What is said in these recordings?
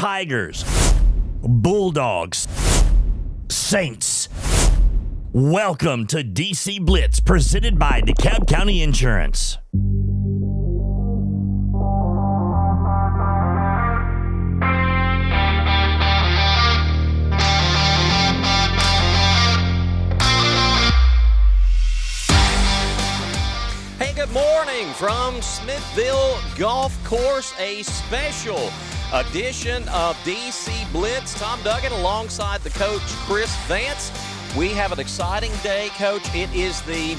Tigers, Bulldogs, Saints. Welcome to DC Blitz, presented by DeKalb County Insurance. Good morning from Smithville Golf Course, a special edition of DC Blitz. Tom Duggan alongside the coach, Chris Vance. We have an exciting day, Coach. It is the,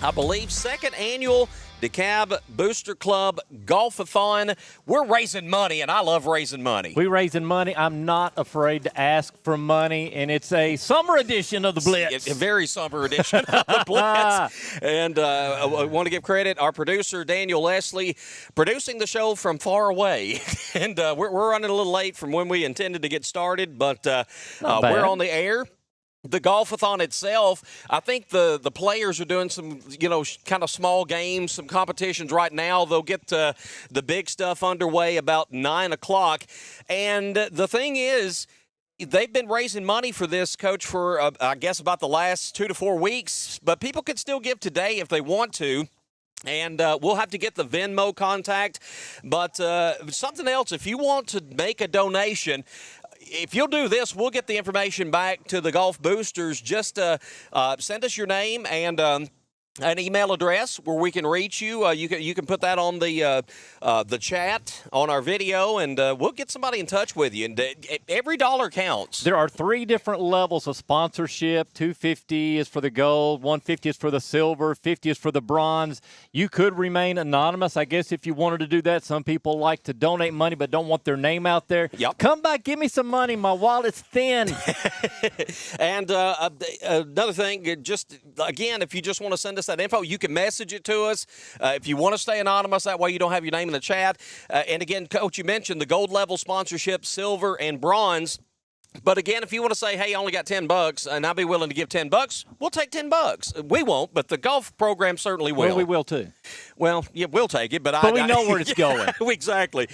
I believe, second annual DeKalb Booster Club Golf-a-thon. We're raising money, and I love raising money. We're raising money. I'm not afraid to ask for money, and it's a summer edition of the Blitz. A very summer edition of the Blitz. And I want to give credit our producer, Daniel Leslie, producing the show from far away. And we're running a little late from when we intended to get started, but we're on the air. The Golf-a-thon itself, I think the players are doing some, kind of small games, some competitions right now. They'll get the big stuff underway about 9 o'clock. And the thing is, they've been raising money for this, Coach, for, I guess, about the last 2 to 4 weeks. But people can still give today if they want to. And we'll have to get the Venmo contact. But something else, if you want to make a donation, if you'll do this, we'll get the information back to the Golf Boosters. Just send us your name and an email address where we can reach you. You can put that on the chat on our video, and we'll get somebody in touch with you. And every dollar counts. There are 3 different levels of sponsorship. $250 is for the gold, $150 is for the silver, $50 is for the bronze. You could remain anonymous, I guess, if you wanted to do that. Some people like to donate money but don't want their name out there. Yep. Come back, give me some money. My wallet's thin. And another thing, just again, if you just want to send us that info, you can message it to us. If you want to stay anonymous, that way you don't have your name in the chat. And again, Coach, you mentioned the gold level sponsorship, silver and bronze. But again, if you want to say, hey, I only got $10 and I'll be willing to give $10, we'll take $10. We won't, but the golf program certainly will. Well, we will too. Well, yeah, we'll take it, but we know where it's going. Exactly.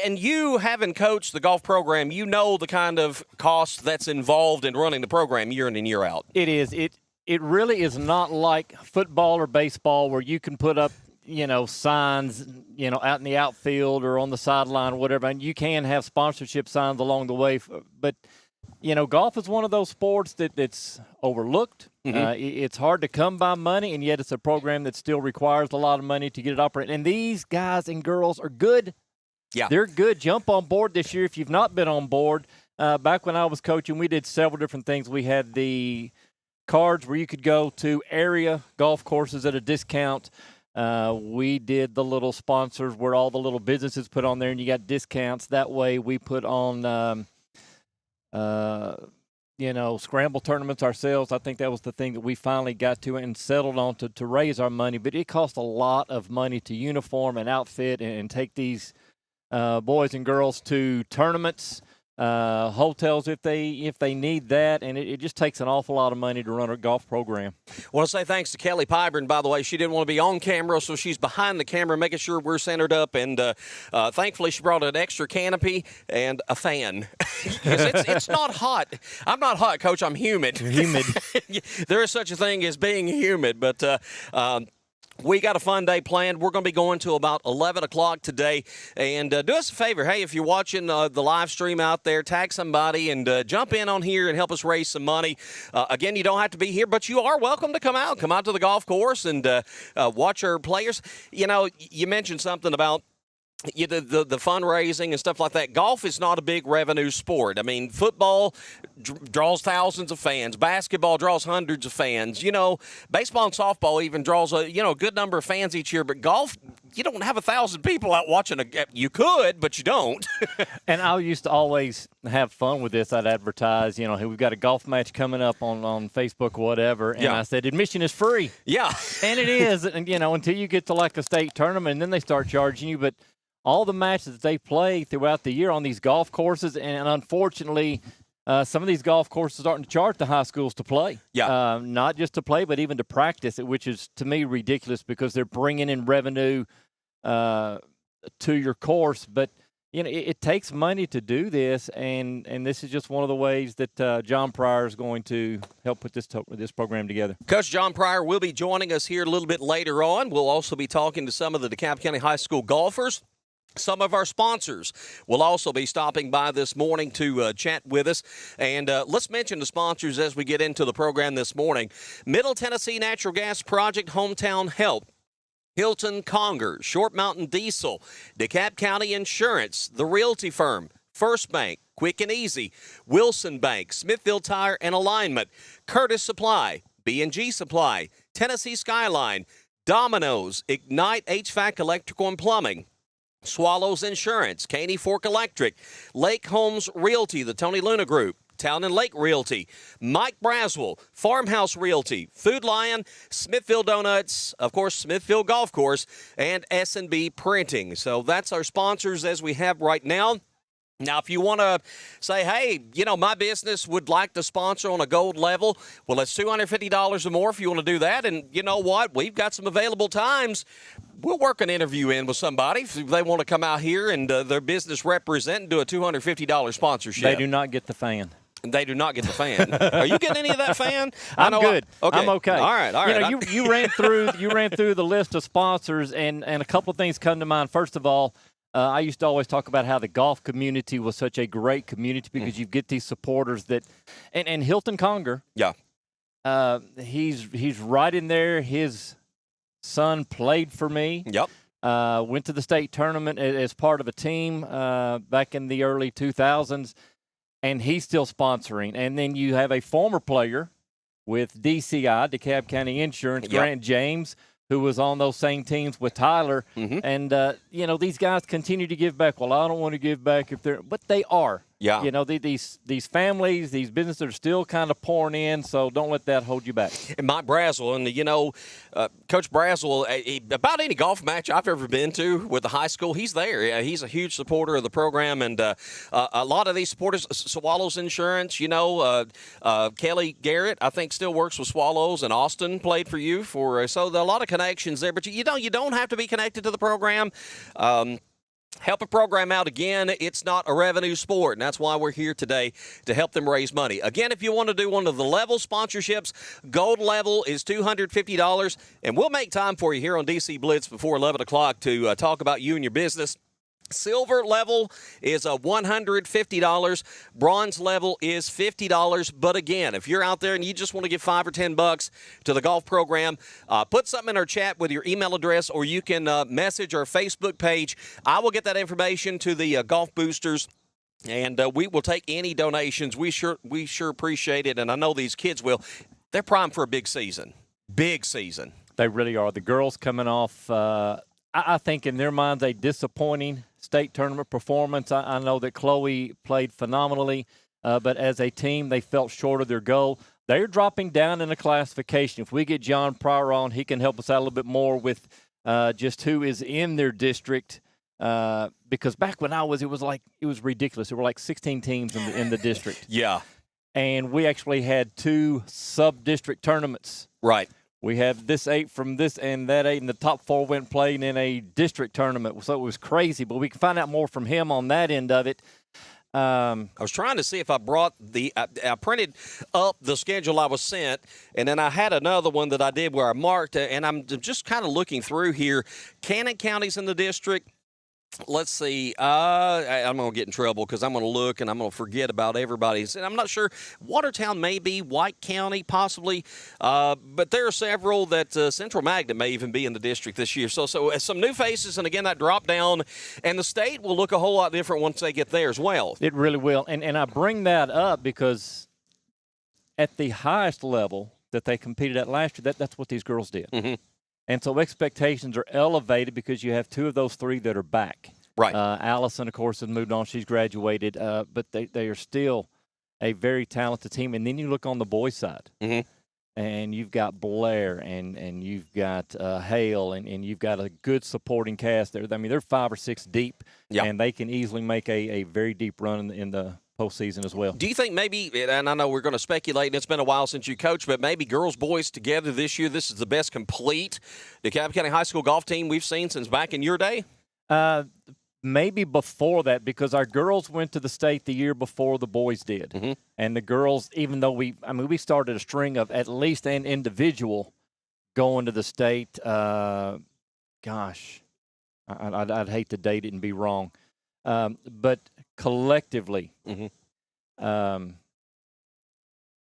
And you, having coached the golf program, you know the kind of cost that's involved in running the program year in and year out. It is. It really is not like football or baseball where you can put up, signs, out in the outfield or on the sideline or whatever. And you can have sponsorship signs along the way. But, golf is one of those sports that's overlooked. Mm-hmm. It's hard to come by money, and yet it's a program that still requires a lot of money to get it operating. And these guys and girls are good. Yeah. They're good. Jump on board this year if you've not been on board. Back when I was coaching, we did several different things. We had the cards where you could go to area golf courses at a discount. We did the little sponsors where all the little businesses put on there and you got discounts. That way we put on, scramble tournaments ourselves. I think that was the thing that we finally got to and settled on to raise our money. But it cost a lot of money to uniform and outfit and take these boys and girls to tournaments. Hotels if they need that, and it just takes an awful lot of money to run a golf program. I want to say thanks to Kelly Pyburn, by the way. She didn't want to be on camera, so she's behind the camera making sure we're centered up, and thankfully she brought an extra canopy and a fan. it's not hot. I'm not hot, Coach. I'm humid. Humid. There is such a thing as being humid, but we got a fun day planned. We're going to be going to about 11 o'clock today. And do us a favor. Hey, if you're watching the live stream out there, tag somebody and jump in on here and help us raise some money. Again, you don't have to be here, but you are welcome to come out. Come out to the golf course and watch our players. You mentioned something about the fundraising and stuff like that. Golf is not a big revenue sport. I mean, football draws thousands of fans. Basketball draws hundreds of fans. Baseball and softball even draws a good number of fans each year. But golf, you don't have 1,000 people out watching. You could, but you don't. And I used to always have fun with this. I'd advertise, hey, we've got a golf match coming up on Facebook or whatever. And I said, admission is free. Yeah. And it is. And, until you get to like a state tournament, and then they start charging you. But all the matches that they play throughout the year on these golf courses, and unfortunately, some of these golf courses are starting to charge the high schools to play. Yeah. Not just to play, but even to practice, which is, to me, ridiculous because they're bringing in revenue to your course. But it takes money to do this, and this is just one of the ways that John Pryor is going to help put this program together. Coach John Pryor will be joining us here a little bit later on. We'll also be talking to some of the DeKalb County High School golfers. Some of our sponsors will also be stopping by this morning to chat with us. And let's mention the sponsors as we get into the program this morning. Middle Tennessee Natural Gas Project, Hometown Help, Hilton Conger, Short Mountain Diesel, DeKalb County Insurance, The Realty Firm, First Bank, Quick and Easy, Wilson Bank, Smithville Tire and Alignment, Curtis Supply, B&G Supply, Tennessee Skyline, Domino's, Ignite HVAC Electrical and Plumbing, Swallows Insurance, Caney Fork Electric, Lake Homes Realty, the Tony Luna Group, Town and Lake Realty, Mike Braswell, Farmhouse Realty, Food Lion, Smithville Donuts, of course, Smithville Golf Course, and S&B Printing. So that's our sponsors as we have right now. Now, if you want to say, hey, my business would like to sponsor on a gold level, well, it's $250 or more if you want to do that. And you know what? We've got some available times. We'll work an interview in with somebody if they want to come out here and their business represent and do a $250 sponsorship. They do not get the fan. They do not get the fan. Are you getting any of that fan? I'm good. Okay. I'm okay. All right. You ran through the list of sponsors, and a couple of things come to mind. First of all, I used to always talk about how the golf community was such a great community because you get these supporters that, and Hilton Conger. Yeah. He's right in there. His son played for me. Yep. Went to the state tournament as part of a team back in the early 2000s, and he's still sponsoring. And then you have a former player with DCI, DeKalb County Insurance, Yep. Grant James, who was on those same teams with Tyler. Mm-hmm. And, these guys continue to give back. Well, I don't want to give back but they are. Yeah. These families, these businesses are still kind of pouring in, so don't let that hold you back. And Mike Braswell, and Coach Braswell, about any golf match I've ever been to with the high school, he's there. He's a huge supporter of the program, and a lot of these supporters, Swallows Insurance, Kelly Garrett, I think still works with Swallows, and Austin played for you so there are a lot of connections there. But you don't have to be connected to the program. Help a program out. Again, it's not a revenue sport, and that's why we're here today to help them raise money. Again, if you want to do one of the level sponsorships, gold level is $250, and we'll make time for you here on DC Blitz before 11 o'clock to talk about you and your business. Silver level is $150. Bronze level is $50. But again, if you're out there and you just want to give $5 or $10 to the golf program, put something in our chat with your email address, or you can message our Facebook page. I will get that information to the golf boosters, and we will take any donations. We sure appreciate it, and I know these kids will. They're primed for a big season. Big season. They really are. The girls coming off, I think in their minds, a disappointing state tournament performance. I know that Chloe played phenomenally, but as a team, they fell short of their goal. They're dropping down in the classification. If we get John Pryor on, he can help us out a little bit more with just who is in their district. Because back when it was ridiculous. There were like 16 teams in the district. Yeah. And we actually had 2 sub-district tournaments. Right. We have this 8 from this and that 8, and the top 4 went playing in a district tournament. So it was crazy, but we can find out more from him on that end of it. I was trying to see if I brought I printed up the schedule I was sent, and then I had another one that I did where I marked, and I'm just kind of looking through here. Cannon County's in the district. Let's see. I'm going to get in trouble because I'm going to look and I'm going to forget about everybody's. And I'm not sure. Watertown may be, White County possibly. But there are several that Central Magnet may even be in the district this year. So some new faces, and again, that drop down. And the state will look a whole lot different once they get there as well. It really will. And I bring that up because at the highest level that they competed at last year, that's what these girls did. Mm-hmm. And so expectations are elevated because you have 2 of those 3 that are back. Right. Allison, of course, has moved on. She's graduated. But they are still a very talented team. And then you look on the boys' side. Mm-hmm. And you've got Blair and you've got Hale and you've got a good supporting cast there. I mean, they're 5 or 6 deep. Yeah. And they can easily make a very deep run in the postseason as well. Do you think maybe, and I know we're going to speculate, and it's been a while since you coached, but maybe girls, boys together this year, this is the best complete DeKalb County High School golf team we've seen since back in your day? maybe before that, because our girls went to the state the year before the boys did. Mm-hmm. And the girls, even though we started a string of at least an individual going to the state. Gosh, I'd hate to date it and be wrong. But collectively,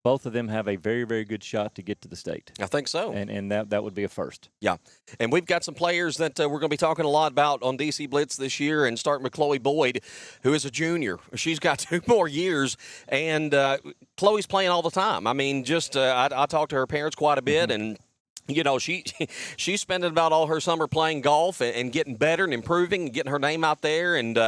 both of them have a very, very good shot to get to the state. I think so. And that would be a first. Yeah. And we've got some players that we're going to be talking a lot about on DC Blitz this year, and starting with Chloe Boyd, who is a junior. She's got 2 more years, and Chloe's playing all the time. I mean, just I talk to her parents quite a bit, and you know, she's spending about all her summer playing golf and getting better and improving and getting her name out there, and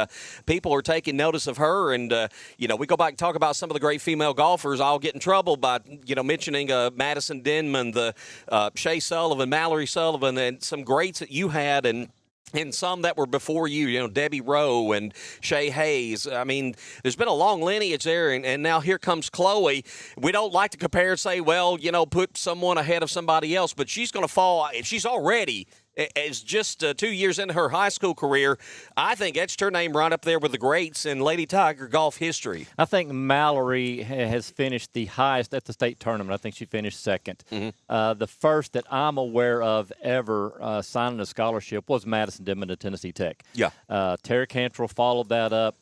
people are taking notice of her. And, you know, we go back and talk about some of the great female golfers. I'll get in trouble by, you know, mentioning Madison Denman, the Shay Sullivan, Mallory Sullivan, and some greats that you had, and some that were before you, you know, Debbie Rowe and Shay Hayes. I mean, there's been a long lineage there, and now here comes Chloe. We don't like to compare and say, well, you know, put someone ahead of somebody else, but she's going to fall. She's already, as just 2 years into her high school career, I think etched her name right up there with the greats in Lady Tiger golf history. I think Mallory has finished the highest at the state tournament. I think she finished second. The first that I'm aware of ever signing a scholarship was Madison Denman at Tennessee Tech. Yeah. Tara Cantrell followed that up.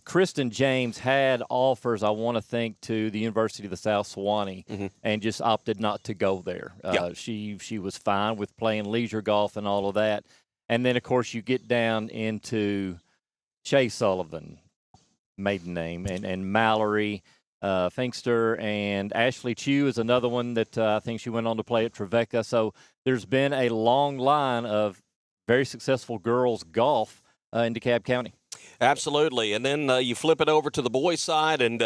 Kristen James had offers, I want to think, to the University of the South Sewanee, and just opted not to go there. She was fine with playing leisure golf and all of that. And then, of course, you get down into Shay Sullivan, maiden name, and Mallory Finkster, and Ashley Chu is another one that I think she went on to play at Trevecca. So there's been a long line of very successful girls golf in DeKalb County. Absolutely. And then you flip it over to the boys' side, and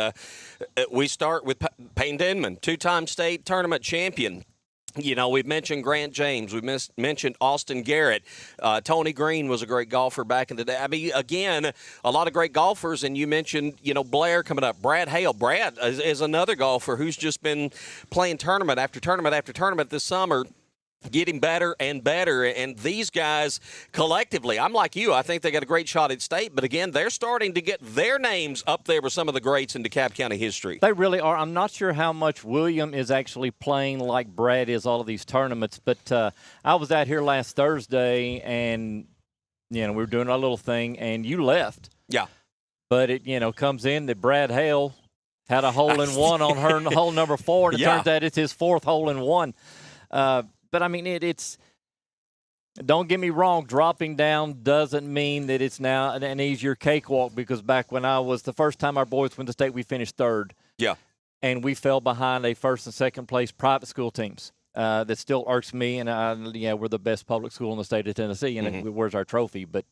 we start with Payne Denman, 2-time state tournament champion. You know, we've mentioned Grant James. We've mentioned Austin Garrett. Tony Green was a great golfer back in the day. I mean, again, a lot of great golfers, and you mentioned, you know, Blair coming up. Brad Hale. Brad is another golfer who's just been playing tournament after tournament after tournament this summer, getting better and better. And these guys collectively, I'm like you, I think they got a great shot at state, but again, they're starting to get their names up there with some of the greats in DeKalb County history. They really are. I'm not sure how much William is actually playing like Brad is all of these tournaments, but I was out here last Thursday, and you know, we were doing our little thing, and you left. Yeah. But it, you know, comes in that Brad Hale had a hole-in-one on her hole number 4, and it turns out it's his 4th hole-in-one. But, I mean, it's – don't get me wrong, dropping down doesn't mean that it's now an easier cakewalk, because back when the first time our boys went to state, we finished 3rd. Yeah. And we fell behind a 1st and 2nd place private school teams. That still irks me, and, we're the best public school in the state of Tennessee, and where's our trophy? But,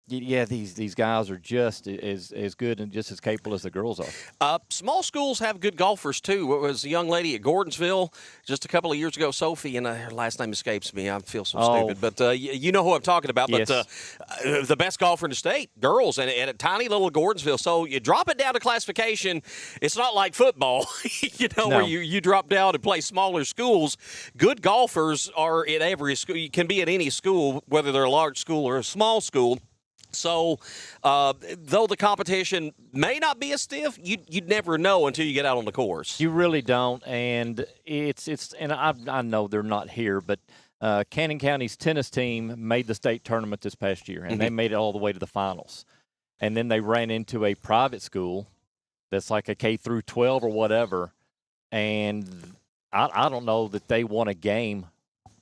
these guys are just as good and just as capable as the girls are. Small schools have good golfers, too. It was a young lady at Gordonsville just a couple of years ago, Sophie, and her last name escapes me. I feel so stupid. But you know who I'm talking about. Yes. But the best golfer in the state, girls, and a tiny little Gordonsville. So you drop it down to classification. It's not like football, where you drop down and play smaller schools. Good golfers are at every school. You can be at any school, whether they're a large school or a small school. So, though the competition may not be as stiff, you'd never know until you get out on the course. You really don't, and and I know they're not here, but Cannon County's tennis team made the state tournament this past year, and they made it all the way to the finals. And then they ran into a private school that's like a K through 12 or whatever, and I don't know that they won a game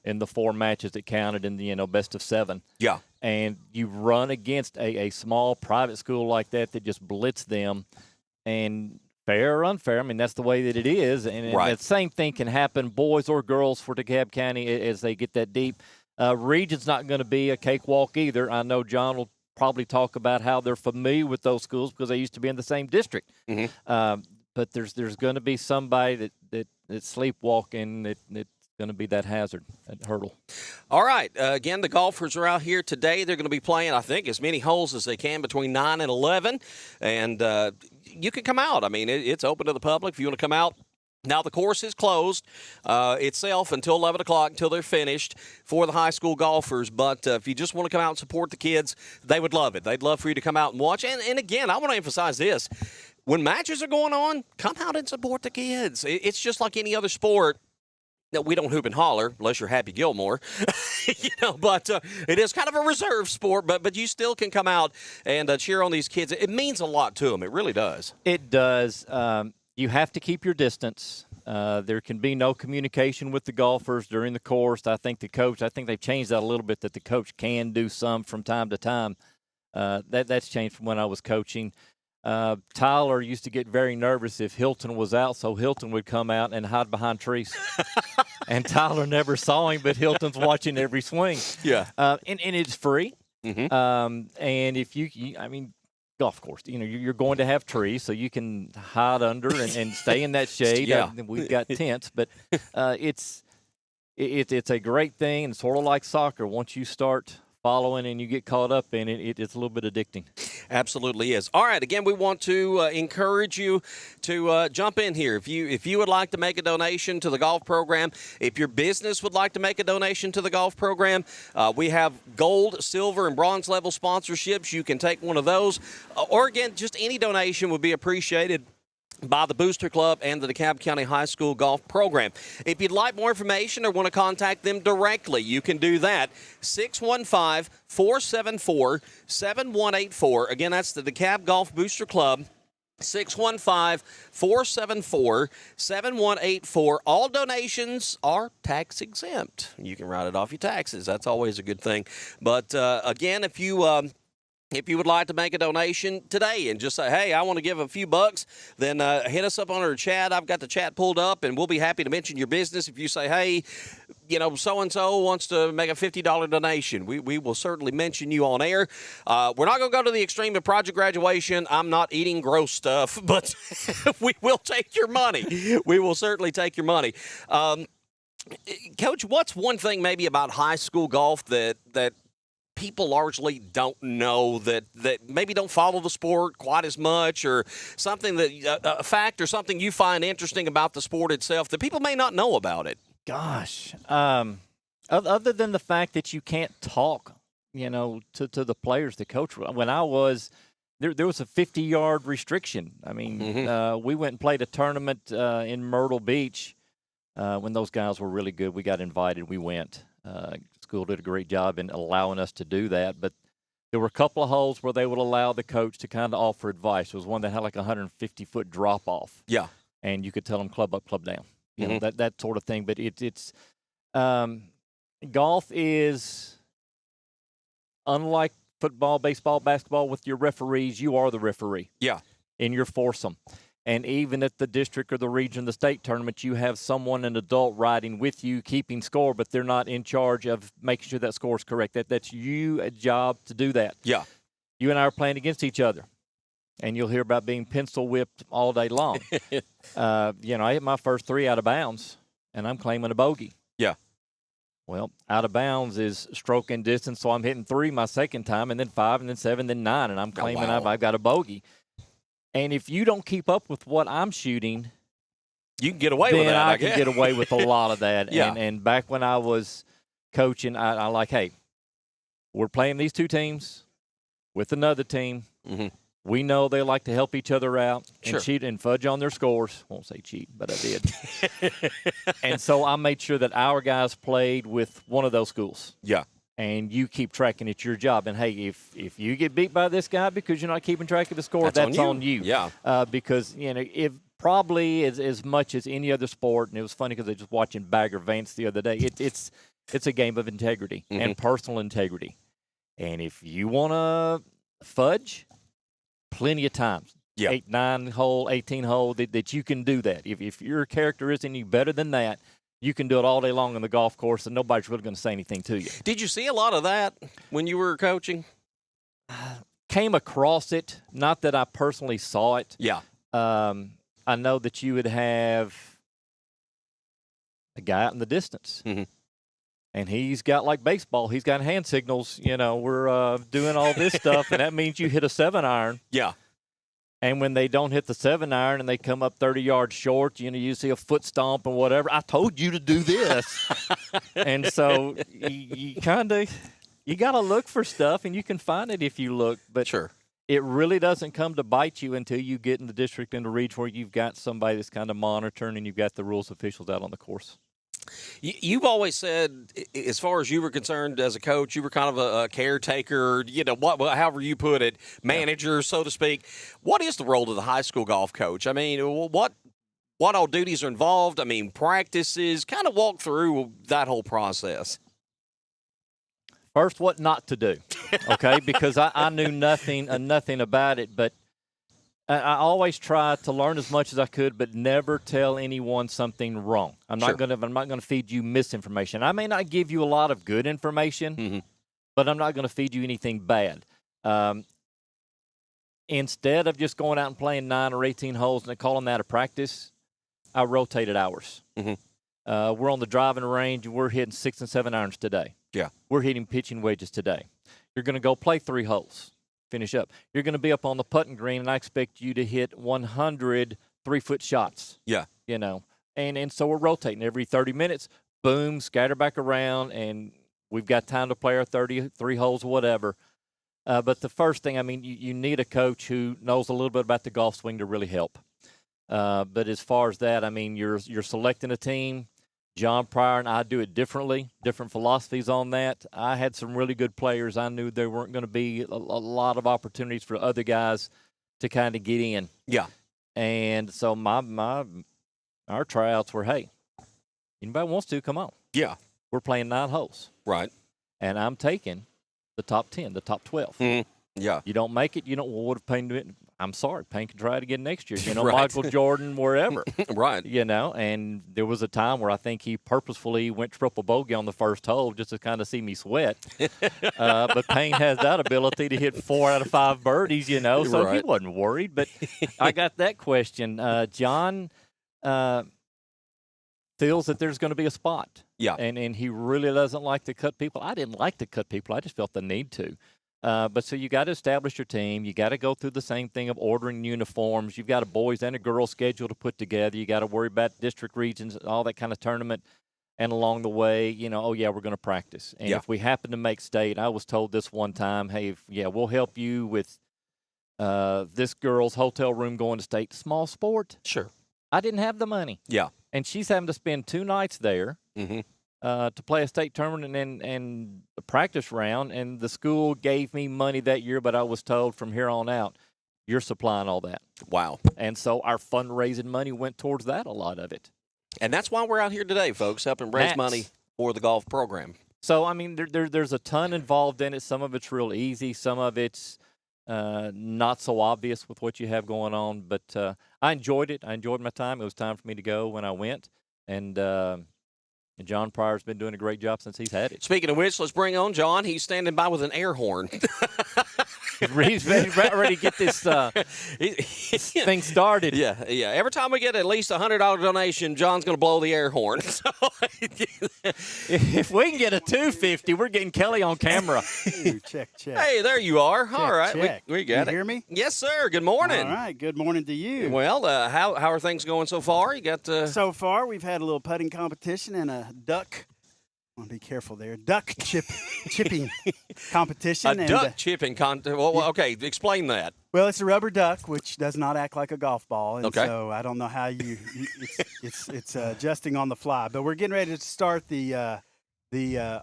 in the 4 matches that counted in the best of 7. Yeah. And you run against a small private school like that just blitz them, and fair or unfair, I mean, that's the way that it is. And the same thing can happen, boys or girls, for DeKalb County as they get that deep. Region's not going to be a cakewalk either. I know John will probably talk about how they're familiar with those schools because they used to be in the same district. But there's going to be somebody that's sleepwalking that's going to be that hazard, that hurdle. All right. Again, the golfers are out here today. They're going to be playing, I think, as many holes as they can between 9 and 11. And you can come out. I mean, it's open to the public. If you want to come out, Now, the course is closed itself until 11 o'clock, until they're finished for the high school golfers. But if you just want to come out and support the kids, they would love it. They'd love for you to come out and watch. And again, I want to emphasize this. When matches are going on, come out and support the kids. It's just like any other sport. Now, we don't hoop and holler unless you're Happy Gilmore, but it is kind of a reserve sport, but you still can come out and cheer on these kids. It means a lot to them. It really does. It does. You have to keep your distance. There can be no communication with the golfers during the course. I think they've changed that a little bit, that the coach can do some from time to time. That's changed from when I was coaching. Tyler used to get very nervous if Hilton was out, so Hilton would come out and hide behind trees. And Tyler never saw him, but Hilton's watching every swing. Yeah. And it's free. Mm-hmm. And if golf course, you're going to have trees, so you can hide under and stay in that shade. Yeah. We've got tents, but it's a great thing, and sort of like soccer. Once you start following and you get caught up in it, it's a little bit addicting. Absolutely is. All right, again, we want to encourage you to jump in here. If you would like to make a donation to the golf program, if your business would like to make a donation to the golf program, we have gold, silver, and bronze level sponsorships. You can take one of those. Or, again, just any donation would be appreciated by the Booster Club and the DeKalb County High School Golf Program. If you'd like more information or want to contact them directly, you can do that. 615-474-7184. Again, that's the DeKalb Golf Booster Club. 615-474-7184. All donations are tax exempt. You can write it off your taxes. That's always a good thing. But, again, if you would like to make a donation today and just say, hey, I want to give a few bucks, then hit us up on our chat. I've got the chat pulled up, and we'll be happy to mention your business. If you say, hey, so-and-so wants to make a $50 donation, we will certainly mention you on air. We're not going to go to the extreme of project graduation. I'm not eating gross stuff, but we will take your money. We will certainly take your money. Coach, what's one thing maybe about high school golf that people largely don't know, that maybe don't follow the sport quite as much, or something that a fact or something you find interesting about the sport itself that people may not know about it? Gosh, other than the fact that you can't talk, to the players, the coach. When I was there was a 50-yard restriction. I mean, we went and played a tournament in Myrtle Beach when those guys were really good. We got invited. We went. School did a great job in allowing us to do that, but there were a couple of holes where they would allow the coach to kind of offer advice. There was one that had like a 150-foot drop-off. Yeah. And you could tell them club up, club down. You know, that sort of thing. But it's golf is unlike football, baseball, basketball with your referees. You are the referee. Yeah. And you're foursome. And even at the district or the region, the state tournament, you have someone, an adult, riding with you, keeping score, but they're not in charge of making sure that score is correct. That's you, a job to do that. Yeah. You and I are playing against each other, and you'll hear about being pencil whipped all day long. I hit my first 3 out of bounds, and I'm claiming a bogey. Yeah. Well, out of bounds is stroke and distance, so I'm hitting 3 my second time, and then 5, and then 7, then 9, and I'm claiming I've got a bogey. And if you don't keep up with what I'm shooting, you can get away with that. Then I can get away with a lot of that. Yeah. And back when I was coaching, I like, hey, we're playing these two teams with another team. Mm-hmm. We know they like to help each other out and Sure. cheat and fudge on their scores. Won't say cheat, but I did. And so I made sure that our guys played with one of those schools. Yeah. And you keep tracking. It's your job. And, hey, if you get beat by this guy because you're not keeping track of the score, that's on you. Yeah. Because, if probably as much as any other sport, and it was funny because I was just watching Bagger Vance the other day, it's a game of integrity and personal integrity. And if you want to fudge, plenty of times. Yeah. 8, 9 hole, 18 hole, that you can do that. If your character is any better than that, you can do it all day long on the golf course, and nobody's really going to say anything to you. Did you see a lot of that when you were coaching? Came across it. Not that I personally saw it. Yeah. I know that you would have a guy out in the distance, and he's got, like baseball, he's got hand signals. We're doing all this stuff, and that means you hit a 7-iron. Yeah. And when they don't hit the 7-iron and they come up 30 yards short, you see a foot stomp and whatever. I told you to do this. And so you got to look for stuff, and you can find it if you look. But Sure. It really doesn't come to bite you until you get in the district and the region where you've got somebody that's kind of monitoring and you've got the rules officials out on the course. You've always said, as far as you were concerned as a coach, you were kind of a caretaker, however you put it, manager, so to speak. What is the role of the high school golf coach? I mean, what all duties are involved? I mean, practices, kind of walk through that whole process. First, what not to do, okay? Because I knew nothing about it, but I always tried to learn as much as I could, but never tell anyone something wrong. I'm not going to feed you misinformation. I may not give you a lot of good information, but I'm not going to feed you anything bad. Instead of just going out and playing 9 or 18 holes and calling that a practice, I rotated hours. We're on the driving range, and we're hitting 6 and 7 irons today. Yeah. We're hitting pitching wedges today. You're going to go play 3 holes. Finish up. You're going to be up on the putting green, and I expect you to hit 100 3-foot shots. Yeah. And so we're rotating every 30 minutes. Boom, scatter back around, and we've got time to play our 33 holes or whatever. But the first thing, I mean, you need a coach who knows a little bit about the golf swing to really help. But as far as that, I mean, you're selecting a team. John Pryor and I do it differently, different philosophies on that. I had some really good players. I knew there weren't going to be a lot of opportunities for other guys to kind of get in. Yeah. And so our tryouts were, hey, anybody wants to, come on. Yeah. We're playing 9 holes. Right. And I'm taking the top 10, the top 12. Yeah. You don't make it, what if Payne do it? I'm sorry, Payne can try it again next year. Right. Michael Jordan, wherever. Right. And there was a time where I think he purposefully went triple bogey on the first hole just to kind of see me sweat. But Payne has that ability to hit 4 out of 5 birdies, so Right. he wasn't worried. But I got that question. John feels that there's going to be a spot. Yeah. And he really doesn't like to cut people. I didn't like to cut people. I just felt the need to. But so you got to establish your team. You got to go through the same thing of ordering uniforms. You've got a boys and a girls schedule to put together. You got to worry about district regions, all that kind of tournament. And along the way, we're going to practice. And if we happen to make state, I was told this one time, hey, we'll help you with this girl's hotel room going to state. Small sport. Sure. I didn't have the money. Yeah. And she's having to spend 2 nights there. To play a state tournament and a practice round, and the school gave me money that year, but I was told from here on out, you're supplying all that. Wow. And so our fundraising money went towards that, a lot of it. And that's why we're out here today, folks, helping raise money for the golf program. So, I mean, there's a ton involved in it. Some of it's real easy. Some of it's not so obvious with what you have going on. But I enjoyed it. I enjoyed my time. It was time for me to go when I went. And John Pryor's been doing a great job since he's had it. Speaking of which, let's bring on John. He's standing by with an air horn. He's ready to get this thing started. Yeah. Every time we get at least a $100 donation, John's going to blow the air horn. So, if we can get a $250, we're getting Kelly on camera. Ooh, check. Hey, there you are. All right, check. we got you it. Hear me? Yes, sir. Good morning. All right. Good morning to you. Well, how are things going so far? You got So far, we've had a little putting competition and a duck. I want to be careful there. Duck chipping competition. duck chipping contest. Well, okay, explain that. Well, it's a rubber duck, which does not act like a golf ball, and Okay. so I don't know how it's adjusting on the fly. But we're getting ready to start the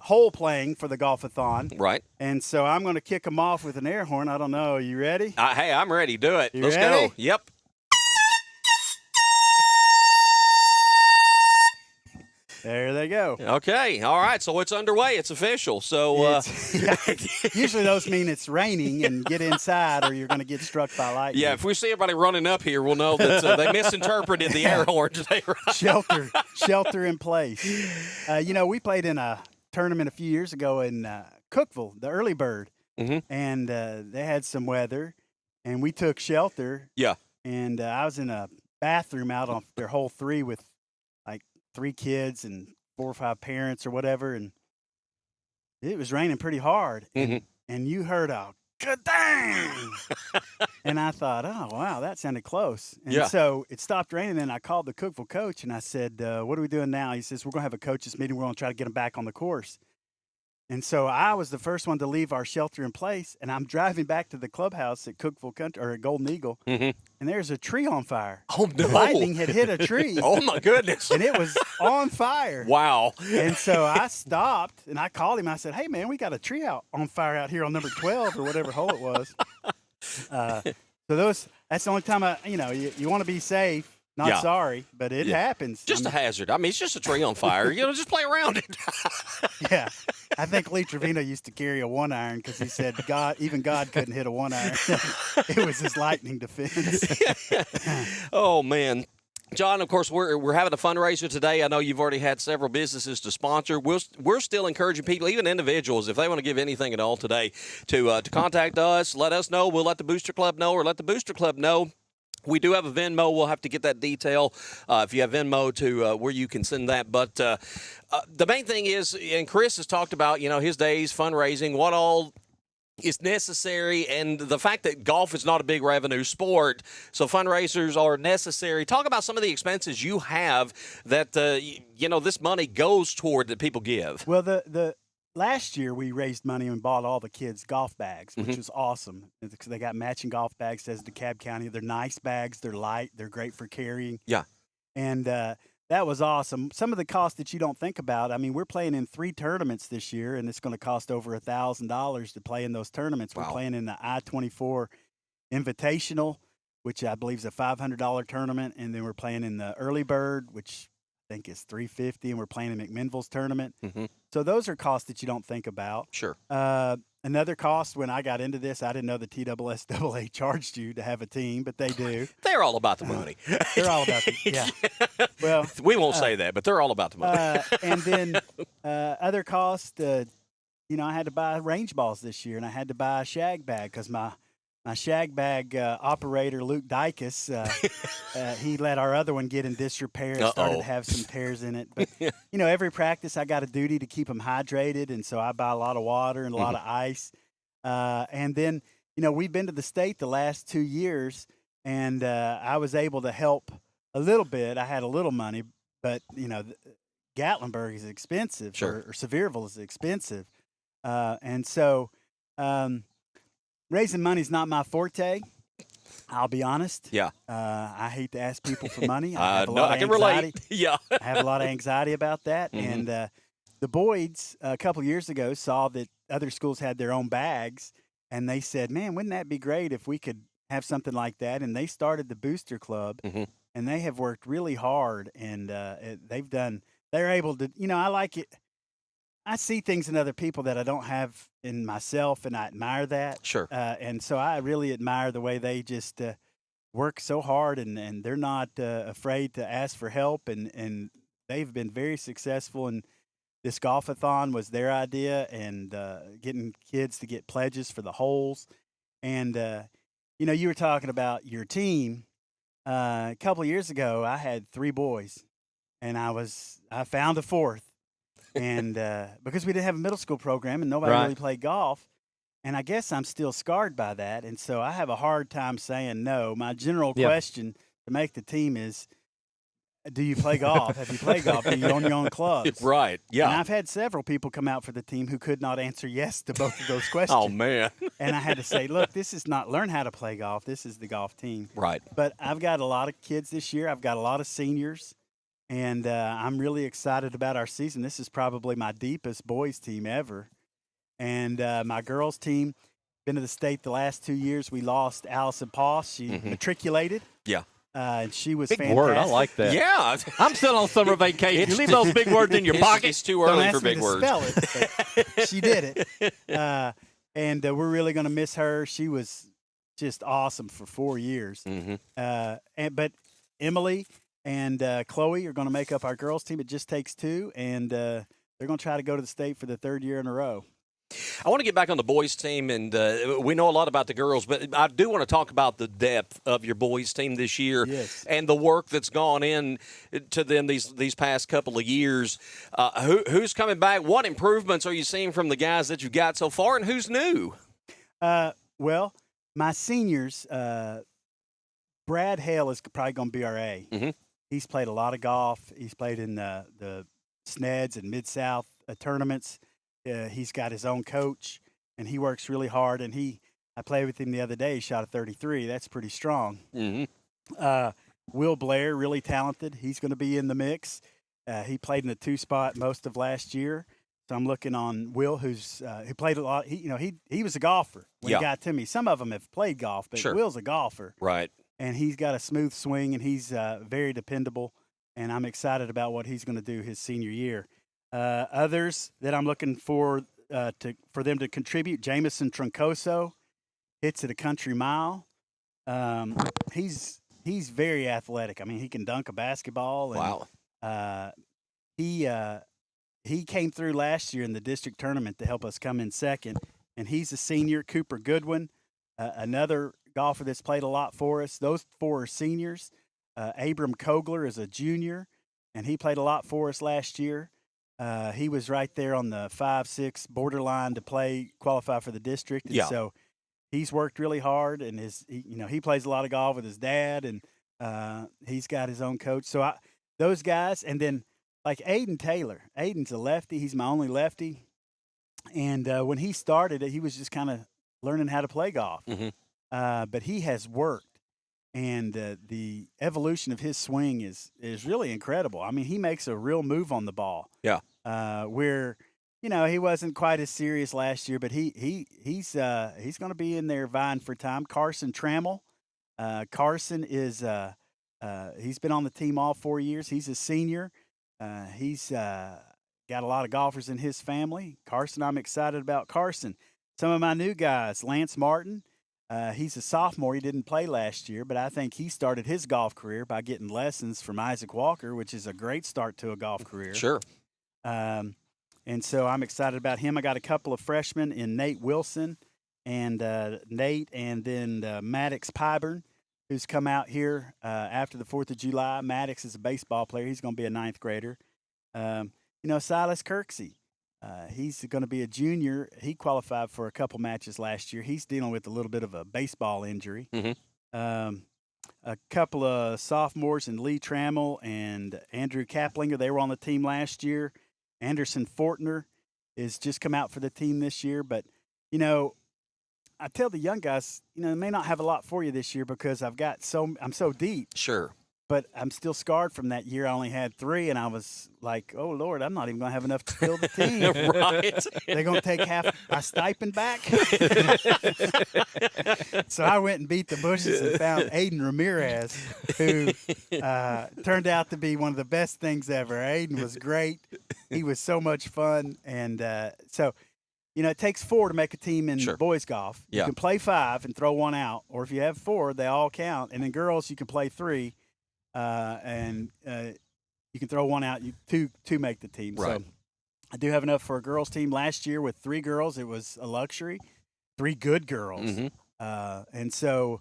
hole playing for the Golf-a-thon, Right. and so I'm going to kick them off with an air horn. I don't know. Are you ready? Hey, I'm ready. Do it. You Let's ready? go. Yep. There they go. Okay. All right. So it's underway. It's official. So Usually those mean it's raining and get inside or you're going to get struck by lightning. yeah, if we see everybody running up here, we'll know that they misinterpreted the air horn today. Right? Shelter in place. We played in a tournament a few years ago in Cookville, the Early Bird, and they had some weather, and we took shelter. Yeah. And I was in a bathroom out on their hole 3 with 3 kids and 4 or 5 parents or whatever, and it was raining pretty hard. And you heard a ka-dang! And I thought, oh, wow, that sounded close. And Yeah. so it stopped raining, and I called the Cookeville coach, and I said, what are we doing now? He says, we're going to have a coaches meeting. We're going to try to get them back on the course. And so I was the first one to leave our shelter in place, and I'm driving back to the clubhouse at Cookeville Country, or at Golden Eagle, and there's a tree on fire. Oh, no. Lightning had hit a tree. Oh, my goodness. And it was on fire. Wow. And so I stopped, and I called him. I said, hey, man, we got a tree on fire out here on number 12 or whatever hole it was. That's the only time you want to be safe, not sorry, but it happens. Just a hazard. I mean, it's just a tree on fire. Just play around it. Yeah. I think Lee Trevino used to carry a 1-iron because he said even God couldn't hit a 1-iron. It was his lightning defense. Oh, man. John, of course, we're having a fundraiser today. I know you've already had several businesses to sponsor. We're still encouraging people, even individuals, if they want to give anything at all today, to contact us. Let us know. We'll let the Booster Club know, or let the Booster Club know. We do have a Venmo. We'll have to get that detail if you have Venmo to where you can send that. But the main thing is, and Chris has talked about, his days fundraising, what all is necessary, and the fact that golf is not a big revenue sport, so fundraisers are necessary. Talk about some of the expenses you have that this money goes toward that people give. Well, the last year we raised money and bought all the kids golf bags, which was awesome. Because they got matching golf bags, says DeKalb County. They're nice bags. They're light. They're great for carrying. Yeah, and that was awesome. Some of the costs that you don't think about. I mean, we're playing in 3 tournaments this year, and it's going to cost over $1,000 to play in those tournaments. Wow. We're playing in the I-24 Invitational, which I believe is a $500 tournament, and then we're playing in the Early Bird, which I think is $350, and we're playing in McMinnville's tournament. So those are costs that you don't think about. Sure. Another cost, when I got into this, I didn't know the TSSAA charged you to have a team, but they do. They're all about the money. They're all about the yeah. Well, we won't say that, but they're all about the money. And then other costs, I had to buy range balls this year, and I had to buy a shag bag because my shag bag operator, Luke Dykus, he let our other one get in disrepair and started to have some tears in it. But, every practice I got a duty to keep them hydrated, and so I buy a lot of water and a lot of ice. And then, we've been to the state the last 2 years, and I was able to help a little bit. I had a little money, but, Gatlinburg is expensive, Sure. or Sevierville is expensive. And so raising money is not my forte. I'll be honest. Yeah. I hate to ask people for money. I can relate. Yeah. I have a lot of anxiety about that. And the Boyds, a couple of years ago, saw that other schools had their own bags, and they said, man, wouldn't that be great if we could have something like that? And they started the Booster Club, and they have worked really hard, and they're able to, I like it. I see things in other people that I don't have in myself, and I admire that. Sure. And so I really admire the way they just work so hard, and they're not afraid to ask for help, and they've been very successful. And this golf-a-thon was their idea, and getting kids to get pledges for the holes. And, you were talking about your team. A couple of years ago, I had 3 boys, and I found a 4th. And because we didn't have a middle school program and nobody really played golf, and I guess I'm still scarred by that, and so I have a hard time saying no. My general question to make the team is, do you play golf? Have you played golf? Are you on your own clubs? Right, yeah. And I've had several people come out for the team who could not answer yes to both of those questions. Oh, man. And I had to say, look, this is not learn how to play golf. This is the golf team. Right. But I've got a lot of kids this year. I've got a lot of seniors. And I'm really excited about our season. This is probably my deepest boys team ever. And my girls team, been to the state the last 2 years. We lost Allison Poss. She matriculated. Yeah. And she was Big fantastic. word. I like that. Yeah. I'm still on summer vacation. You leave those big words in your pocket. It's too Don't early ask for me big to words. spell it, but she did it. And we're really going to miss her. She was just awesome for 4 years. But Emily and Chloe are going to make up our girls team. It just takes 2, and they're going to try to go to the state for the 3rd year in a row. I want to get back on the boys team, and we know a lot about the girls, but I do want to talk about the depth of your boys team this year and the work that's gone in to them these past couple of years. Who's coming back? What improvements are you seeing from the guys that you got so far, and who's new? Well, My seniors, Brad Hale is probably going to be our A. Mm-hmm. He's played a lot of golf. He's played in the SNEDs and Mid-South tournaments. He's got his own coach, and he works really hard. And I played with him the other day. He shot a 33. That's pretty strong. Mm-hmm. Will Blair, really talented. He's going to be in the mix. He played in the 2-spot most of last year. So I'm looking on Will, who played a lot. He was a golfer when he got to me. Some of them have played golf, but Sure. Will's a golfer. Right. And he's got a smooth swing, and he's very dependable. And I'm excited about what he's going to do his senior year. Others that I'm looking for them to contribute, Jamison Troncoso hits at a country mile. He's very athletic. I mean, he can dunk a basketball. And, Wow. He came through last year in the district tournament to help us come in second, and he's a senior. Cooper Goodwin, another golfer that's played a lot for us. Those 4 are seniors. Abram Kogler is a junior, and he played a lot for us last year. He was right there on the 5-6 borderline to qualify for the district. And so he's worked really hard, and he plays a lot of golf with his dad, and he's got his own coach. So those guys, and then like Aiden Taylor. Aiden's a lefty. He's my only lefty. And when he started, he was just kind of learning how to play golf. Mm-hmm. But he has worked, and the evolution of his swing is really incredible. I mean, he makes a real move on the ball. Yeah. Where he wasn't quite as serious last year, but he's going to be in there vying for time. Carson Trammell. Carson is he's been on the team all 4 years. He's a senior. He's got a lot of golfers in his family. Carson, I'm excited about Carson. Some of my new guys, Lance Martin. He's a sophomore. He didn't play last year, but I think he started his golf career by getting lessons from Isaac Walker, which is a great start to a golf career. Sure. And so I'm excited about him. I got a couple of freshmen in Nate Wilson and Nate, and then Maddox Pyburn, who's come out here after the 4th of July. Maddox is a baseball player. He's going to be a 9th grader. Silas Kirksey. He's going to be a junior. He qualified for a couple matches last year. He's dealing with a little bit of a baseball injury. Mm-hmm. A couple of sophomores in Lee Trammell and Andrew Kaplinger. They were on the team last year. Anderson Fortner is just come out for the team this year. But, I tell the young guys, they may not have a lot for you this year because I'm so deep. Sure. But I'm still scarred from that year. I only had 3, and I was like, oh, Lord, I'm not even going to have enough to fill the team. Right. They're going to take half my stipend back. So I went and beat the bushes and found Aiden Ramirez, who turned out to be one of the best things ever. Aiden was great. He was so much fun. And it takes 4 to make a team in boys golf. You can play 5 and throw 1 out. Or if you have 4, they all count. And in girls, you can play 3. And you can throw 1 out. Two make the team. Right. So I do have enough for a girls' team. Last year with 3 girls, it was a luxury. 3 good girls. Mm-hmm. And so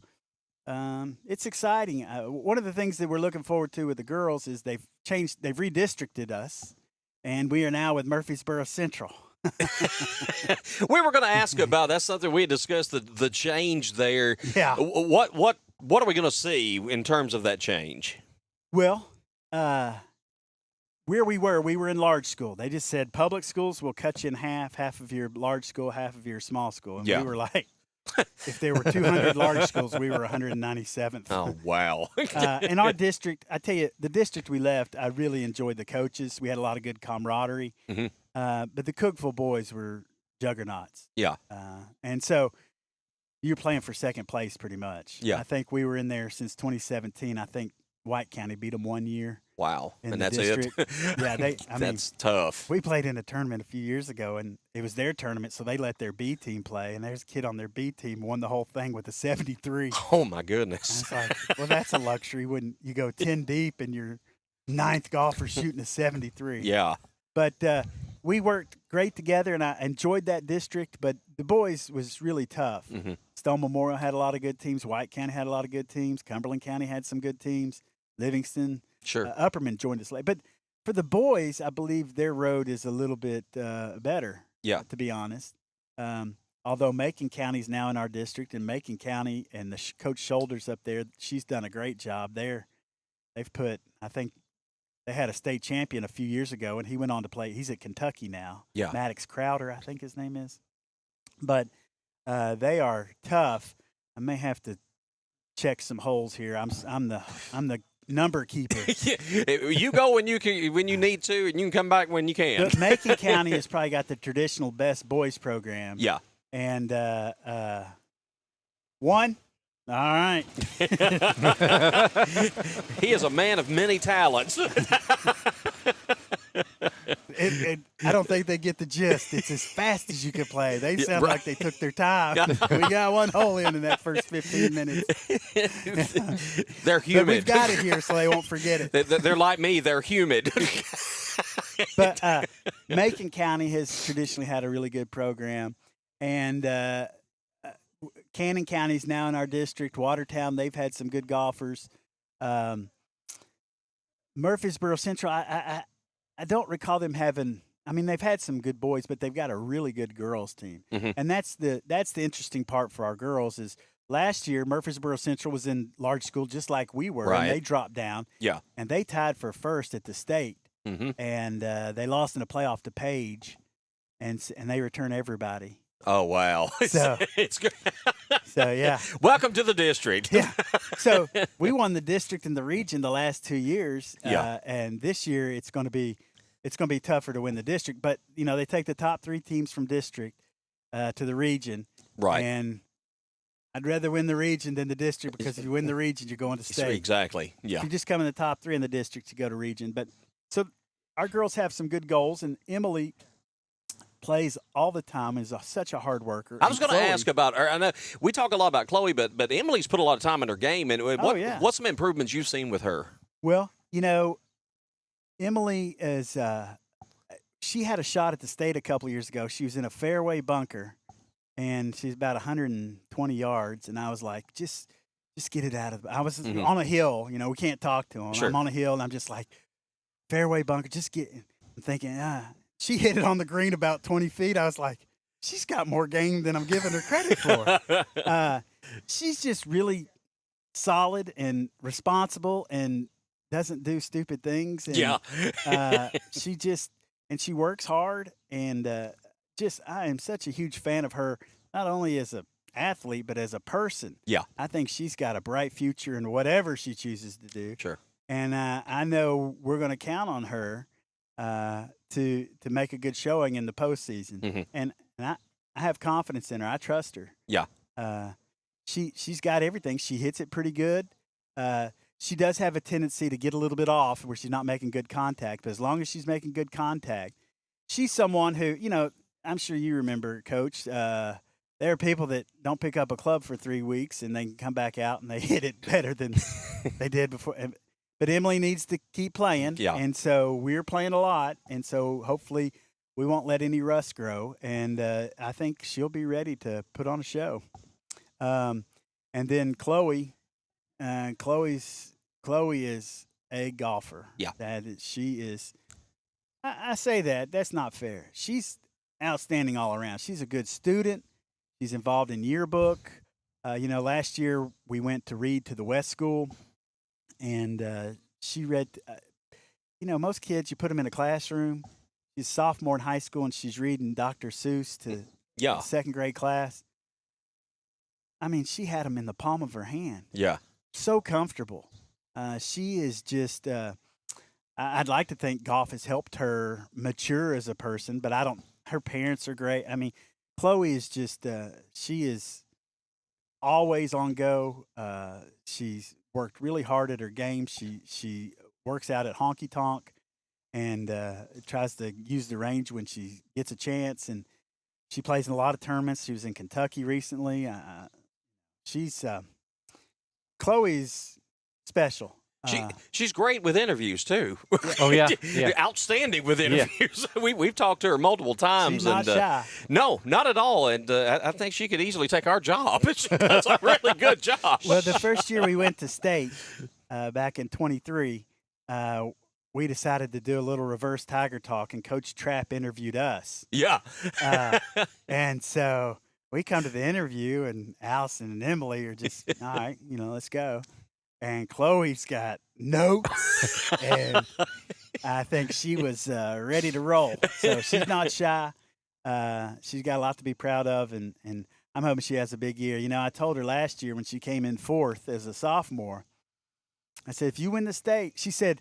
it's exciting. One of the things that we're looking forward to with the girls is they've redistricted us, and we are now with Murfreesboro Central. We were going to ask about that's something we had discussed the change there. Yeah. What are we going to see in terms of that change? Well, where we were in large school. They just said public schools will cut you in half of your large school, half of your small school. And we were like, if there were 200 large schools, we were 197th. Oh, wow. In our district, I tell you, the district we left, I really enjoyed the coaches. We had a lot of good camaraderie. Mm-hmm. But the Cookeville boys were juggernauts. Yeah. And so you're playing for second place pretty much. Yeah. I think we were in there since 2017. I think White County beat them 1 year. Wow. And that's district. it? Yeah. That's tough. We played in a tournament a few years ago, and it was their tournament, so they let their B team play. And there's a kid on their B team won the whole thing with a 73. Oh, my goodness. I was like, well, that's a luxury when you go 10 deep and your 9th golfer shooting a 73. Yeah. But we worked great together, and I enjoyed that district. But the boys was really tough. Mm-hmm. Stone Memorial had a lot of good teams. White County had a lot of good teams. Cumberland County had some good teams. Livingston. Sure. Upperman joined us late. But for the boys, I believe their road is a little bit better, Yeah. to be honest. although Macon County's now in our district, and Macon County and the Coach Shoulders up there, she's done a great job there. They've put, I think, they had a state champion a few years ago, and he went on to play. He's at Kentucky now. Yeah. Maddox Crowder, I think his name is. But they are tough. I may have to check some holes here. I'm the number keeper. You go when you need to, and you can come back when you can. But Macon County has probably got the traditional best boys program. Yeah. And one. All right. He is a man of many talents. I don't think they get the gist. It's as fast as you can play. They sound like they took their time. We got one hole in that first 15 minutes. They're humid. But we've got it here, so they won't forget it. They're like me. They're humid. But Macon County has traditionally had a really good program. And Cannon County is now in our district. Watertown, they've had some good golfers. Murfreesboro Central, I don't recall them having – I mean, they've had some good boys, but they've got a really good girls team. Mm-hmm. And that's the interesting part for our girls is last year Murfreesboro Central was in large school just like we were, right. And they dropped down. Yeah. And they tied for first at the state. Mm-hmm. And they lost in a playoff to Page, and they return everybody. Oh, wow. So, it's good. So, yeah. Welcome to the district. Yeah. So we won the district and the region the last 2 years. Yeah. And this year it's going to be tougher to win the district. But, you know, they take the top 3 teams from district to the region. Right. And I'd rather win the region than the district because if you win the region, you're going to state. Exactly. Yeah. If you just come in the top 3 in the district, you go to region. But so our girls have some good goals, and Emily plays all the time, is such a hard worker. I was going to ask about her. I know we talk a lot about Chloe, but Emily's put a lot of time in her game. And what's some improvements you've seen with her? Well, you know, Emily is she had a shot at the state a couple of years ago. She was in a fairway bunker, and she's about 120 yards. And I was like, just get it out of. I was on a hill. You know, we can't talk to them. Sure. I'm on a hill, and I'm just like, fairway bunker. Just get. I'm thinking, She hit it on the green about 20 feet. I was like, she's got more game than I'm giving her credit for. She's just really solid and responsible and doesn't do stupid things. And, Yeah. she works hard. And I am such a huge fan of her, not only as an athlete, but as a person. Yeah. I think she's got a bright future in whatever she chooses to do. Sure. And I know we're going to count on her to make a good showing in the postseason. Mm-hmm. And I have confidence in her. I trust her. Yeah. She's got everything. She hits it pretty good. She does have a tendency to get a little bit off where she's not making good contact. But as long as she's making good contact, she's someone who, you know, I'm sure you remember, Coach. There are people that don't pick up a club for 3 weeks and they can come back out and they hit it better than they did before. But Emily needs to keep playing, yeah. And so we're playing a lot, and so hopefully we won't let any rust grow, and I think she'll be ready to put on a show. And then Chloe is a golfer. Yeah. She is. I say that's not fair. She's outstanding all around. She's a good student. She's involved in yearbook. You know, last year we went to read to the West School. And she read, you know, most kids, you put them in a classroom. She's a sophomore in high school, and she's reading Dr. Seuss to the second grade class. I mean, she had them in the palm of her hand. Yeah. So comfortable. She is just I'd like to think golf has helped her mature as a person, but I don't. Her parents are great. I mean, Chloe is just she is always on go. She's worked really hard at her game. She works out at Honky Tonk and tries to use the range when she gets a chance. And she plays in a lot of tournaments. She was in Kentucky recently. Chloe's special. She's great with interviews too. Oh yeah, Outstanding with interviews. Yeah. We've talked to her multiple times. She's not shy. No, not at all. And I think she could easily take our job. She does a really good job. Well, the first year we went to state back in 23, we decided to do a little reverse Tiger talk, and Coach Trapp interviewed us. Yeah. And so we come to the interview, and Allison and Emily are just, all right, let's go. And Chloe's got notes, and I think she was ready to roll. So she's not shy. She's got a lot to be proud of, and I'm hoping she has a big year. I told her last year when she came in 4th as a sophomore, I said, if you win the state, she said,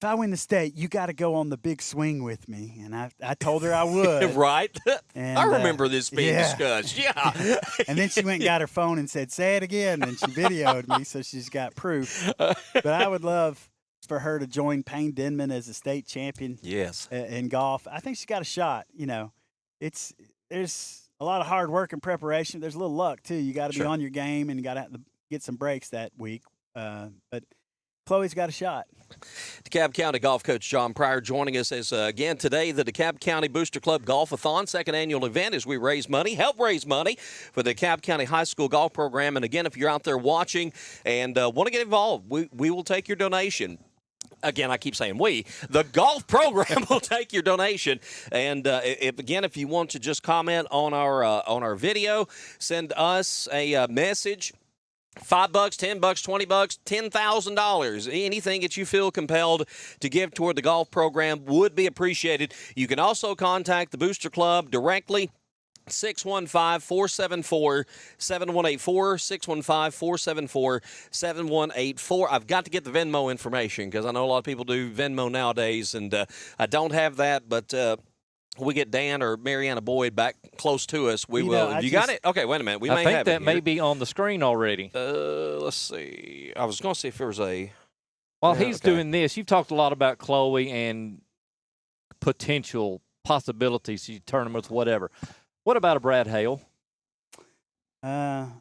if I win the state, you got to go on the big swing with me. And I told her I would. Right. And, I remember this being discussed. Yeah. And then she went and got her phone and said, say it again. And she videoed me, so she's got proof. But I would love for her to join Payne Denman as a state champion. Yes. In golf. I think she's got a shot. There's a lot of hard work and preparation. There's a little luck, too. You got to be on your game, and you got to get some breaks that week. But Chloe's got a shot. DeKalb County Golf Coach John Pryor joining us as, again, today, the DeKalb County Booster Club Golf-a-thon, second annual event as we help raise money for the DeKalb County High School Golf Program. And, again, if you're out there watching and want to get involved, we will take your donation. Again, I keep saying we. The golf program will take your donation. And, if you want to just comment on our video, send us a message. $5, $10, $20, $10,000. Anything that you feel compelled to give toward the golf program would be appreciated. You can also contact the Booster Club directly. 615-474-7184, 615-474-7184. I've got to get the Venmo information because I know a lot of people do Venmo nowadays, and I don't have that, but we get Dan or Mariana Boyd back close to us, we will. You got it? Okay, wait a minute. I think that may be on the screen already. Let's see. I was going to see if there was a... While he's doing this, you've talked a lot about Chloe and potential possibilities, tournaments, whatever. What about a Brad Hale? Brad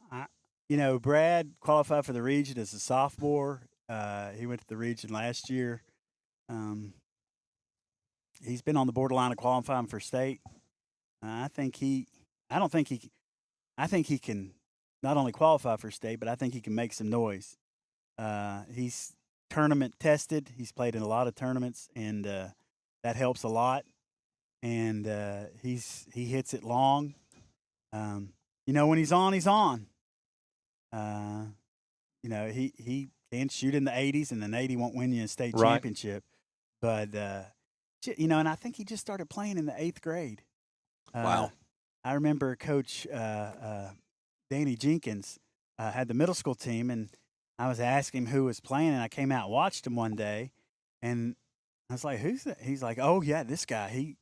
qualified for the region as a sophomore. He went to the region last year. He's been on the borderline of qualifying for state. I think he can not only qualify for state, but I think he can make some noise. He's tournament tested. He's played in a lot of tournaments, and that helps a lot. And he hits it long. When he's on, he's on. He can shoot in the 80s, and an 80 won't win you a state championship. But and I think he just started playing in the 8th grade. Wow. I remember Coach Danny Jenkins had the middle school team, and I was asking him who was playing, and I came out and watched him one day, and I was like, who's that? He's like, oh, yeah, this guy. He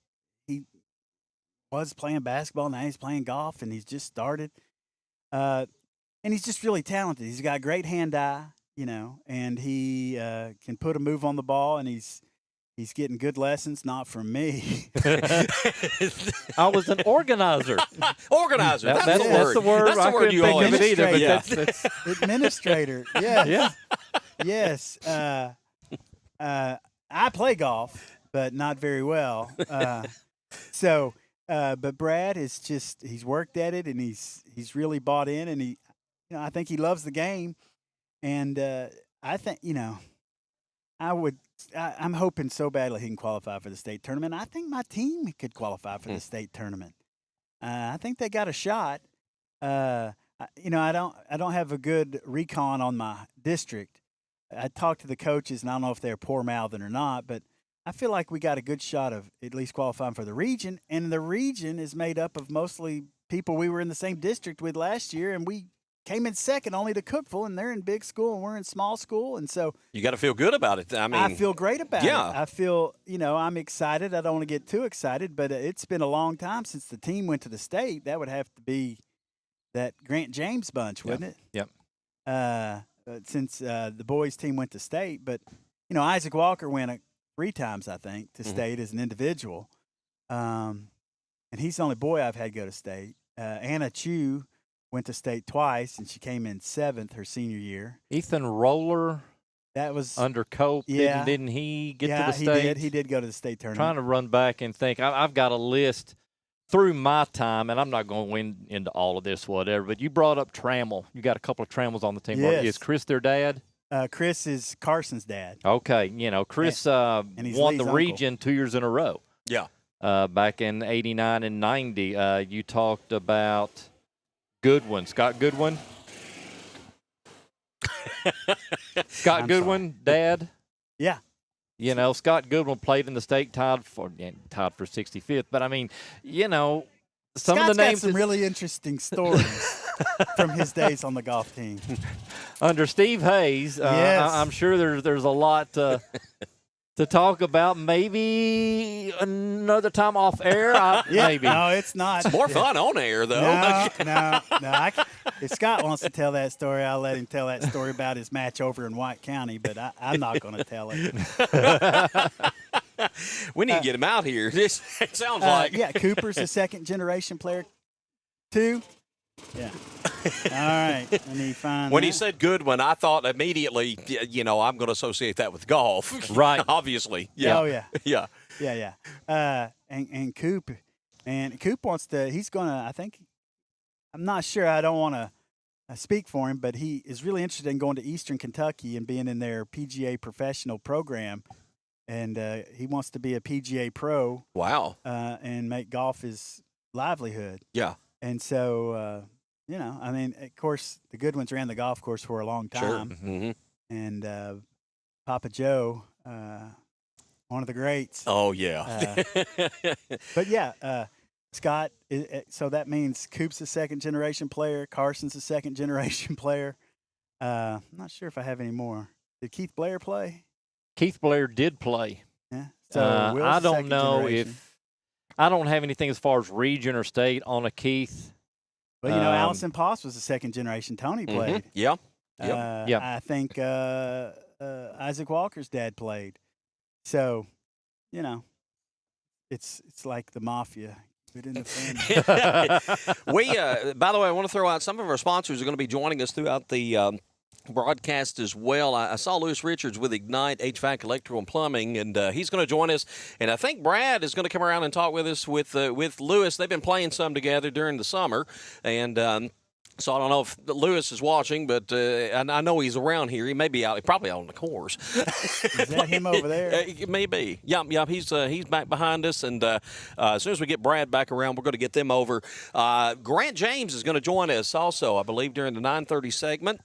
was playing basketball, now he's playing golf, and he's just started. And he's just really talented. He's got great hand-eye, and he can put a move on the ball, and he's getting good lessons, not from me. I was an organizer. Organizer. That's the word. That's the word. That's the word you think always of it either, but yeah. that's Administrator. Yes. Yeah. Yes. I play golf, but not very well. But Brad is he's worked at it, and he's really bought in, and I think he loves the game, and I think I'm hoping so badly he can qualify for the state tournament. I think my team could qualify for the state tournament. I think they got a shot. I don't have a good recon on my district. I talked to the coaches, and I don't know if they're poor mouthing or not, but I feel like we got a good shot of at least qualifying for the region. And the region is made up of mostly people we were in the same district with last year, and we came in second only to Cookeville, and they're in big school and we're in small school. And so you got to feel good about it. I feel great about it. Yeah. I feel, I'm excited. I don't want to get too excited, but it's been a long time since the team went to the state. That would have to be that Grant James bunch, wouldn't Yep. it? Since the boys team went to state. But, Isaac Walker went 3 times, I think, to state as an individual. And he's the only boy I've had go to state. Anna Chu went to state twice, and she came in 7th her senior year. Ethan Roller. That was under Cope. Yeah. Didn't he get to the state? He did. He did go to the state tournament. Trying to run back and think. I've got a list through my time, and I'm not going to win into all of this, whatever, but you brought up Trammell. You got a couple of Trammels on the team. Yes. Is Chris their dad? Chris is Carson's dad. Okay. Chris and won Lee's the region 2 years in a row. Yeah. Back in 89 and 90. You talked about Goodwin, Scott Goodwin. Scott Goodwin, Dad. Yeah. You know, Scott Goodwin played in the state, tied for 65th. But I mean, you know, some Scott's of the names got some really interesting stories from his days on the golf team. under Steve Hayes. Yes. I'm sure there's a lot to talk about. Maybe another time off air. Maybe. No, it's not. It's more fun on air, though. No. If Scott wants to tell that story, I'll let him tell that story about his match over in White County, but I'm not going to tell it. We need to get him out here. It sounds like. Yeah, Cooper's a second-generation player, too. Yeah. All right. Let me find When that. he said Goodwin, I thought immediately, you know, I'm going to associate that with golf. Right. Obviously. Yeah. Oh, yeah. Yeah. Yeah. And Coop, wants to, he's going to, I think, I'm not sure, I don't want to speak for him, but he is really interested in going to Eastern Kentucky and being in their PGA professional program. And he wants to be a PGA pro. Wow. And make golf his livelihood. Yeah. And so, you know, I mean, of course, the Goodwins ran the golf course for a long time. Sure. Mm-hmm. And Papa Joe, one of the greats. Oh, yeah. But, yeah, Scott, so that means Coop's a second-generation player. Carson's a second-generation player. I'm not sure if I have any more. Did Keith Blair play? Keith Blair did play. Yeah. So Will's I a don't know second-generation. if I don't have anything as far as region or state on a Keith. Well, you know, Allison Poss was a second-generation. Tony played. Mm-hmm. Yeah. Yep. I think Isaac Walker's dad played. So, you know, it's like the mafia. Good in the family. We, by the way, I want to throw out some of our sponsors are going to be joining us throughout the broadcast as well. I saw Lewis Richards with Ignite HVAC, Electrical, and Plumbing, and he's going to join us. And I think Brad is going to come around and talk with us with Lewis. They've been playing some together during the summer, and so I don't know if Lewis is watching, but I know he's around here. He may be out. He's probably out on the course. Is that him over there? It may be. Yeah. He's back behind us, and as soon as we get Brad back around, we're going to get them over. Grant James is going to join us also, I believe, during the 9:30 segment.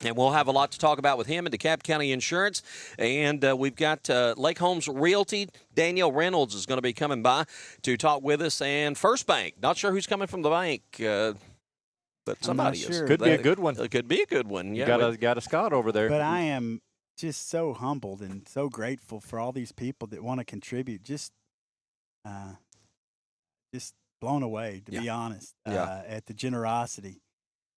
And we'll have a lot to talk about with him and DeKalb County Insurance. And we've got Lake Holmes Realty. Danielle Reynolds is going to be coming by to talk with us. And First Bank. Not sure who's coming from the bank, but somebody is. sure. Could be a good one. It could be a good one. Yeah, Got a Scott over there. But I am just so humbled and so grateful for all these people that want to contribute. Just blown away, to be honest, at the generosity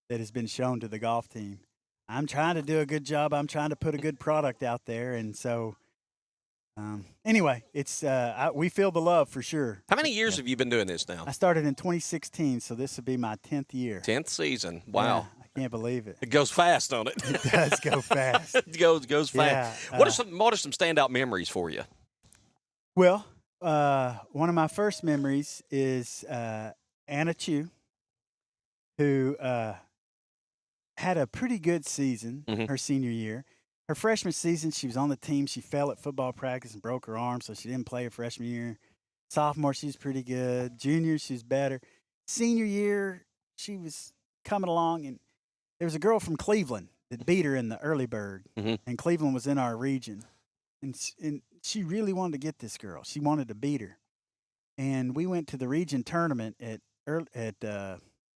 that has been shown to the golf team. I'm trying to do a good job. I'm trying to put a good product out there, and so anyway, it's we feel the love for sure. How many years have you been doing this now? I started in 2016, so this would be my 10th year. 10th season. Wow. Yeah, I can't believe it. It goes fast, don't it? It does go fast. It goes fast. Yeah, What are some standout memories for you? Well, one of my first memories is Anna Chu, who had a pretty good season her senior year. Her freshman season, she was on the team. She fell at football practice and broke her arm, so she didn't play her freshman year. Sophomore, she was pretty good. Junior, she was better. Senior year, she was coming along, and there was a girl from Cleveland that beat her in the early bird, and Cleveland was in our region. And she really wanted to get this girl. She wanted to beat her. And we went to the region tournament at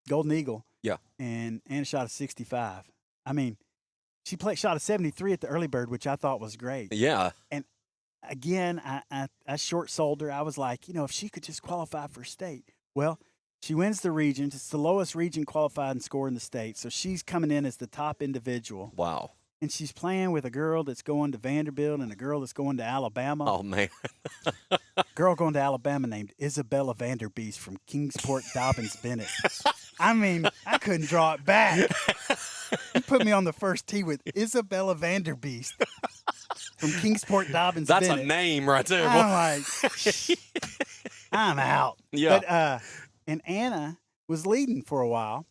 Golden Eagle. Yeah. And Anna shot a 65. I mean, she shot a 73 at the early bird, which I thought was great. Yeah. And again, I short-sold her. I was like, you know, if she could just qualify for state. Well, she wins the region. It's the lowest region qualified and score in the state. So she's coming in as the top individual. Wow. And she's playing with a girl that's going to Vanderbilt and a girl that's going to Alabama. Oh, man. Girl going to Alabama named Isabella Vanderbeest from Kingsport Dobbins Bennett. I mean, I couldn't draw it back. You put me on the first tee with Isabella Vanderbeest from Kingsport Dobbins Bennett. That's a name right there. I'm like, I'm out. Yeah. But, and Anna was leading for a while.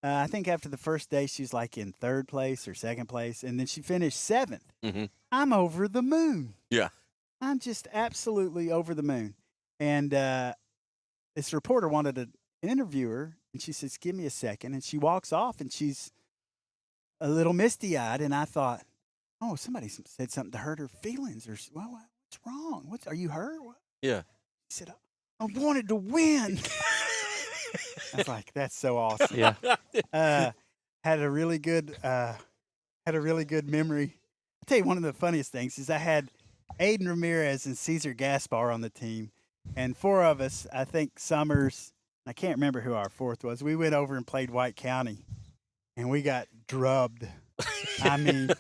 I think after the first day, she was like in third place or second place, and then she finished seventh. I'm over the moon. Yeah. I'm just absolutely over the moon. And this reporter wanted to interview her, And she says, give me a second. And she walks off, and she's a little misty-eyed. And I thought, oh, somebody said something to hurt her feelings. Or, well, what's wrong? Are you hurt? What? Yeah. She said, I wanted to win. I was like, that's so awesome. Yeah. Had a really good memory. I'll tell you, one of the funniest things is I had Aiden Ramirez and Cesar Gaspar on the team, and 4 of us, I think Summers, I can't remember who our 4th was, we went over and played White County, and we got drubbed. I mean,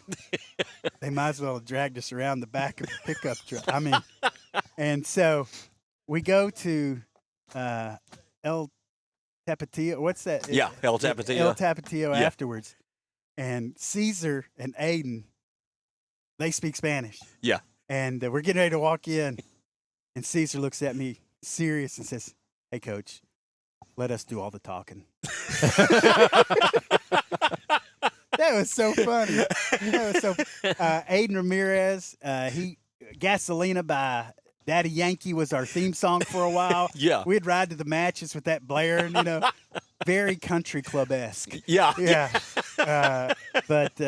they might as well have dragged us around the back of the pickup truck. I mean, and so we go to El Tapatio. What's that? Yeah, El Tapatio. El Tapatio Yeah. afterwards. And Caesar and Aiden, they speak Spanish. Yeah. And we're getting ready to walk in. And Caesar looks at me serious and says, hey, Coach, let us do all the talking. That was so funny. Aiden Ramirez, Gasolina by Daddy Yankee was our theme song for a while. Yeah. We'd ride to the matches with that blaring, very country club-esque. Yeah. Yeah. But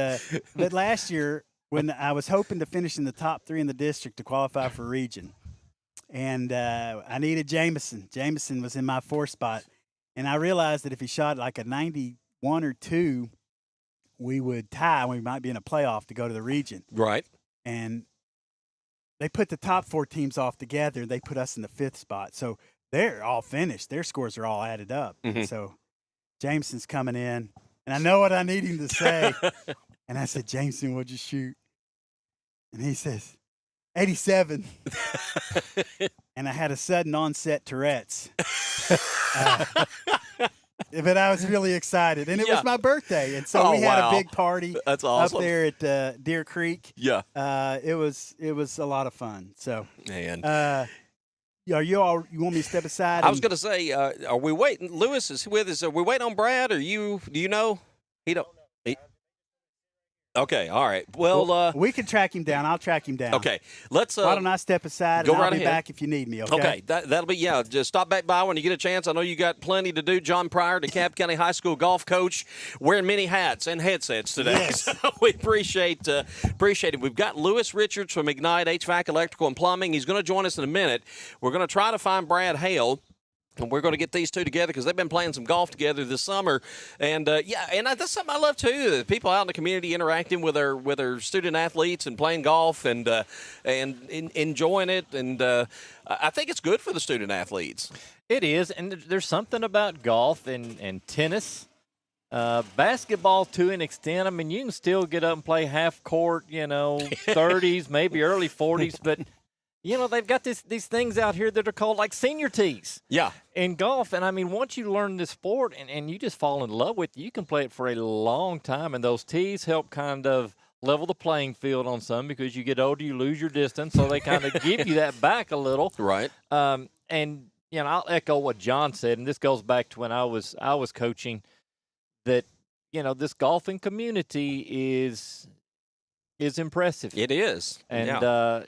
last year, when I was hoping to finish in the top 3 in the district to qualify for region, and I needed Jameson. Jameson was in my 4 spot, and I realized that if he shot like a 91 or 2, we would tie. We might be in a playoff to go to the region. Right. And they put the top 4 teams off together. They put us in the 5th spot. So they're all finished. Their scores are all added up. Mm-hmm. So Jameson's coming in, and I know what I need him to say. And I said, Jameson, what'd you shoot? And he says, 87. And I had a sudden onset Tourette's. But I was really excited. And it was my birthday. And so we had a big party That's awesome. up there at Deer Creek. Yeah. It was a lot of fun. So, Man. are you all? You want me to step aside? I was going to say, are we waiting? Lewis is with us. Are we waiting on Brad? Or do you know? He don't. Okay. All right. Well, we can track him down. I'll track him down. okay. Let's. Why don't I step aside go and I'll right be ahead. back if you need me, okay? Okay, that'll be, just stop back by when you get a chance. I know you got plenty to do. John Pryor, DeKalb County High School golf coach, wearing many hats and headsets today. Yes. So we appreciate it. We've got Lewis Richards from Ignite HVAC, Electrical, and Plumbing. He's going to join us in a minute. We're going to try to find Brad Hale. And we're going to get these two together because they've been playing some golf together this summer. And, that's something I love, too. People out in the community interacting with their student athletes and playing golf and enjoying it. And I think it's good for the student athletes. It is, and there's something about golf and tennis. Basketball, to an extent. I mean, you can still get up and play half court, 30s, maybe early 40s, but – they've got these things out here that are called like senior tees. Yeah. In golf. And, I mean, once you learn this sport and you just fall in love with it, you can play it for a long time. And those tees help kind of level the playing field on some because you get older, you lose your distance. So they kind of give you that back a little. Right. And, I'll echo what John said, and this goes back to when I was coaching, that, this golfing community is impressive. It is. And,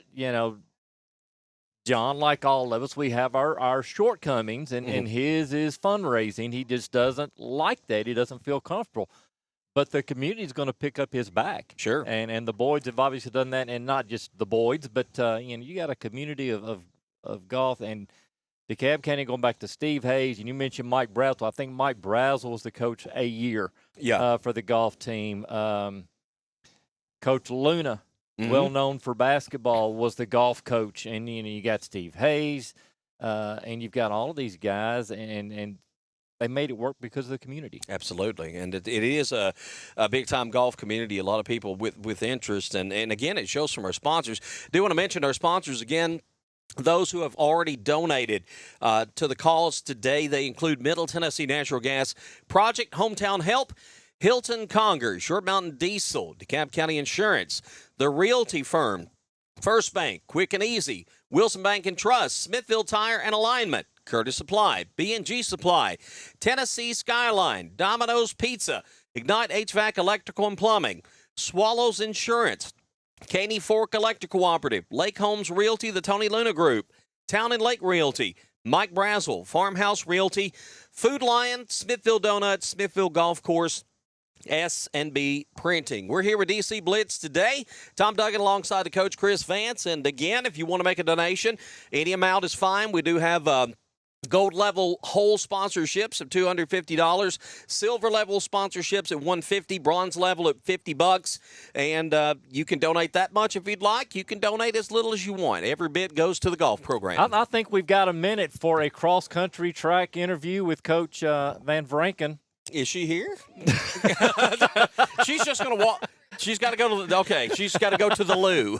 John, like all of us, we have our shortcomings, and his is fundraising. He just doesn't like that. He doesn't feel comfortable. But the community is going to pick up his back. Sure. And the Boyds have obviously done that, and not just the Boyds, but, you got a community of golf. And DeKalb County, going back to Steve Hayes, and you mentioned Mike Brazel. I think Mike Brazel was the coach a year for the golf team. Coach Luna, well known for basketball, was the golf coach, and you got Steve Hayes, and you've got all of these guys, and they made it work because of the community. Absolutely, and it is a big time golf community. A lot of people with interest, and again, it shows from our sponsors. Do want to mention our sponsors again. Those who have already donated to the cause today, they include Middle Tennessee Natural Gas, Project Hometown Help, Hilton Conger, Short Mountain Diesel, DeKalb County Insurance, The Realty Firm, First Bank, Quick and Easy, Wilson Bank and Trust, Smithville Tire and Alignment, Curtis Supply, B&G Supply, Tennessee Skyline, Domino's Pizza, Ignite HVAC Electrical and Plumbing, Swallows Insurance, Caney Fork Electric Cooperative, Lake Homes Realty, the Tony Luna Group, Town and Lake Realty, Mike Brazel, Farmhouse Realty, Food Lion, Smithville Donuts, Smithville Golf Course, S&B Printing. We're here with DC Blitz today. Tom Duggan alongside the coach Chris Vance. And again, if you want to make a donation, any amount is fine. We do have gold level whole sponsorships of $250, silver level sponsorships at $150, bronze level at $50, and you can donate that much if you'd like. You can donate as little as you want. Every bit goes to the golf program. I think we've got a minute for a cross-country track interview with Coach Van Vranken. Is she here? She's just going to walk. She's got to go to the, okay, she's got to go to the loo.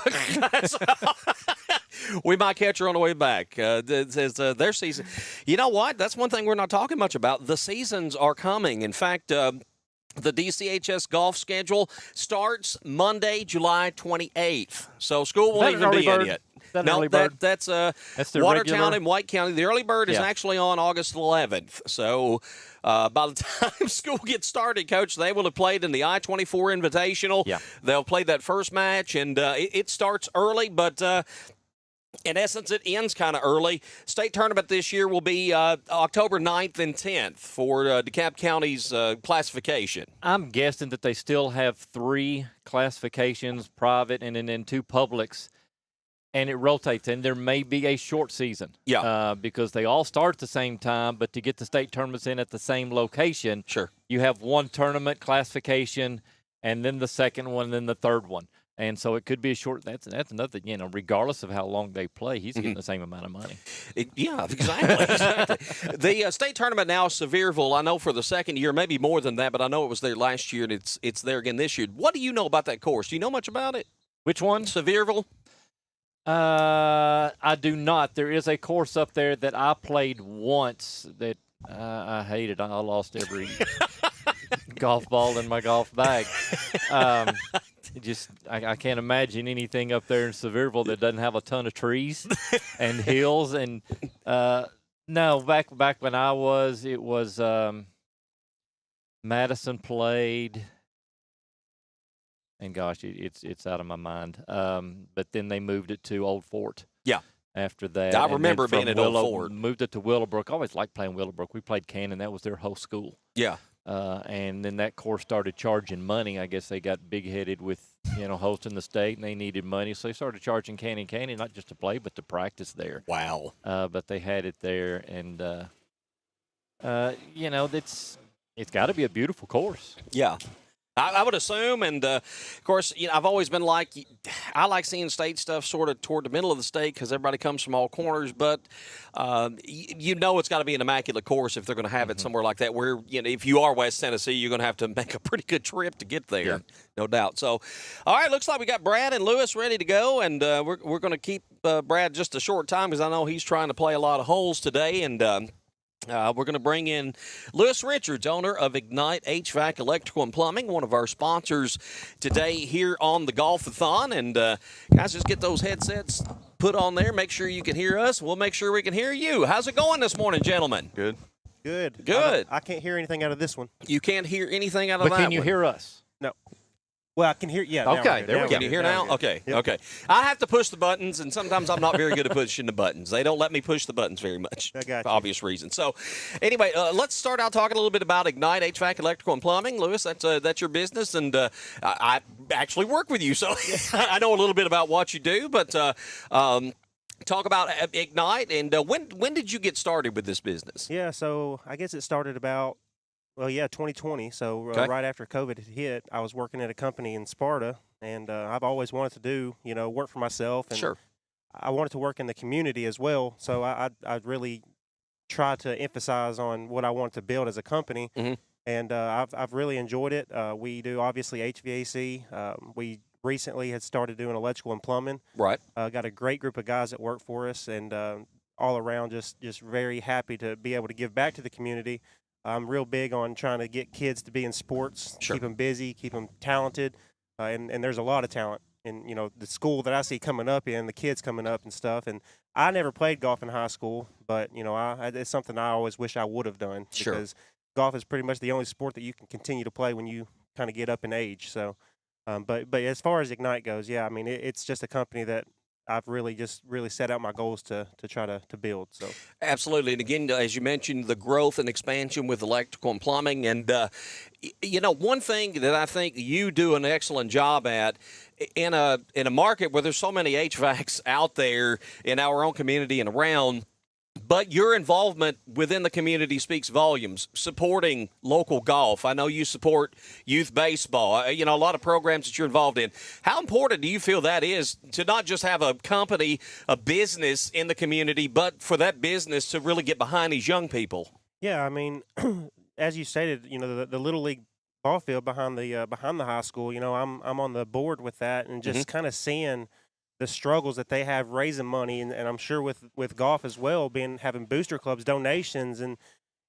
We might catch her on the way back. Their season. You know what? That's one thing we're not talking much about. The seasons are coming. In fact, the DCHS golf schedule starts Monday, July 28th. So school won't even be in yet. No, that's Watertown regular? and White County. The early bird is actually on August 11th. So by the time school gets started, Coach, they will have played in the I-24 Invitational. Yeah. They'll play that first match, and it starts early, but in essence, it ends kind of early. State tournament this year will be October 9th and 10th for DeKalb County's classification. I'm guessing that they still have 3 classifications, private, and then 2 publics. And it rotates, and there may be a short season. Yeah. Because they all start at the same time, but to get the state tournaments in at the same location, Sure. you have one tournament classification, and then the second one, and then the third one. And so it could be a short. That's another. Regardless of how long they play, he's getting the same amount of money. Yeah, exactly. The state tournament now is Sevierville. I know for the second year, maybe more than that, but I know it was there last year, and it's there again this year. What do you know about that course? Do you know much about it? Which one? Sevierville. I do not. There is a course up there that I played once that I hated. I lost every golf ball in my golf bag. I can't imagine anything up there in Sevierville that doesn't have a ton of trees and hills. And no, back when I was, it was Madison played. And gosh, it's out of my mind. But then they moved it to Old Fort. Yeah. After that, I remember being at Old Fort. Moved it to Willowbrook. I always liked playing Willowbrook. We played Cannon. That was their whole school. Yeah. And then that course started charging money. I guess they got big-headed with hosting the state, and they needed money, so they started charging Cannon, not just to play but to practice there. Wow. But they had it there, and it's got to be a beautiful course. Yeah. I would assume, and of course, I've always been I like seeing state stuff sort of toward the middle of the state because everybody comes from all corners. But it's got to be an immaculate course if they're going to have it somewhere like that. Where if you are West Tennessee, you're going to have to make a pretty good trip to get there, no doubt. So, all right, looks like we got Brad and Lewis ready to go, and we're going to keep Brad just a short time because I know he's trying to play a lot of holes today, and. We're going to bring in Lewis Richards, owner of Ignite HVAC Electrical and Plumbing, one of our sponsors today here on the Golf-a-thon. And, guys, just get those headsets put on there. Make sure you can hear us. We'll make sure we can hear you. How's it going this morning, gentlemen? Good. Good. I can't hear anything out of this one. You can't hear anything out of that But can you one? hear us? No. Well, I can hear. Yeah. now Okay, we're good. there we Now go. we're Can you good. hear Now now? we're good. Okay. Yep. Okay. I have to push the buttons, and sometimes I'm not very good at pushing the buttons. They don't let me push the buttons very much I got for you. obvious reasons. So, anyway, let's start out talking a little bit about Ignite HVAC Electrical and Plumbing. Lewis, that's your business, and I actually work with you, so I know a little bit about what you do. But talk about Ignite, and when did you get started with this business? Yeah. So I guess it started about 2020. So Okay. right after COVID had hit, I was working at a company in Sparta, and I've always wanted to do work for myself, and Sure. I wanted to work in the community as well. So I really tried to emphasize on what I wanted to build as a company, and I've really enjoyed it. We do obviously HVAC. We recently had started doing electrical and plumbing. Right. Got a great group of guys that work for us, and all around just very happy to be able to give back to the community. I'm real big on trying to get kids to be in sports, Sure. keep them busy, keep them talented, and there's a lot of talent in the school that I see coming up in, the kids coming up and stuff. And I never played golf in high school, but it's something I always wish I would have done, Sure. because golf is pretty much the only sport that you can continue to play when you kind of get up in age. So, but as far as Ignite goes, yeah, I mean it's just a company that I've really set out my goals to try to build. So Absolutely. And again, as you mentioned, the growth and expansion with electrical and plumbing. And, one thing that I think you do an excellent job at in a market where there's so many HVACs out there in our own community and around, but your involvement within the community speaks volumes, supporting local golf. I know you support youth baseball, a lot of programs that you're involved in. How important do you feel that is to not just have a company, a business in the community, but for that business to really get behind these young people? yeah, I mean, as you stated, the little league ball field behind the high school. I'm on the board with that, and just kind of seeing the struggles that they have raising money, and I'm sure with golf as well, having booster clubs, donations, and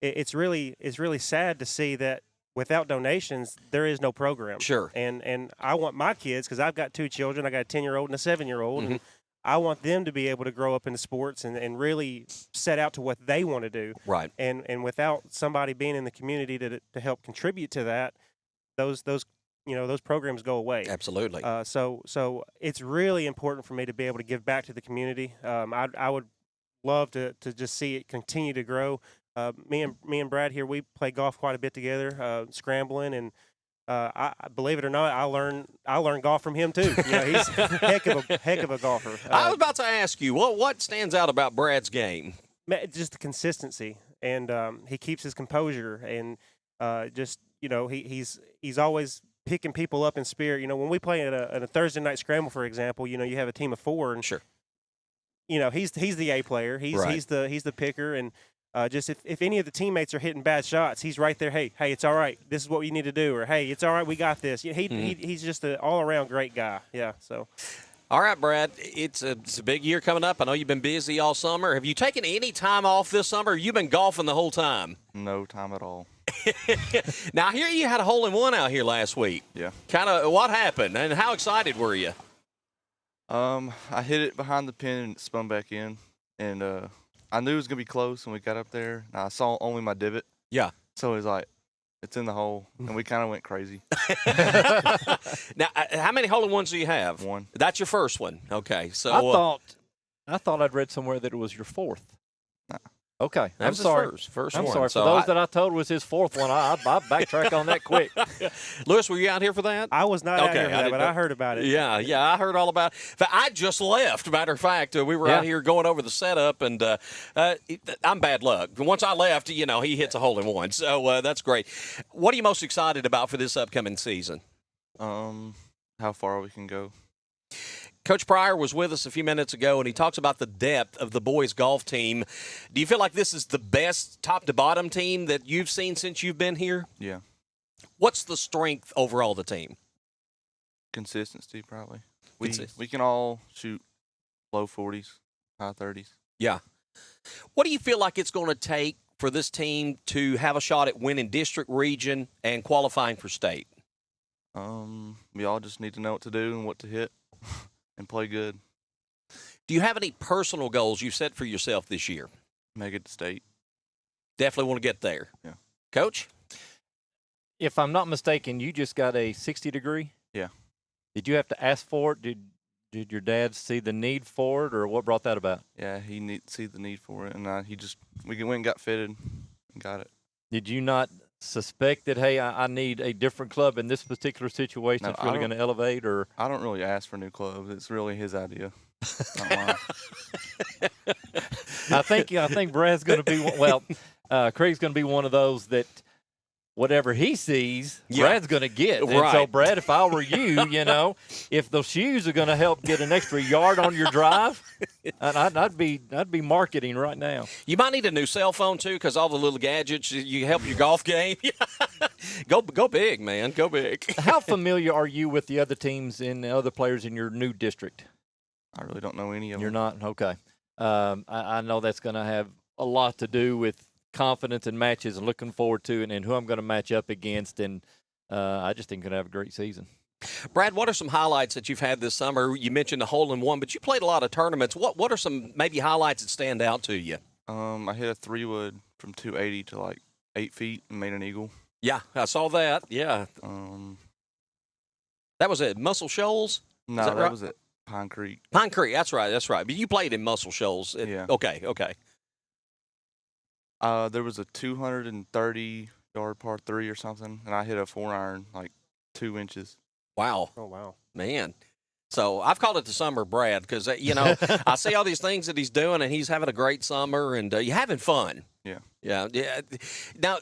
it's really sad to see that without donations there is no program. Sure. And I want my kids, because I've got 2 children, I got a 10-year-old and a 7-year-old, and I want them to be able to grow up into sports and really set out to what they want to do. Right. And without somebody being in the community to help contribute to that, those programs go away. Absolutely. So it's really important for me to be able to give back to the community. I would love to just see it continue to grow. Me and Brad here, we play golf quite a bit together, scrambling, and I believe it or not, I learned golf from him too. He's a heck of a golfer. I was about to ask you, what stands out about Brad's game? Just the consistency, and he keeps his composure, and he's always picking people up in spirit. When we play at a Thursday night scramble, for example, you have a team of 4, and sure, he's the A player. He's the picker, and just if any of the teammates are hitting bad shots, he's right there. Hey, it's all right. This is what you need to do, or hey, it's all right. We got this. He's just an all around great guy. Yeah. So. All right, Brad, it's a big year coming up. I know you've been busy all summer. Have you taken any time off this summer, or you been golfing the whole time? No time at all. Now, I hear you had a hole-in-one out here last week. Yeah. Kind of what happened, and how excited were you? I hit it behind the pin and it spun back in, and I knew it was going to be close when we got up there. And I saw only my divot. Yeah. So it was like, it's in the hole, and we kind of went crazy. Now, how many hole-in-ones do you have? 1. That's your first one. Okay. So I thought I'd read somewhere that it was your 4th. Nah. Okay, that I'm was sorry. His first I'm one. sorry. So For those that I told was his 4th one, I backtrack on that quick. Lewis, were you out here for that? I was not out Okay, here for that, but I heard about it. Yeah, I heard all about it. I just left. Matter of fact, we were out here going over the setup, and I'm bad luck. Once I left, he hits a hole-in-one. So that's great. What are you most excited about for this upcoming season? How far we can go. Coach Pryor was with us a few minutes ago, and he talks about the depth of the boys' golf team. Do you feel like this is the best top-to-bottom team that you've seen since you've been here? Yeah. What's the strength overall of the team? Consistency, probably. We can all shoot low 40s, high 30s. Yeah. What do you feel like it's going to take for this team to have a shot at winning district, region, and qualifying for state? We all just need to know what to do and what to hit and play good. Do you have any personal goals you've set for yourself this year? Make it to state. Definitely want to get there. Yeah. Coach? If I'm not mistaken, you just got a 60 degree? Yeah. Did you have to ask for it? Did your dad see the need for it, or what brought that about? Yeah, he see the need for it, and we went and got fitted and got it. Did you not suspect that, hey, I need a different club in this particular situation that's really going to elevate? Or I don't really ask for new clubs. It's really his idea, not mine. I think Brad's going to be Craig's going to be one of those that whatever he sees, Brad's going to get. And so, Brad, if I were you, if those shoes are going to help get an extra yard on your drive, I'd be marketing right now. You might need a new cell phone, too, because all the little gadgets, you help your golf game. Go big, man. Go big. How familiar are you with the other teams and the other players in your new district? I really don't know any of them. You're not? Okay. I know that's going to have a lot to do with confidence in matches and looking forward to it and who I'm going to match up against. And I just think I'm going to have a great season. Brad, what are some highlights that you've had this summer? You mentioned the hole-in-one, but you played a lot of tournaments. What are some maybe highlights that stand out to you? I hit a 3-wood from 280 to like 8 feet and made an eagle. Yeah, I saw that. Yeah. That was it. Muscle Shoals? No, that was at Pine Creek. Pine Creek, that's right. But you played in Muscle Shoals. Yeah. Okay. There was a 230-yard par 3 or something, and I hit a 4-iron like 2 inches. Wow. Oh, wow. Man. So I've called it the summer Brad because, I see all these things that he's doing, and he's having a great summer, and you're having fun. Yeah. Yeah. Now,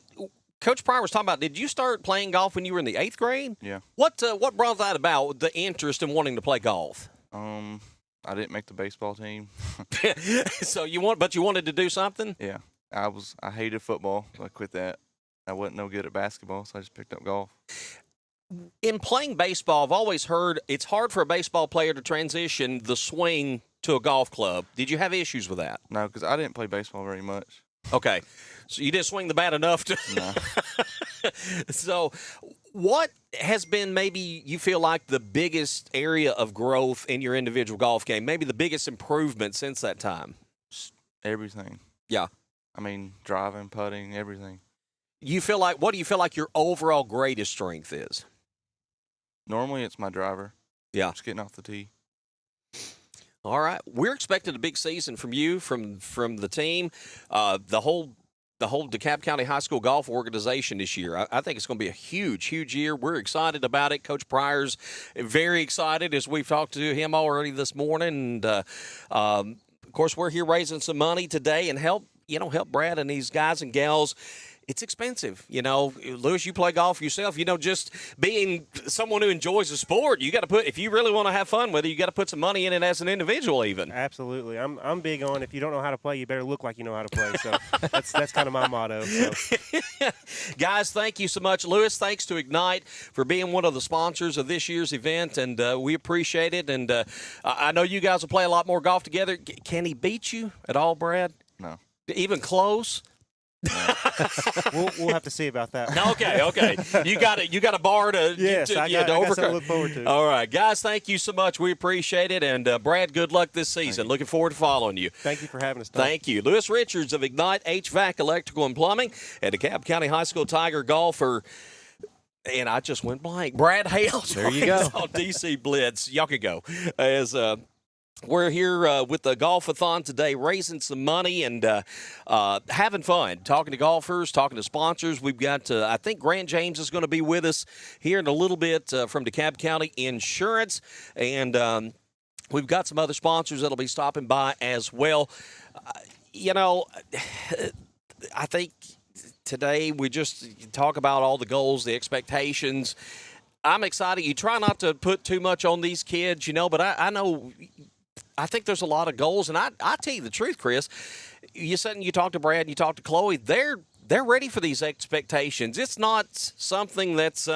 Coach Pryor was talking about, did you start playing golf when you were in the 8th grade? Yeah. What brought that about, the interest in wanting to play golf? I didn't make the baseball team. So but you wanted to do something? Yeah. I hated football, so I quit that. I wasn't no good at basketball, so I just picked up golf. In playing baseball, I've always heard it's hard for a baseball player to transition the swing to a golf club. Did you have issues with that? No, because I didn't play baseball very much. Okay. So you didn't swing the bat enough to. No. So what has been maybe you feel like the biggest area of growth in your individual golf game? Maybe the biggest improvement since that time? Everything. Yeah. I mean, driving, putting, everything. What do you feel like your overall greatest strength is? Normally, it's my driver. Yeah. Just getting off the tee. All right. We're expecting a big season from you, from the team, the whole DeKalb County High School golf organization this year. I think it's going to be a huge, huge year. We're excited about it. Coach Pryor's very excited as we've talked to him already this morning. And, of course, we're here raising some money today and help Brad and these guys and gals. It's expensive. Lewis, you play golf yourself. Just being someone who enjoys the sport, you got to if you really want to have fun with it, you got to put some money in it as an individual even. Absolutely. I'm big on if you don't know how to play, you better look like you know how to play. So that's kind of my motto. So. Guys, thank you so much. Lewis, thanks to Ignite for being one of the sponsors of this year's event, and we appreciate it. And I know you guys will play a lot more golf together. Can he beat you at all, Brad? No. Even close? We'll have to see about that. Okay. You got a bar to yes, I got overcome. something to look forward to. All right, guys, thank you so much. We appreciate it, and Brad, good luck this season. Looking forward to following you. Thank you for having us. Tom. Thank you, Lewis Richards of Ignite HVAC Electrical and Plumbing, and DeKalb County High School Tiger golfer. And I just went blank. Brad Hales. There you go. On DC Blitz. Y'all can go as. We're here with the Golf-a-thon today, raising some money and having fun, talking to golfers, talking to sponsors. We've got, I think Grant James is going to be with us here in a little bit from DeKalb County Insurance. And we've got some other sponsors that'll be stopping by as well. I think today we just talk about all the goals, the expectations. I'm excited. You try not to put too much on these kids, but I know – I think there's a lot of goals, and I tell you the truth, Chris. You said you talked to Brad and you talked to Chloe. They're ready for these expectations. It's not something that's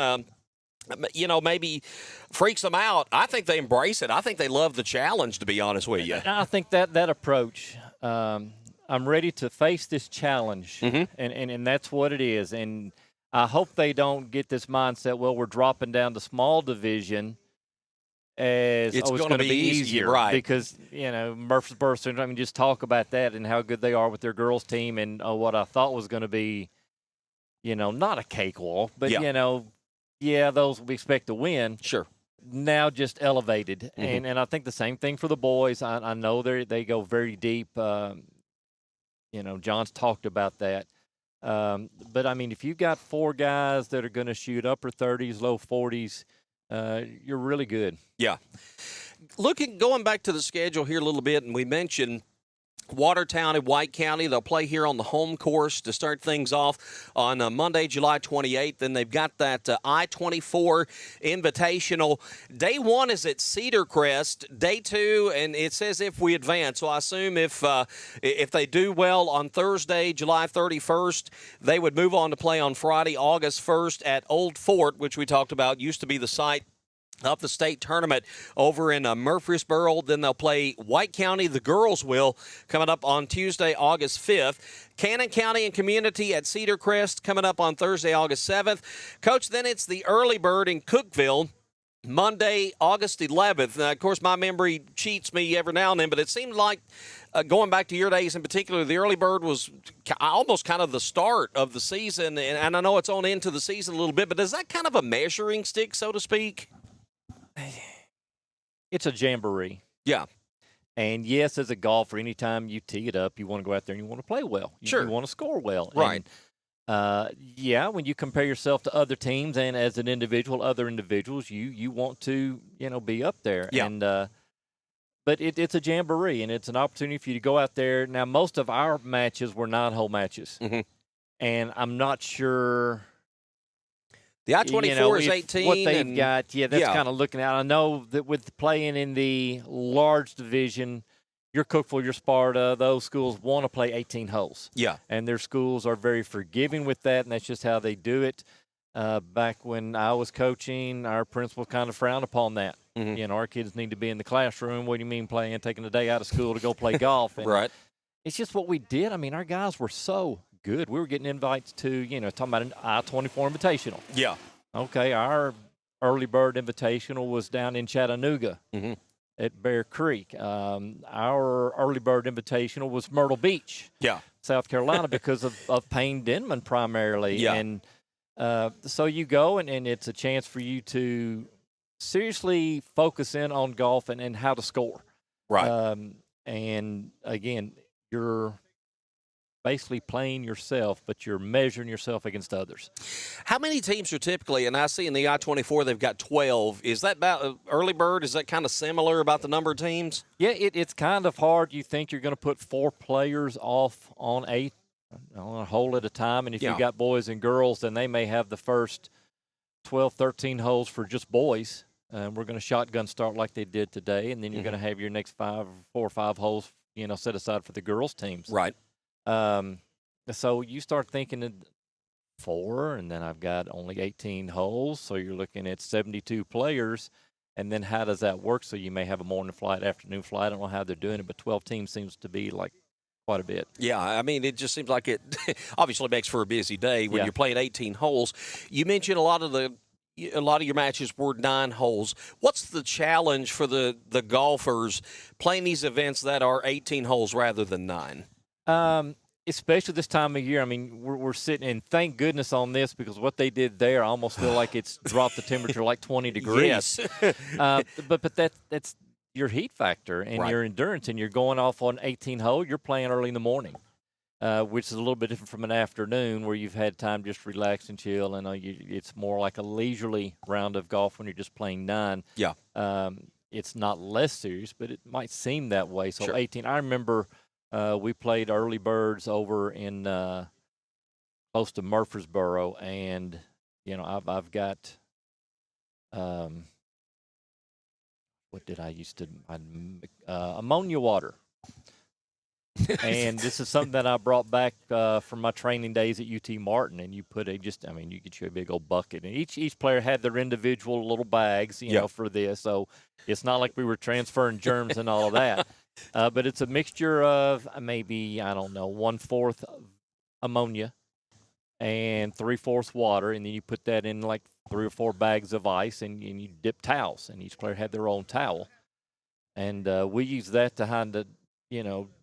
maybe freaks them out. I think they embrace it. I think they love the challenge, to be honest with you. I think that approach. I'm ready to face this challenge, and that's what it is. And I hope they don't get this mindset. Well, we're dropping down to small division. It's going to be easier, right? Because Murfreesboro syndrome. I mean, just talk about that and how good they are with their girls team, and what I thought was going to be, not a cakewalk, but those we expect to win. Sure. Now just elevated, and I think the same thing for the boys. I know they go very deep. John's talked about that. But I mean, if you've got 4 guys that are going to shoot upper 30s, low 40s. You're really good. Yeah. Going back to the schedule here a little bit, and we mentioned Watertown and White County. They'll play here on the home course to start things off on Monday, July 28th. Then they've got that I-24 Invitational. Day 1 is at Cedar Crest. Day 2, and it says if we advance. So I assume if they do well on Thursday, July 31st, they would move on to play on Friday, August 1st at Old Fort, which we talked about, used to be the site of the state tournament over in Murfreesboro. Then they'll play White County, the girls will, coming up on Tuesday, August 5th. Cannon County and Community at Cedar Crest coming up on Thursday, August 7th. Coach, then it's the early bird in Cookeville, Monday, August 11th. Now, of course, my memory cheats me every now and then, but it seemed like going back to your days in particular, the early bird was almost kind of the start of the season, and I know it's on into the season a little bit, but is that kind of a measuring stick, so to speak? It's a jamboree. Yeah. And yes, as a golfer, anytime you tee it up, you want to go out there and you want to play well. You want to score well. Right. And, yeah, when you compare yourself to other teams and as an individual, other individuals, you want to, be up there. Yeah. And but it's a jamboree, and it's an opportunity for you to go out there. Now, most of our matches were 9-hole matches. Mm-hmm. And I'm not sure – the I-24 is 18. What they've got, that's kind of looking at. I know that with playing in the large division, your Cookeville, your Sparta, those schools want to play 18 holes. Yeah. And their schools are very forgiving with that, and that's just how they do it. Back when I was coaching, our principal kind of frowned upon that. Mm-hmm. Our kids need to be in the classroom. What do you mean playing, taking a day out of school to go play golf? And right. It's just what we did. I mean, our guys were so good. We were getting invites to, talking about an I-24 Invitational. Yeah. Okay, our early bird invitational was down in Chattanooga at Bear Creek. Our early bird invitational was Myrtle Beach, South Carolina, because of Payne Denman primarily. Yeah. And so you go, and it's a chance for you to seriously focus in on golf and how to score. Right. And, again, you're basically playing yourself, but you're measuring yourself against others. How many teams are typically, and I see in the I-24 they've got 12. Is that about early bird? Is that kind of similar about the number of teams? Yeah, it's kind of hard. You think you're going to put 4 players off on a hole at a time, and if you've got boys and girls, then they may have the first 12, 13 holes for just boys. We're going to shotgun start like they did today, and then you're going to have your next 4 or 5 holes, set aside for the girls' teams. Right. So you start thinking of 4, and then I've got only 18 holes, so you're looking at 72 players, and then how does that work? So you may have a morning flight, afternoon flight. I don't know how they're doing it, but 12 teams seems to be like quite a bit. Yeah, I mean, it just seems like it obviously makes for a busy day when you're playing 18 holes. You mentioned a lot of your matches were 9 holes. What's the challenge for the golfers playing these events that are 18 holes rather than 9? Especially this time of year. I mean, we're sitting, and thank goodness on this, because what they did there, I almost feel like it's dropped the temperature like 20 degrees. Yes. But that's your heat factor and your endurance, and you're going off on 18 hole. You're playing early in the morning, which is a little bit different from an afternoon where you've had time just to relax and chill. And it's more like a leisurely round of golf when you're just playing 9. Yeah. It's not less serious, but it might seem that way. So 18. I remember. We played early birds over in close to Murfreesboro, and I've got what did I used to ammonia water, and this is something that I brought back from my training days at UT Martin. And you put you get you a big old bucket, and each player had their individual little bags, for this. So it's not like we were transferring germs and all of that. But it's a mixture of maybe, 1/4 ammonia and 3/4 water, and then you put that in like 3 or 4 bags of ice, and you dip towels, and each player had their own towel. And we use that to kind of,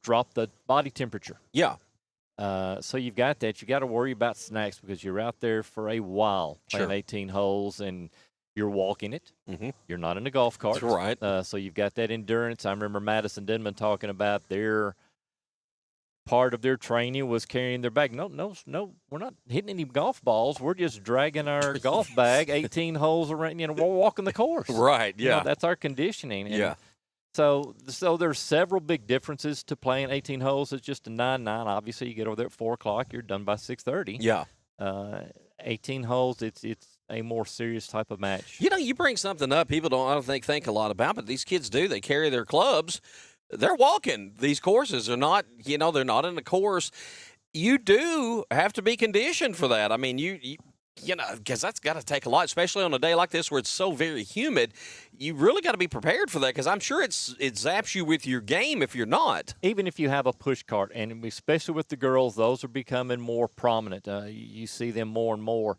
drop the body temperature. Yeah. So you've got that. You got to worry about snacks because you're out there for a while playing 18 holes, and you're walking it. Mm-hmm. You're not in a golf cart. That's right. So you've got that endurance. I remember Madison Denman talking about their part of their training was carrying their bag. No, we're not hitting any golf balls. We're just dragging our golf bag 18 holes around. We're walking the course. Right, yeah. That's our conditioning. And so there's several big differences to playing 18 holes. It's just a 9-9. Obviously, you get over there at 4 o'clock. You're done by 6:30. Yeah. 18 holes, it's a more serious type of match. You bring something up people I don't think a lot about, but these kids do. They carry their clubs. They're walking. These courses are not, they're not in a course. You do have to be conditioned for that. I mean, because that's got to take a lot, especially on a day like this where it's so very humid. You really got to be prepared for that, because I'm sure it zaps you with your game if you're not. Even if you have a push cart, and especially with the girls, those are becoming more prominent. You see them more and more.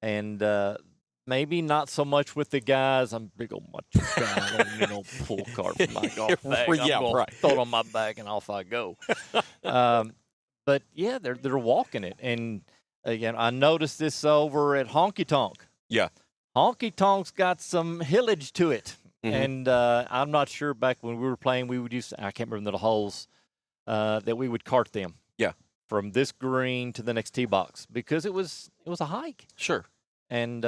And maybe not so much with the guys. I'm a big old macho guy. I don't pull cart from my golf bag. I'm going to throw it on my bag and off I go. But, yeah, they're walking it. And, again, I noticed this over at Honky Tonk. Yeah. Honky Tonk's got some hillage to it. And I'm not sure back when we were playing, we would use, I can't remember the holes, that we would cart them. Yeah. From this green to the next tee box because it was a hike. Sure. And,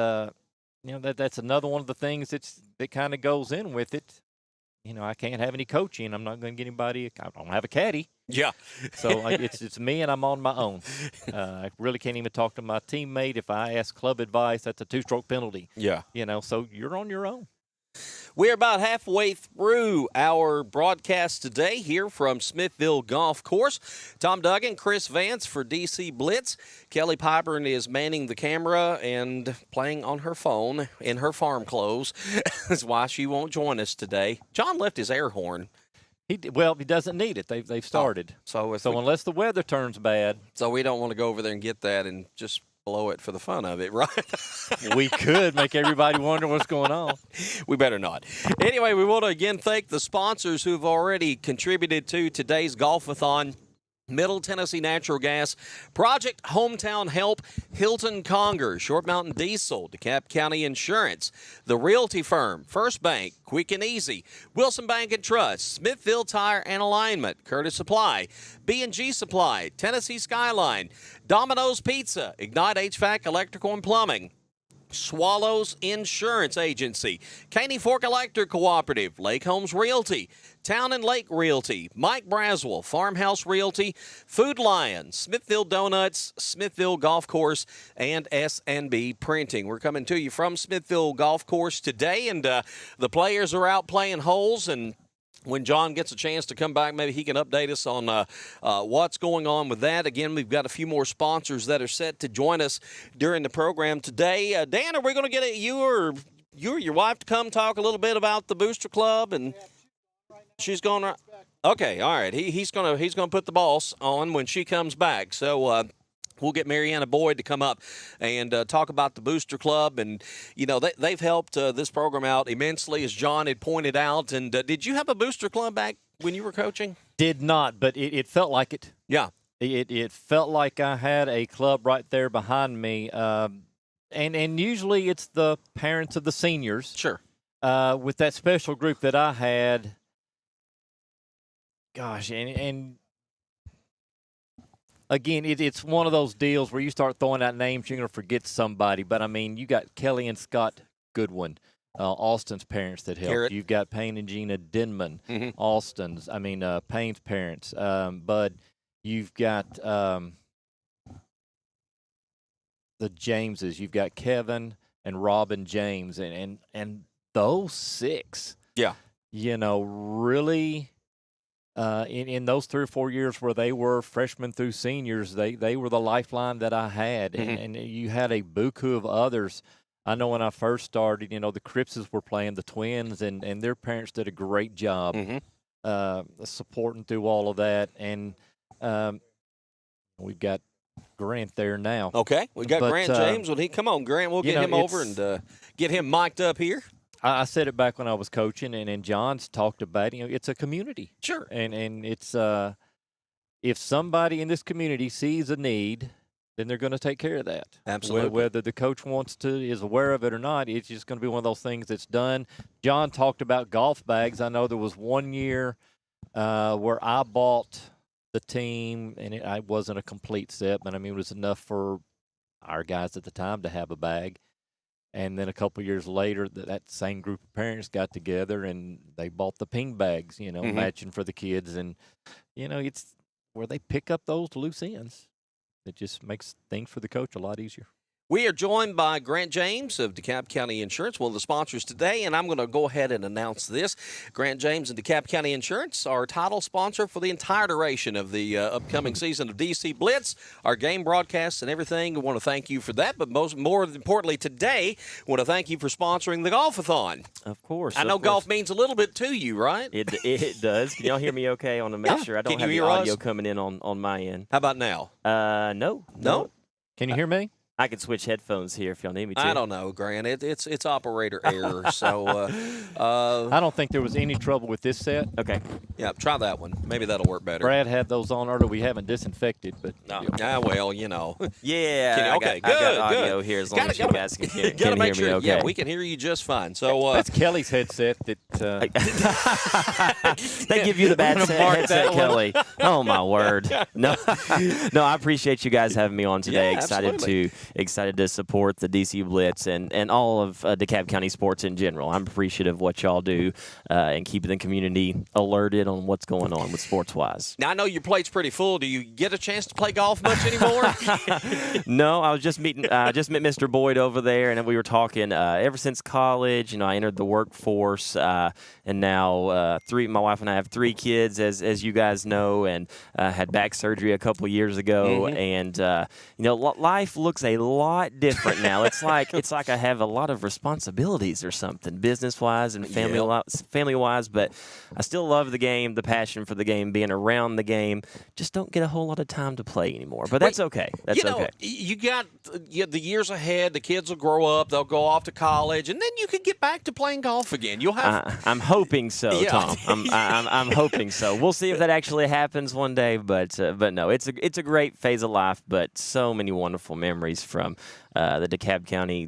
that's another one of the things that kind of goes in with it. I can't have any coaching. I'm not going to get anybody. I don't have a caddy. Yeah. So it's me and I'm on my own. I really can't even talk to my teammate. If I ask club advice, that's a 2-stroke penalty. Yeah. So you're on your own. We're about halfway through our broadcast today here from Smithville Golf Course. Tom Duggan, Chris Vance for DC Blitz. Kelly Piper is manning the camera and playing on her phone in her farm clothes. That's why she won't join us today. John left his air horn. He doesn't need it. They've started. So unless the weather turns bad. So we don't want to go over there and get that and just blow it for the fun of it, right? We could make everybody wonder what's going on. We better not. Anyway, we want to again thank the sponsors who've already contributed to today's Golf-a-thon. Middle Tennessee Natural Gas, Project Hometown Help, Hilton Conger, Short Mountain Diesel, DeKalb County Insurance, The Realty Firm, First Bank, Quick and Easy, Wilson Bank and Trust, Smithville Tire and Alignment, Curtis Supply, B&G Supply, Tennessee Skyline, Domino's Pizza, Ignite HVAC, Electrical and Plumbing, Swallows Insurance Agency, Caney Fork Electric Cooperative, Lake Homes Realty, Town and Lake Realty, Mike Braswell, Farmhouse Realty, Food Lion, Smithville Donuts, Smithville Golf Course, and S&B Printing. We're coming to you from Smithville Golf Course today, and the players are out playing holes, and when John gets a chance to come back, maybe he can update us on what's going on with that. Again, we've got a few more sponsors that are set to join us during the program today. Dan, are we going to get you or your wife to come talk a little bit about the Booster Club? And she's going right. Okay, all right. He's gonna put the boss on when she comes back. So. We'll get Mariana Boyd to come up and talk about the Booster Club. And, they've helped this program out immensely, as John had pointed out. And did you have a Booster Club back when you were coaching? Did not, but it felt like it. Yeah. It felt like I had a club right there behind me. And usually it's the parents of the seniors. Sure. With that special group that I had, gosh, and again, it's one of those deals where you start throwing out names, you're going to forget somebody. But, you got Kelly and Scott Goodwin, Austin's parents that helped. Garrett. You've got Payne and Gina Denman, Payne's parents. Bud, you've got the Jameses. You've got Kevin and Robin James. And those six, really – in those 3 or 4 years where they were freshmen through seniors, they were the lifeline that I had. And you had a buku of others. I know when I first started, the Crippses were playing, the twins, and their parents did a great job supporting through all of that. And we've got Grant there now. Okay, we got Grant James. When he come on, Grant, we'll get him over and get him mic'd up here. I said it back when I was coaching, and John's talked about it. It's a community. Sure. And it's if somebody in this community sees a need, then they're going to take care of that. Absolutely. Whether the coach is aware of it or not, it's just going to be one of those things that's done. John talked about golf bags. I know there was one year where I bought the team, and it wasn't a complete set, but, it was enough for our guys at the time to have a bag. And then a couple of years later, that same group of parents got together and they bought the ping bags, matching for the kids. And, it's where they pick up those loose ends. It just makes things for the coach a lot easier. We are joined by Grant James of DeKalb County Insurance, one of the sponsors today, and I'm going to go ahead and announce this. Grant James and DeKalb County Insurance are title sponsor for the entire duration of the upcoming season of DC Blitz, our game broadcasts and everything. We want to thank you for that, but more importantly today, we want to thank you for sponsoring the Golf-a-thon. Of course. I know golf means a little bit to you, right? It does. Can y'all hear me okay? I want to make sure I don't have the audio coming in on my end. How about now? No. Can you hear me? I can switch headphones here if y'all need me to. I don't know, Grant. It's operator error. So I don't think there was any trouble with this set. Okay. Yeah, try that one. Maybe that'll work better. Brad had those on earlier. We haven't disinfected, but well, you know. Yeah, okay, I got good, audio good. here as long as you guys can hear, Gotta make hear sure, me okay. Yeah, we can hear you just fine. So that's Kelly's headset. That they give you the bad headset, Kelly. Oh my word! No, I appreciate you guys having me on today. Yeah, excited to support the DC Blitz and all of DeKalb County sports in general. I'm appreciative of what y'all do and keeping the community alerted on what's going on with sports wise. Now I know your plate's pretty full. Do you get a chance to play golf much anymore? No, I was just met Mr. Boyd over there, and we were talking ever since college. I entered the workforce, and now my wife and I have 3 kids, as you guys know, and had back surgery a couple years ago, and life looks a lot different now. It's like I have a lot of responsibilities or something, business wise and family wise, but I still love the game, the passion for the game, being around the game. Just don't get a whole lot of time to play anymore, but that's okay. That's okay. You got the years ahead. The kids will grow up. They'll go off to college, and then you can get back to playing golf again. You'll have. I'm hoping so, Tom. I'm hoping so. We'll see if that actually happens one day, but no, it's a great phase of life. But so many wonderful memories from the DeKalb County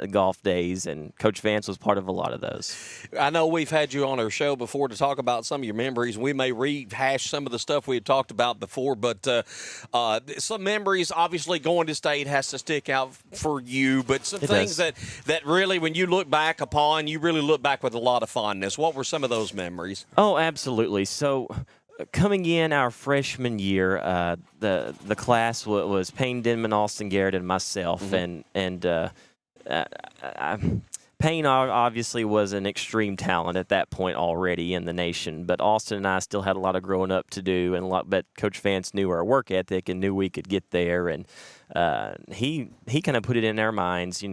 golf days, and Coach Vance was part of a lot of those. I know we've had you on our show before to talk about some of your memories. We may rehash some of the stuff we had talked about before, but some memories, obviously going to state has to stick out for you, but some things that really, when you look back upon, you really look back with a lot of fondness. What were some of those memories? Oh, absolutely. So coming in our freshman year, the class was Payne, Denman, Austin Garrett, and myself, and Payne obviously was an extreme talent at that point already in the nation, but Austin and I still had a lot of growing up to do, but Coach Vance knew our work ethic and knew we could get there, and he kind of put it in our minds,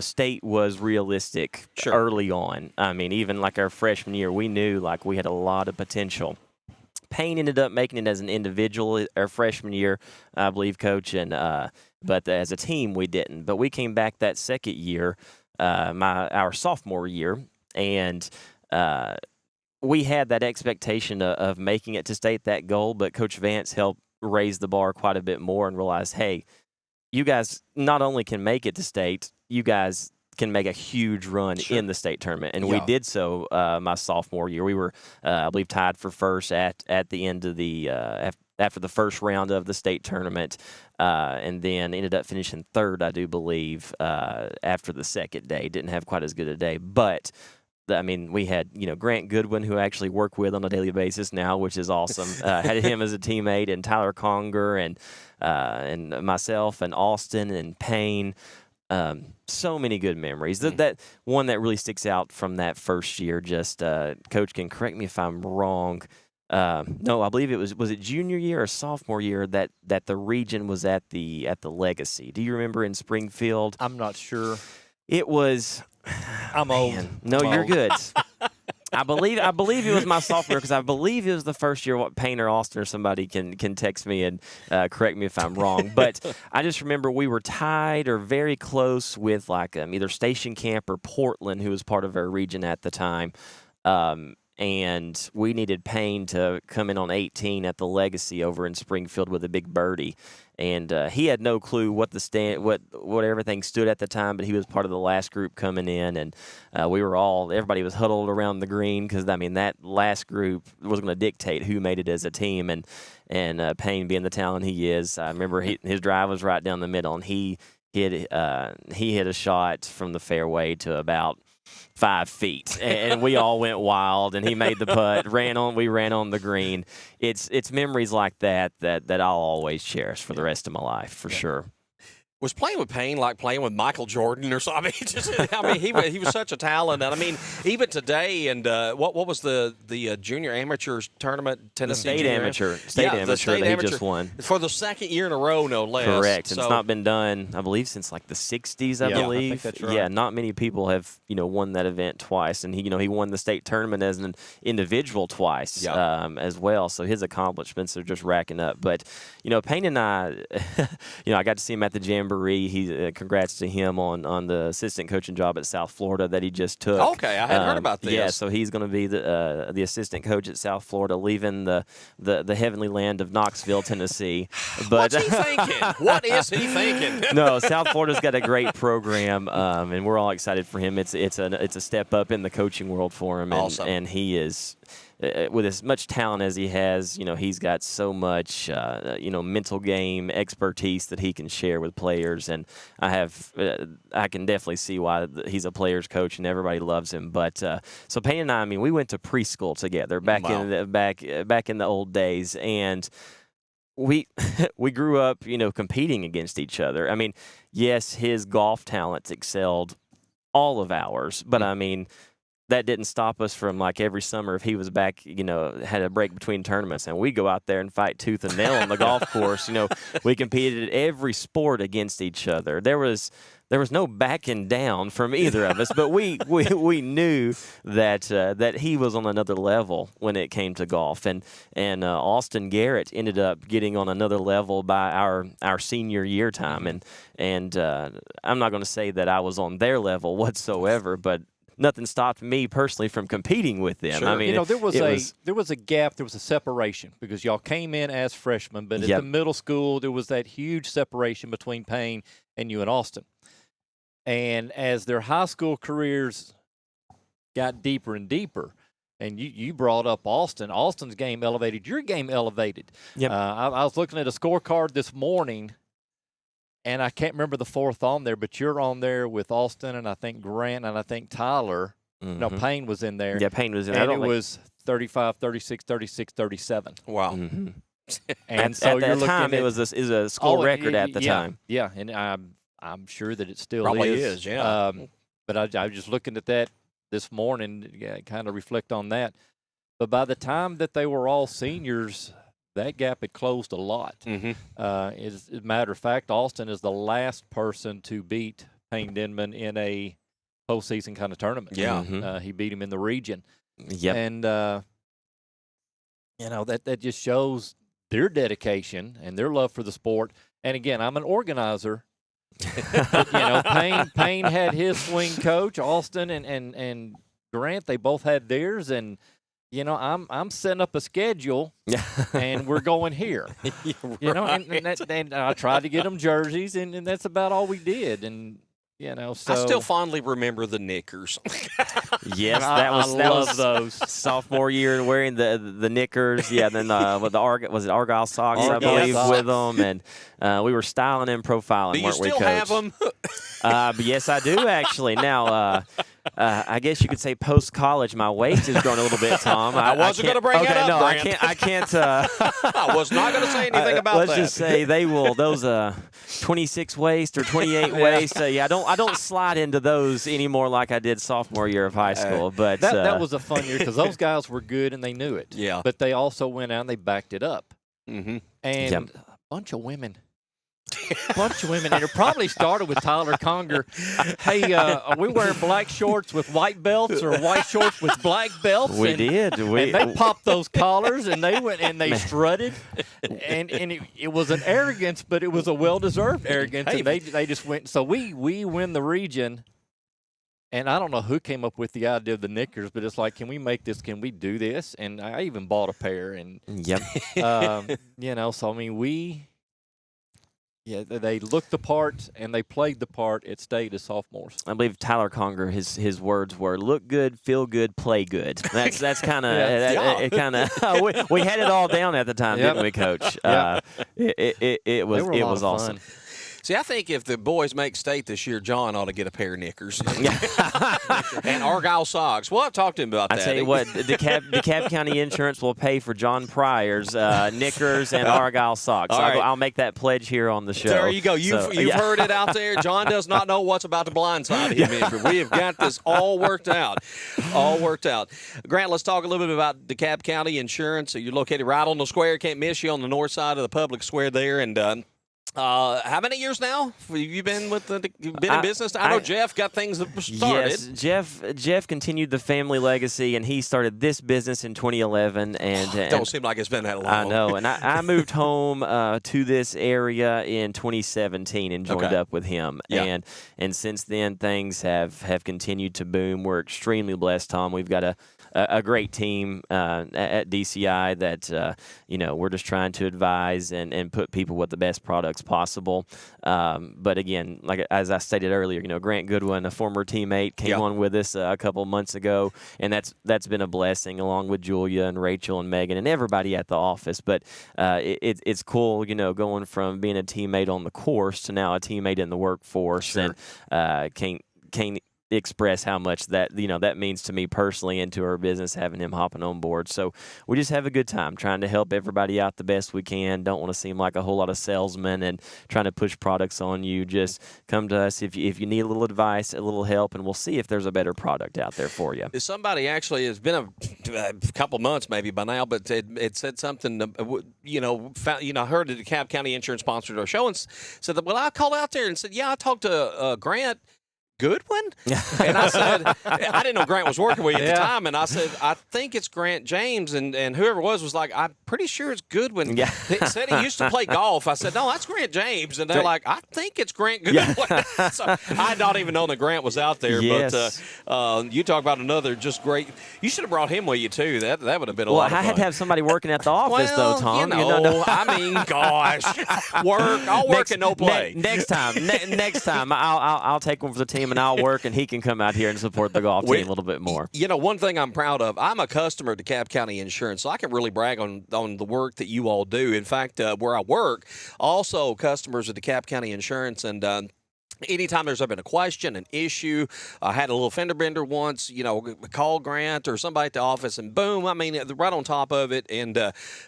state was realistic early on. I mean, even like our freshman year, we knew like we had a lot of potential. Payne ended up making it as an individual our freshman year, I believe, Coach, and but as a team we didn't. But we came back that second year, our sophomore year, and we had that expectation of making it to state, that goal. But Coach Vance helped raise the bar quite a bit more and realized, hey, you guys not only can make it to state, you guys can make a huge run in the state tournament, and we did so. My sophomore year, we were, I believe, tied for first at the end of the after the first round of the state tournament, and then ended up finishing third, I do believe, after the second day. Didn't have quite as good a day, but I mean, we had Grant Goodwin, who I actually work with on a daily basis now, which is awesome. Had him as a teammate, and Tyler Conger, and myself, and Austin, and Payne. So many good memories. That one that really sticks out from that first year, just Coach can correct me if I'm wrong. No, I believe it was it junior year or sophomore year that the region was at the Legacy. Do you remember in Springfield? I'm not sure. It was. I'm old. No, you're good. I believe it was my sophomore, because I believe it was the first year. What, Payne or Austin or somebody can text me and correct me if I'm wrong. But I just remember we were tied or very close with like either Station Camp or Portland, who was part of our region at the time. And we needed Payne to come in on 18 at the Legacy over in Springfield with a big birdie. And he had no clue what what everything stood at the time, but he was part of the last group coming in, and everybody was huddled around the green, because I mean that last group was going to dictate who made it as a team. And Payne, being the talent he is, I remember his drive was right down the middle, and he hit a shot from the fairway to about 5 feet, and we all went wild, and he made the putt, we ran on the green. It's memories like that I'll always cherish for the rest of my life, for sure. Was playing with Payne like playing with Michael Jordan or something? He was such a talent. And I mean, even today, and what was the junior amateur tournament? Tennessee State amateur that he just won for the second year in a row, no less. Correct. It's not been done, I believe, since like the 60s. I believe. I think that's right. Yeah, not many people have won that event twice, and he won the state tournament as an individual twice as well. So his accomplishments are just racking up. But Payne and I, I got to see him at the Jamboree jamboree. He congrats to him on the assistant coaching job at South Florida that he just took. Okay, I hadn't heard about this. Yeah, so he's going to be the assistant coach at South Florida, leaving the heavenly land of Knoxville, Tennessee. But what's he thinking? What is he thinking? No, South Florida's got a great program, and we're all excited for him. It's a step up in the coaching world for him, and, Awesome. and he is. With as much talent as he has, he's got so much, mental game expertise that he can share with players. And I can definitely see why he's a player's coach and everybody loves him. But so Payne and I mean, we went to preschool together back in the old days, and we grew up, competing against each other. I mean, yes, his golf talents excelled all of ours, but I mean, that didn't stop us from, like, every summer if he was back, had a break between tournaments, and we go out there and fight tooth and nail on the golf course. We competed at every sport against each other. There was no backing down from either of us, but we knew that he was on another level when it came to golf, and Austin Garrett ended up getting on another level by our senior year time, and I'm not going to say that I was on their level whatsoever, but nothing stopped me personally from competing with them. Sure. I mean, there was a gap, there was a separation because y'all came in as freshmen, but at Yep. the middle school there was that huge separation between Payne and you and Austin. And as their high school careers got deeper and deeper, and you brought up Austin, Austin's game elevated, your game elevated. Yep. I was looking at a scorecard this morning, and I can't remember the fourth on there, but you're on there with Austin and I think Grant and I think Tyler. No, Mhm. Payne was in there. Yeah, Payne was in there. And it was 35, 36, 36, 37. Wow. Mhm. And at so you're that looking time, at it was a school record at the time. Yeah, and I'm sure that it still Probably is. is, yeah. But I was just looking at that this morning, kind of reflect on that. But by the time that they were all seniors, that gap had closed a lot. Mm-hmm. As a matter of fact, Austin is the last person to beat Payne Denman in a postseason kind of tournament. Yeah. Mhm. He beat him in the region. Yep. And, that just shows their dedication and their love for the sport. And, again, I'm an organizer. But, Payne had his swing coach, Austin and Grant. They both had theirs. And, I'm setting up a schedule, and we're going here. And I tried to get them jerseys, and that's about all we did. And, so. I still fondly remember the knickers. Yes, I that love was those. sophomore year wearing the knickers. Yeah, then with was it Argyle socks, Argyle I believe, socks. with them, and we were styling and profiling, Do you weren't we, still Coach? have them? But yes, I do actually. Now, I guess you could say post college, my waist has grown a little bit, Tom. I wasn't gonna bring okay, that up, no, Grant. I can't. I was not going to say anything about let's that. just say those 26 waist or 28 waist. Yeah, I don't slide into those anymore like I did sophomore year of high school. But That was a fun year because those guys were good and they knew it. Yeah. But they also went out and they backed it up. Mm-hmm. And Yep. a bunch of women. And it probably started with Tyler Conger. Hey, are we wearing black shorts with white belts or white shorts with black belts? we and, did. And they popped those collars and they went and they strutted. And it was an arrogance, but it was a well-deserved arrogance. Hey. And they just went. So we win the region. And I don't know who came up with the idea of the knickers, but it's like, can we make this? Can we do this? And I even bought a pair. And, Yep. so, I mean, they looked the part and they played the part at state as sophomores. I believe Tyler Conger, his words were "look good, feel good, play good." That's kind of it. Kind of we had it all down at the time, Yep. didn't we, Coach? Yep. It was They were a lot of awesome. fun. See, I think if the boys make state this year, John ought to get a pair of knickers and Argyle socks. Well, I've talked to him about I that. tell you what, DeKalb County Insurance will pay for John Pryor's knickers and Argyle socks. All right. I'll make that pledge here on the show. There you go. You've So, heard it out there. John does not know what's about to blindside him, but we have got this all worked out. All worked out. Grant, let's talk a little bit about DeKalb County Insurance. So you're located right on the square. Can't miss you on the north side of the public square there. And How many years now have you been with you've been in business? I know Jeff got things started. Yes, Jeff continued the family legacy, and he started this business in 2011. And don't seem like it's been that long. I know. And I moved home to this area in 2017 and joined up with him. Yeah. And since then, things have continued to boom. We're extremely blessed, Tom. We've got a great team at DCI that we're just trying to advise and put people with the best products possible. But again, like as I stated earlier, Grant Goodwin, a former teammate, came on with us a couple months ago, and that's been a blessing, along with Julia and Rachel and Megan and everybody at the office. But it's cool, going from being a teammate on the course to now a teammate in the workforce, Sure. and can't express how much that that means to me personally and to our business, having him hopping on board. So we just have a good time trying to help everybody out the best we can. Don't want to seem like a whole lot of salesmen and trying to push products on you. Just come to us if you need a little advice, a little help, and we'll see if there's a better product out there for you. Somebody actually, has been a couple months maybe by now, but it said something, I heard that the DeKalb County Insurance sponsored our show and said that, well, I called out there and said, yeah, I talked to Grant Goodwin? And I said, I didn't know Grant was working with you at the time. And I said, I think it's Grant James. And whoever it was like, I'm pretty sure it's Goodwin. Yeah. They said he used to play golf. I said, no, that's Grant James. And they're like, I think it's Grant Goodwin. So I had not even known that Grant was out there. Yes. But you talk about another just great. You should have brought him with you, too. That would have been a lot of fun. Well, I had to have somebody working at the office, though, Tom. I mean, gosh. I'll work and no play. Next time, I'll take one for the team and I'll work, and he can come out here and support the golf team a little bit more. One thing I'm proud of, I'm a customer of DeKalb County Insurance, so I can really brag on the work that you all do. In fact, where I work, also customers of DeKalb County Insurance, and anytime there's been a question, an issue, I had a little fender bender once, call Grant or somebody at the office, and boom, I mean, right on top of it. And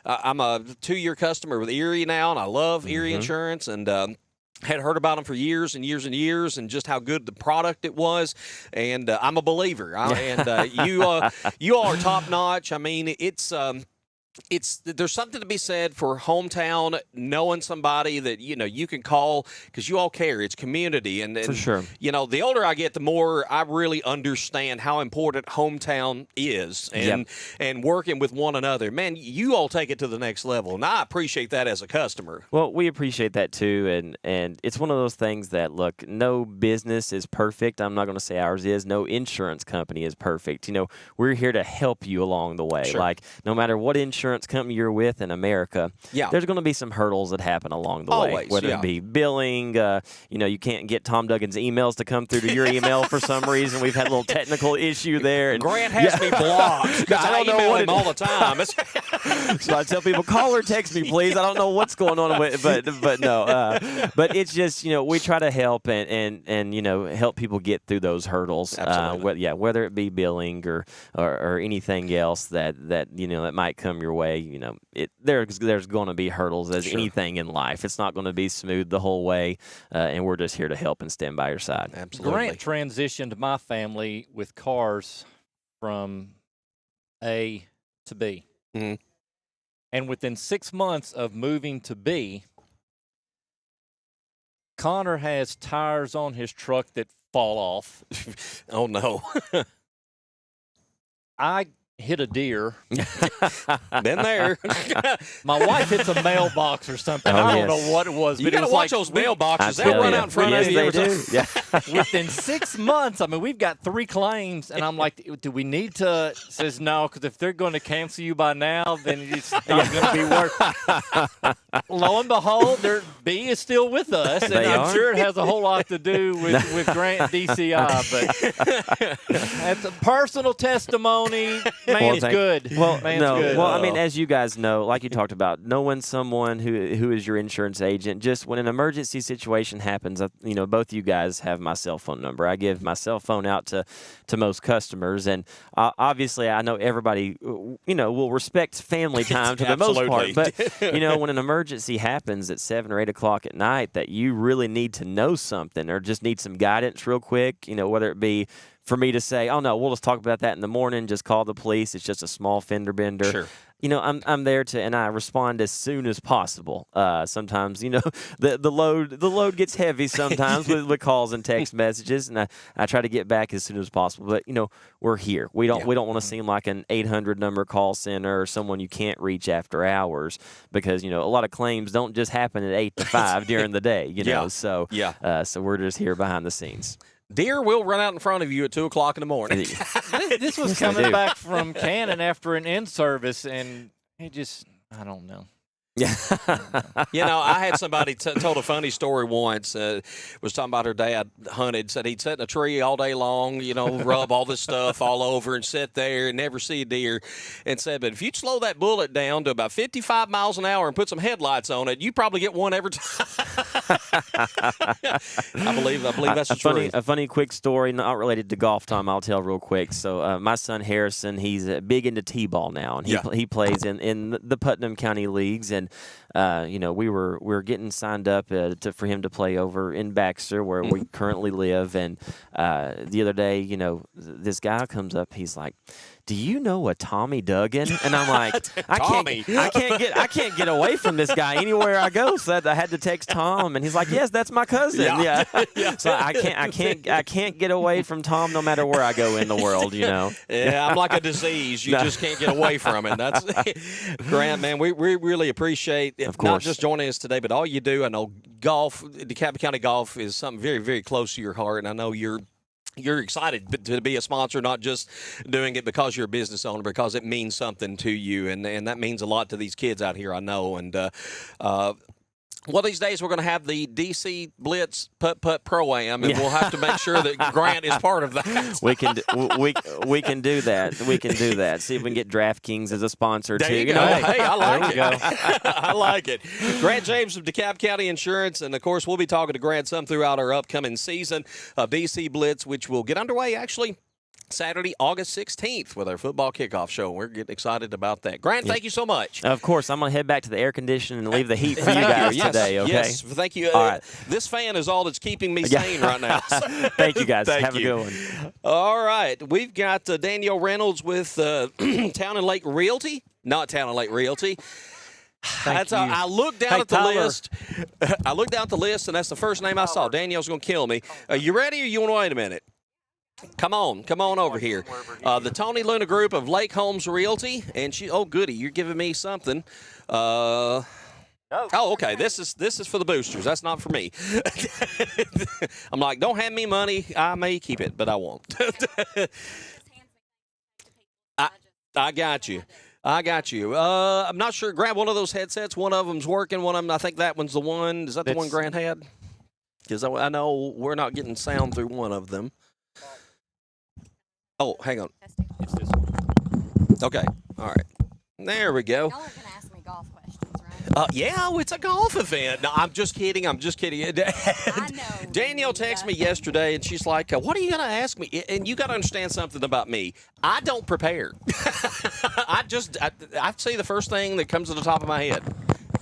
I'm a 2-year customer with Erie now, and I love Erie Insurance, and had heard about them for years and years and years, and just how good the product it was. And I'm a believer. You all are top notch. I mean, there's something to be said for hometown, knowing somebody that you can call, because you all care. It's community, and for sure. The older I get, the more I really understand how important hometown is, and working with one another. Man, you all take it to the next level, and I appreciate that as a customer. Well, we appreciate that too, and it's one of those things that, look, no business is perfect. I'm not going to say ours is. No insurance company is perfect. We're here to help you along the way. Sure. Like, no matter what insurance company you're with in America, there's going to be some hurdles that happen along the way, whether it be billing. You can't get Tom Duggan's emails to come through to your email for some reason. We've had a little technical issue there. And Grant has me blocked because I email him all the time. So I tell people, call or text me, please. I don't know what's going on with but no. But it's just, we try to help and help people get through those hurdles. Absolutely. Whether it be billing or anything else that might come your way. There's going to be hurdles as anything in life. It's not going to be smooth the whole way, and we're just here to help and stand by your side. Absolutely. Grant transitioned my family with cars from A to B. Mm-hmm. And within 6 months of moving to B, Connor has tires on his truck that fall off. Oh, no. I hit a deer. Been there. My wife hits a mailbox or something. I don't know what it was. You got to watch those mailboxes. They'll run out in front of you. Yes, they do. Yeah. Within 6 months, I mean, we've got 3 claims, and I'm like, do we need to? Says no, because if they're going to cancel you by now, then it's not going to be worth. Lo and behold, B is still with us, and I'm sure it has a whole lot to do with Grant DCI. But that's a personal testimony. Man's good. Well, Man's good. Well, I mean, as you guys know, like you talked about, knowing someone who is your insurance agent, just when an emergency situation happens, both you guys have my cell phone number. I give my cell phone out to most customers, and obviously I know everybody, will respect family time to the most part. But, when an emergency happens at 7 or 8 o'clock at night that you really need to know something or just need some guidance real quick, whether it be for me to say, oh no, we'll just talk about that in the morning. Just call the police. It's just a small fender bender. Sure. You know, I'm there and I respond as soon as possible. Sometimes, you know, the load gets heavy sometimes with calls and text messages, and I try to get back as soon as possible. But you know, we're here. We don't want to seem like an 800 number call center or someone you can't reach after hours, because you know a lot of claims don't just happen at 8 to 5 during the day. You know, so we're just here behind the scenes. Deer will run out in front of you at 2 o'clock in the morning. This was coming back from Cannon after an in-service, and it just, I don't know. Yeah. You know, I had somebody told a funny story once. Was talking about her dad hunted, said he'd sit in a tree all day long, you know, rub all this stuff all over and sit there and never see a deer. And said, but if you slow that bullet down to about 55 miles an hour and put some headlights on it, you probably get one every time. I believe that's the truth. A funny quick story, not related to Golf-a-thon, I'll tell real quick. So my son Harrison, he's big into T-ball now, and he plays in the Putnam County leagues. And you know, we were getting signed up for him to play over in Baxter, where we currently live. And the other day, you know, this guy comes up. He's like, "Do you know a Tommy Duggan?" And I'm like, I can't get away from this guy anywhere I go. So I had to text Tom, and he's like, "Yes, that's my cousin." Yeah. So I can't get away from Tom no matter where I go in the world. You know. Yeah, I'm like a disease. You just can't get away from it. That's Grant, man. We really appreciate it, not just joining us today, but all you do. I know golf, DeKalb County golf, is something very, very close to your heart, and I know you're excited to be a sponsor, not just doing it because you're a business owner, because it means something to you, and that means a lot to these kids out here, I know. And one of these days we're going to have the DC Blitz Putt Pro-Am, and we'll have to make sure that Grant is part of that. We can do that. We can do that. See if we can get DraftKings as a sponsor there too. You go. Hey, I like it. I like it. Grant James of DeKalb County Insurance, and of course we'll be talking to Grant some throughout our upcoming season of DC Blitz, which will get underway actually Saturday, August 16th with our football kickoff show. We're getting excited about that. Grant, thank you so much. Of course. I'm going to head back to the air conditioning and leave the heat for you guys today, okay? Yes, thank you. All right. This fan is all that's keeping me sane right now. Thank you, guys. Have a good one. All right. We've got Danielle Reynolds with Town and Lake Realty. Not Town and Lake Realty. I looked down at the list. I looked down at the list, and that's the first name I saw. Danielle's going to kill me. Are you ready, or you want to wait a minute? Come on over here. The Tony Luna Group of Lake Holmes Realty, and oh goody, you're giving me something. Oh, okay. This is for the boosters. That's not for me. I'm like, don't hand me money. I may keep it, but I won't. I got you. I'm not sure. Grab one of those headsets. One of them's working. One of them, I think that one's the one. Is that the one Grant had? Because I know we're not getting sound through one of them. Oh, hang on. It's this one. Okay. All right. There we go. Y'all are going to ask me golf questions, right? Yeah, it's a golf event. No, I'm just kidding. I know. Danielle texted me yesterday, and she's like, what are you going to ask me? And you got to understand something about me. I don't prepare. I say the first thing that comes to the top of my head.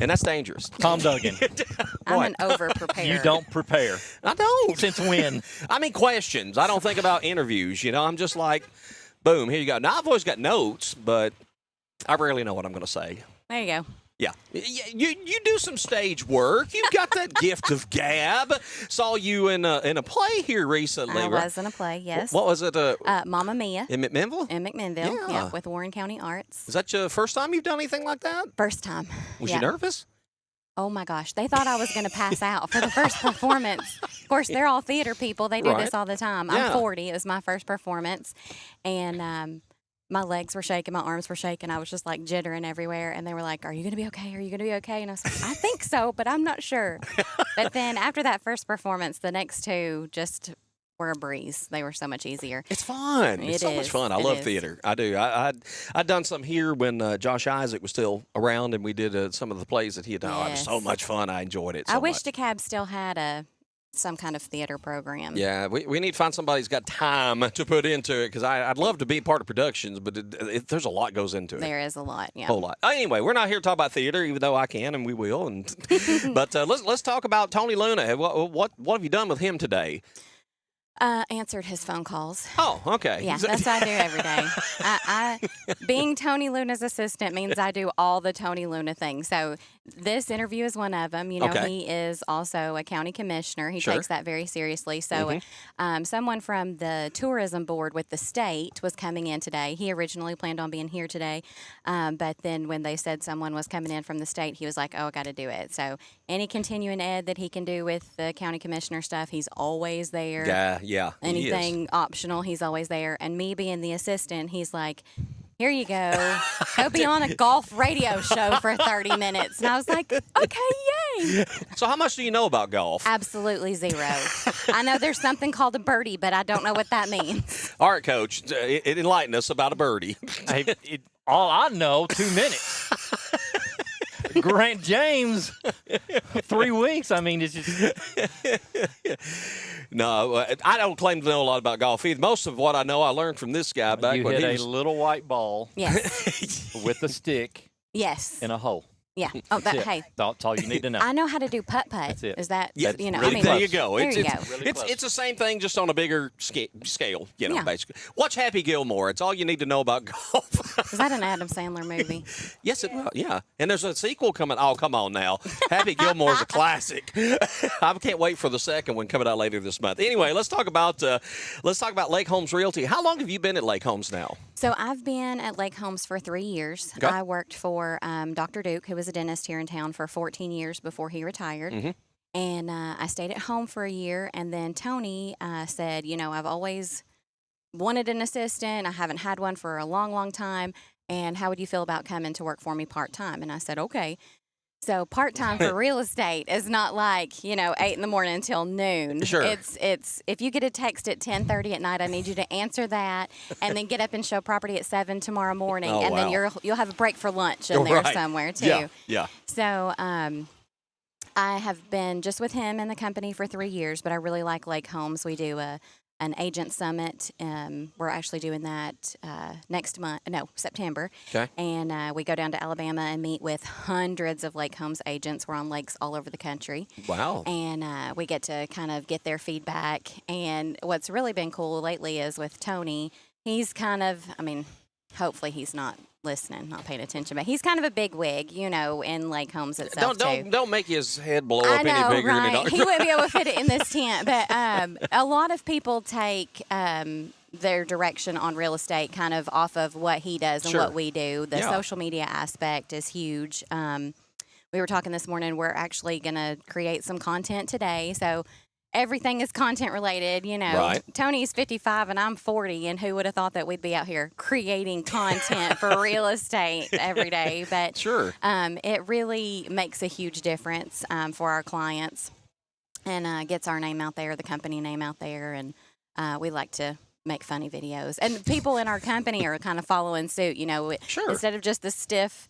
And that's dangerous. Tom Duggan. I'm an over-preparer. You don't prepare. I don't. Since when? I mean, questions. I don't think about interviews. You know, I'm just like, boom, here you go. Now, I've always got notes, but I rarely know what I'm going to say. There you go. Yeah. You do some stage work. You've got that gift of gab. Saw you in a play here recently. I was in a play, yes. What was it? Mamma Mia. In McMinnville? In McMinnville, yeah, with Warren County Arts. Is that your first time you've done anything like that? First time. Was you nervous? Oh, my gosh. They thought I was going to pass out for the first performance. Of course, they're all theater people. They do this all the time. Yeah. I'm 40. It was my first performance. And my legs were shaking. My arms were shaking. I was just, like, jittering everywhere. And they were like, are you going to be okay? Are you going to be okay? And I was like, I think so, but I'm not sure. But then after that first performance, the next two just were a breeze. They were so much easier. It's fun. It's so much fun. I love theater. I do. I'd done some here when Josh Isaac was still around, and we did some of the plays that he had done. Oh, it was so much fun. I enjoyed it so I wish much. DeKalb still had some kind of theater program. Yeah, we need to find somebody who's got time to put into it, because I'd love to be part of productions, but there's a lot goes into it. There is a lot, yeah. Whole lot. Anyway, we're not here to talk about theater, even though I can and we will. But let's talk about Tony Luna. What have you done with him today? Answered his phone calls. Oh, okay. Yeah, that's what I do every day. Being Tony Luna's assistant means I do all the Tony Luna things. So this interview is one of them. You know, Okay. he is also a county commissioner. He Sure. takes that very seriously. So someone from the tourism board with the state was coming in today. He originally planned on being here today, but then when they said someone was coming in from the state, he was like, oh, I got to do it. So any continuing ed that he can do with the county commissioner stuff, he's always there. Yeah. he is. Anything optional, he's always there. And me being the assistant, he's like, here you go. Go be on a golf radio show for 30 minutes. And I was like, okay, yay. So how much do you know about golf? Absolutely zero. I know there's something called a birdie, but I don't know what that means. All right, Coach, enlighten us about a birdie. All I know, 2 minutes. Grant James, 3 weeks. I mean, it's just. No, I don't claim to know a lot about golf either. Most of what I know, I learned from this guy back You when hit he a was. little white ball Yes. with a stick Yes. in a hole. Yeah. Oh, That's it. hey. That's all you need to know. I know how to do putt-putt. That's it. Is that, Yeah, you know, really I mean, there you go. There It's, you it's, go. Really it's, close. it's the same thing, just on a bigger scale, you know, Yeah. basically. Watch Happy Gilmore. It's all you need to know about golf. Is that an Adam Sandler movie? Yes, it will. Yeah. And there's a sequel coming. Oh, come on now. Happy Gilmore is a classic. I can't wait for the second one coming out later this month. Anyway, let's talk about Lake Holmes Realty. How long have you been at Lake Holmes now? So I've been at Lake Holmes for 3 years. Okay. I worked for Dr. Duke, who was a dentist here in town for 14 years before he retired. Mm-hmm. And I stayed at home for a year. And then Tony said, you know, I've always wanted an assistant. I haven't had one for a long, long time. And how would you feel about coming to work for me part-time? And I said, okay. So part-time for real estate is not like, you know, 8 in the morning until noon. Sure. It's if you get a text at 10:30 at night, I need you to answer that and then get up and show property at 7 tomorrow morning. Oh, and then wow. you'll have a break for lunch in there Right. somewhere too. Yeah. So I have been just with him in the company for 3 years, but I really like Lake Holmes. We do an agent summit. We're actually doing that next month, no, September. Okay. And we go down to Alabama and meet with hundreds of Lake Holmes agents. We're on lakes all over the country. Wow. And we get to kind of get their feedback. And what's really been cool lately is with Tony, he's kind of, I mean, hopefully he's not listening, not paying attention, but he's kind of a big wig, you know, in Lake Holmes itself too. Don't make his head blow I up know, any bigger right? than it He wouldn't be able to fit it in this tent. But a lot of people take their direction on real estate kind of off of what he does and Sure. what we do. The Yeah. social media aspect is huge. We were talking this morning. We're actually going to create some content today. So everything is content related. You know, Right. Tony's 55 and I'm 40. And who would have thought that we'd be out here creating content for real estate every day? But Sure. it really makes a huge difference for our clients and gets our name out there, the company name out there. And we like to make funny videos. And people in our company are kind of following suit, you know, Sure. instead of just the stiff,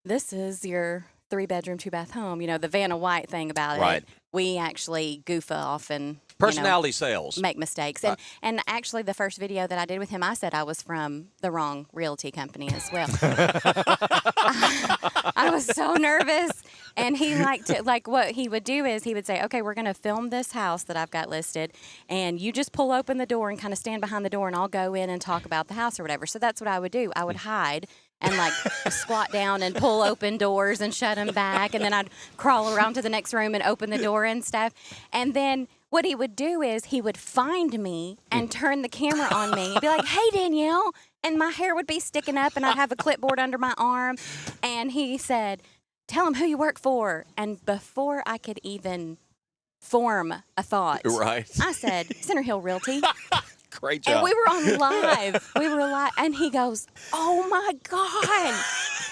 this is your 3-bedroom, 2-bath home, you know, the Vanna White thing about Right. it. We actually goof off and Personality sales. make mistakes. And actually, the first video that I did with him, I said I was from the wrong realty company as well. I was so nervous. And he liked to, like, what he would do is he would say, okay, we're going to film this house that I've got listed. And you just pull open the door and kind of stand behind the door, and I'll go in and talk about the house or whatever. So that's what I would do. I would hide and like squat down and pull open doors and shut them back. And then I'd crawl around to the next room and open the door and stuff. And then what he would do is he would find me and turn the camera on me and be like, hey, Danielle. And my hair would be sticking up and I'd have a clipboard under my arm. And he said, tell him who you work for. And before I could even form a thought, Right. I said, Center Hill Realty. Great job. And we were on live. We were live. And he goes, oh, my God.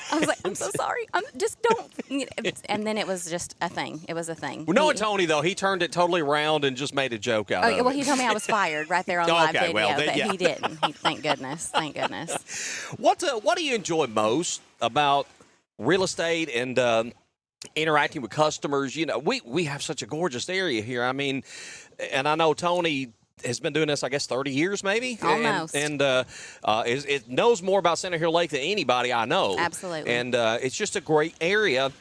I was like, I'm so sorry. Just don't. And then it was just a thing. It was a thing. Well, knowing Tony, though, he turned it totally around and just made a joke out of Well, it. he told me I was fired right there on Oh, live okay, video, well, then, but yeah. he didn't. Thank goodness. Thank goodness. What do you enjoy most about real estate and interacting with customers? You know, we have such a gorgeous area here. I mean, and I know Tony has been doing this, I guess, 30 years maybe. Almost. And it knows more about Center Hill Lake than anybody I know. Absolutely. And it's just a great area,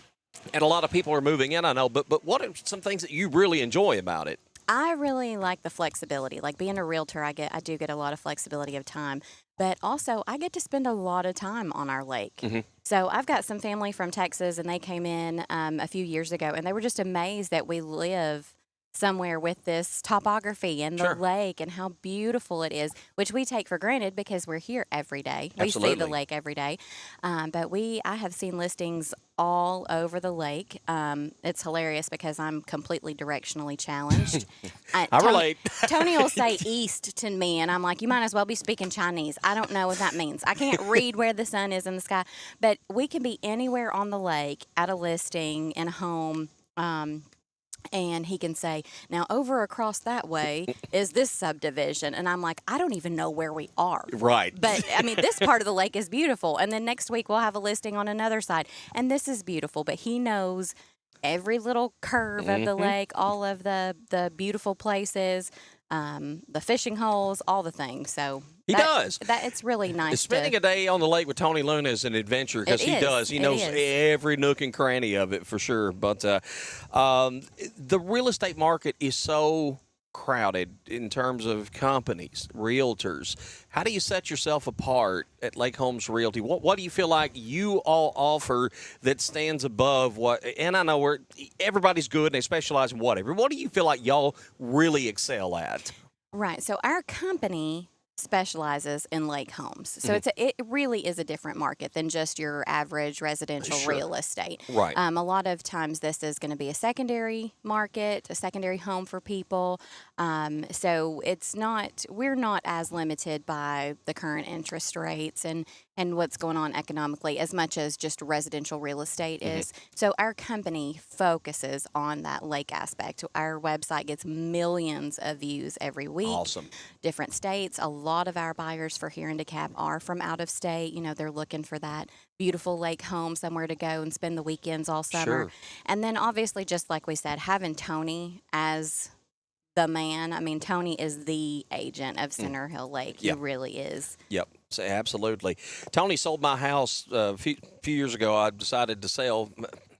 and a lot of people are moving in, I know. But what are some things that you really enjoy about it? I really like the flexibility. Like being a realtor, I do get a lot of flexibility of time, but also I get to spend a lot of time on our lake. So I've got some family from Texas, and they came in a few years ago, and they were just amazed that we live somewhere with this topography and the lake and how beautiful it is, which we take for granted because we're here every day. We see the lake every day. But I have seen listings all over the lake. It's hilarious because I'm completely directionally challenged. I relate. Tony will say east to me, and I'm like, you might as well be speaking Chinese. I don't know what that means. I can't read where the sun is in the sky. But we can be anywhere on the lake at a listing in a home. And he can say, now over across that way is this subdivision. And I'm like, I don't even know where we are. Right. But, I mean, this part of the lake is beautiful. And then next week we'll have a listing on another side. And this is beautiful. But he knows every little curve of the lake, all of the beautiful places, the fishing holes, all the things. So he does. It's really nice. Spending a day on the lake with Tony Luna is an adventure because he does. He knows every nook and cranny of it for sure. But the real estate market is so crowded in terms of companies, realtors. How do you set yourself apart at Lake Homes Realty? What do you feel like you all offer that stands above what? And I know everybody's good and they specialize in whatever. What do you feel like y'all really excel at? Right. So our company specializes in lake homes. So it really is a different market than just your average residential real estate. Right. A lot of times this is going to be a secondary market, a secondary home for people. So we're not as limited by the current interest rates and what's going on economically as much as just residential real estate is. So our company focuses on that lake aspect. Our website gets millions of views every week. Awesome. Different states. A lot of our buyers for here in DeKalb are from out of state. You know, they're looking for that beautiful lake home, somewhere to go and spend the weekends all summer. Sure. And then obviously, just like we said, having Tony as the man. I mean, Tony is the agent of Center Hill Lake. He really is. Yep. So absolutely. Tony sold my house a few years ago. I decided to sell.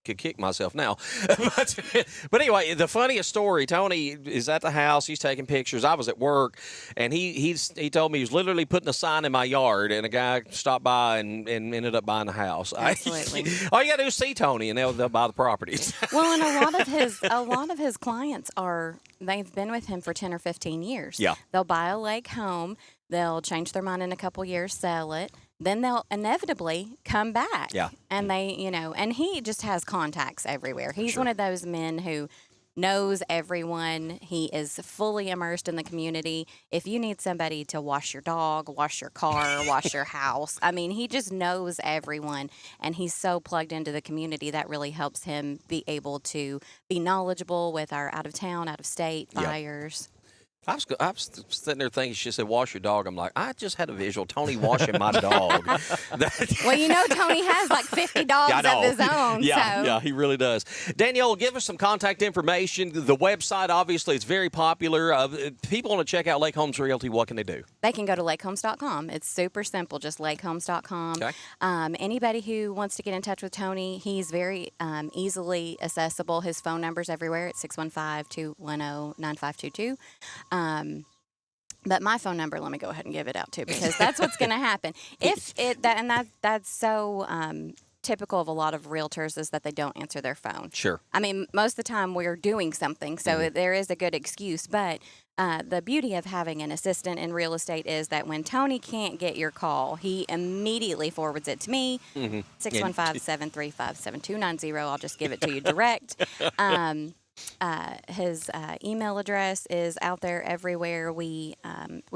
Could kick myself now. But anyway, the funniest story, Tony is at the house. He's taking pictures. I was at work, and he told me he was literally putting a sign in my yard, and a guy stopped by and ended up buying the house. Absolutely. All you got to do is see Tony, and they'll buy the properties. Well, and a lot of his clients they've been with him for 10 or 15 years. Yeah. They'll buy a lake home. They'll change their mind in a couple years, sell it. Then they'll inevitably come back. Yeah. And and he just has contacts everywhere. He's one of those men who knows everyone. He is fully immersed in the community. If you need somebody to wash your dog, wash your car, wash your house, I mean, he just knows everyone, and he's so plugged into the community that really helps him be able to be knowledgeable with our out-of-town, out-of-state buyers. I was sitting there thinking, she said, wash your dog. I'm like, I just had a visual. Tony washing my dog. Well, Tony has like 50 dogs of his own. Yeah, he really does. Danielle, give us some contact information. The website, obviously, it's very popular. People want to check out Lake Homes Realty. What can they do? They can go to lakehomes.com. It's super simple, just lakehomes.com. Okay. Anybody who wants to get in touch with Tony, he's very easily accessible. His phone number's everywhere. It's 615-210-9522. But my phone number, let me go ahead and give it out too, because that's what's going to happen. That's so typical of a lot of realtors is that they don't answer their phone. Sure. I mean, most of the time we're doing something, so there is a good excuse. But the beauty of having an assistant in real estate is that when Tony can't get your call, he immediately forwards it to me, 615-735-7290. I'll just give it to you direct. His email address is out there everywhere. We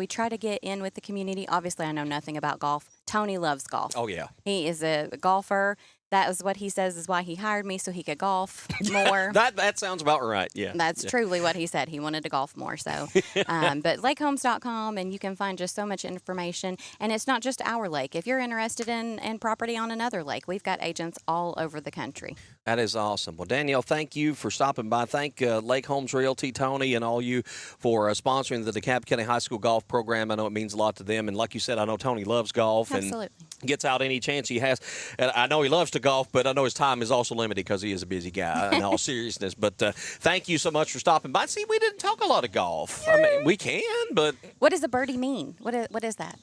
try to get in with the community. Obviously, I know nothing about golf. Tony loves golf. Oh, yeah. He is a golfer. That was what he says is why he hired me, so he could golf more. That sounds about right, yeah. That's truly what he said. He wanted to golf more. So, but lakehomes.com, and you can find just so much information. And it's not just our lake. If you're interested in property on another lake, we've got agents all over the country. That is awesome. Well, Danielle, thank you for stopping by. Thank Lake Homes Realty, Tony, and all you for sponsoring the DeKalb County High School golf program. I know it means a lot to them. And like you said, I know Tony loves golf. Absolutely. gets out any chance he has. And I know he loves to golf, but I know his time is also limited because he is a busy guy in all seriousness. But thank you so much for stopping by. See, we didn't talk a lot of golf. I mean, we can, but... What does a birdie mean? What is that?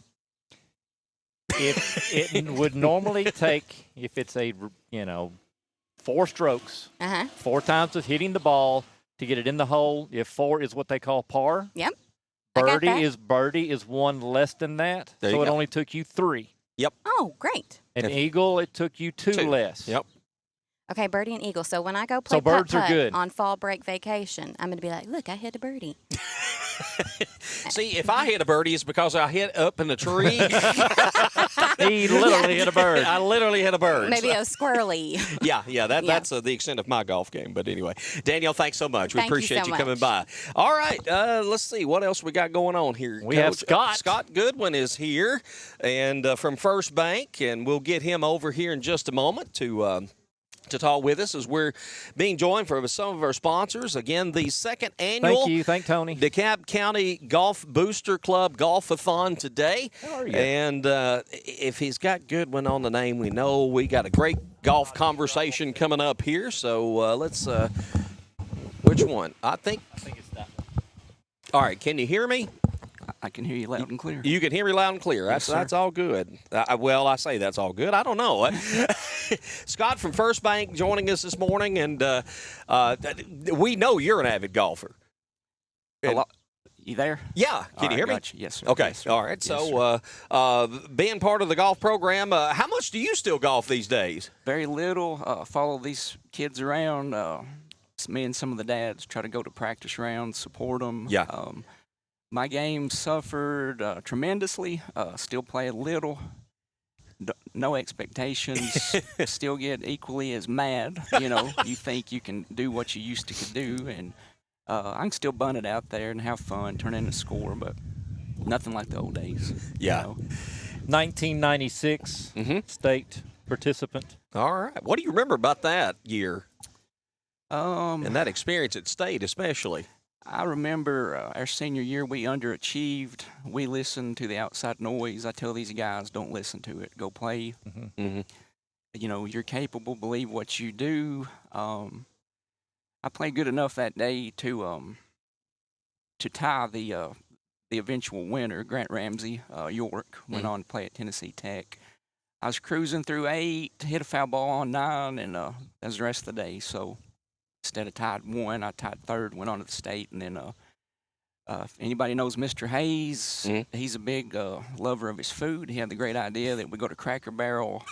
If it would normally take, if it's a, 4 strokes, 4 times of hitting the ball to get it in the hole. If 4 is what they call par. Yep. I got that. Birdie is 1 less than that. There so you it go. only took you 3. Yep. Oh, great. An eagle, it took you 2 less. Yep. Okay, birdie and eagle. So when I go play birds are putt-putt good. on fall break vacation, I'm going to be like, look, I hit a birdie. See, if I hit a birdie, it's because I hit up in the tree. He literally hit a bird. I literally hit a bird. Maybe a squirrely. Yeah, that's the extent of my golf game. But anyway, Danielle, thanks so much. We Thank you appreciate so you coming much. by. All right, let's see. What else we got going on here? We have Coach? Scott. Scott Goodwin is here, and from First Bank, and we'll get him over here in just a moment to talk with us as we're being joined for some of our sponsors. Again, the second annual Thank you. Thank Tony. DeKalb County Golf Booster Club Golf-a-thon today. How are you? And if he's got Goodwin on the name, we know we got a great golf conversation coming up here. So let's which one? I think it's that. all right, can you hear me? I can hear you loud and clear. You can hear me loud and clear. Yes, That's sir. all good. Well, I say that's all good. I don't know. Scott from First Bank joining us this morning, and we know you're an avid golfer. You there? Yeah. Can you hear me? Gotcha. Yes, sir. Okay. Yes, sir. All right. Yes, So being part of the golf program, how much do you still golf these days? very little. Follow these kids around. Me and some of the dads try to go to practice rounds, support them. Yeah. My game suffered tremendously. Still play a little. No expectations. Still get equally as mad. You think you can do what you used to do, and I can still bun it out there and have fun, turn in a score, but nothing like the old days. Yeah. 1996 state participant. All right. What do you remember about that year And and that experience at State especially? I remember our senior year, we underachieved. We listened to the outside noise. I tell these guys, don't listen to it. Go play. Mm-hmm. You're capable. Believe what you do. I played good enough that day to tie the eventual winner, Grant Ramsey, York. Went on to play at Tennessee Tech. I was cruising through 8, hit a foul ball on 9, and that was the rest of the day. So instead of tied 1, I tied 3rd, went on to the state, and then if anybody knows Mr. Hayes, he's a big lover of his food. He had the great idea that we go to Cracker Barrel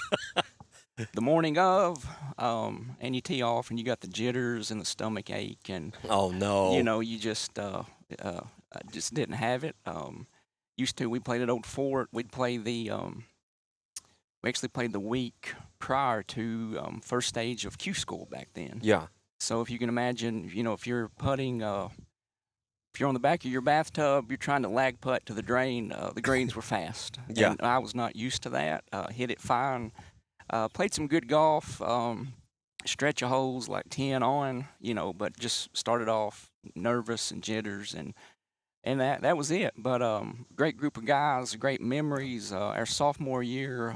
the morning of, and you tee off, and you got the jitters and the stomach ache, and Oh no. you just didn't have it. Used to, we played at Old Fort. We'd play we actually played the week prior to first stage of Q School back then. Yeah. So if you can imagine, if you're putting, if you're on the back of your bathtub, you're trying to lag putt to the drain, the greens were fast. Yeah. And I was not used to that. Hit it fine. Played some good golf, stretch of holes like 10 on, but just started off nervous and jitters, and that was it. But great group of guys, great memories. Our sophomore year,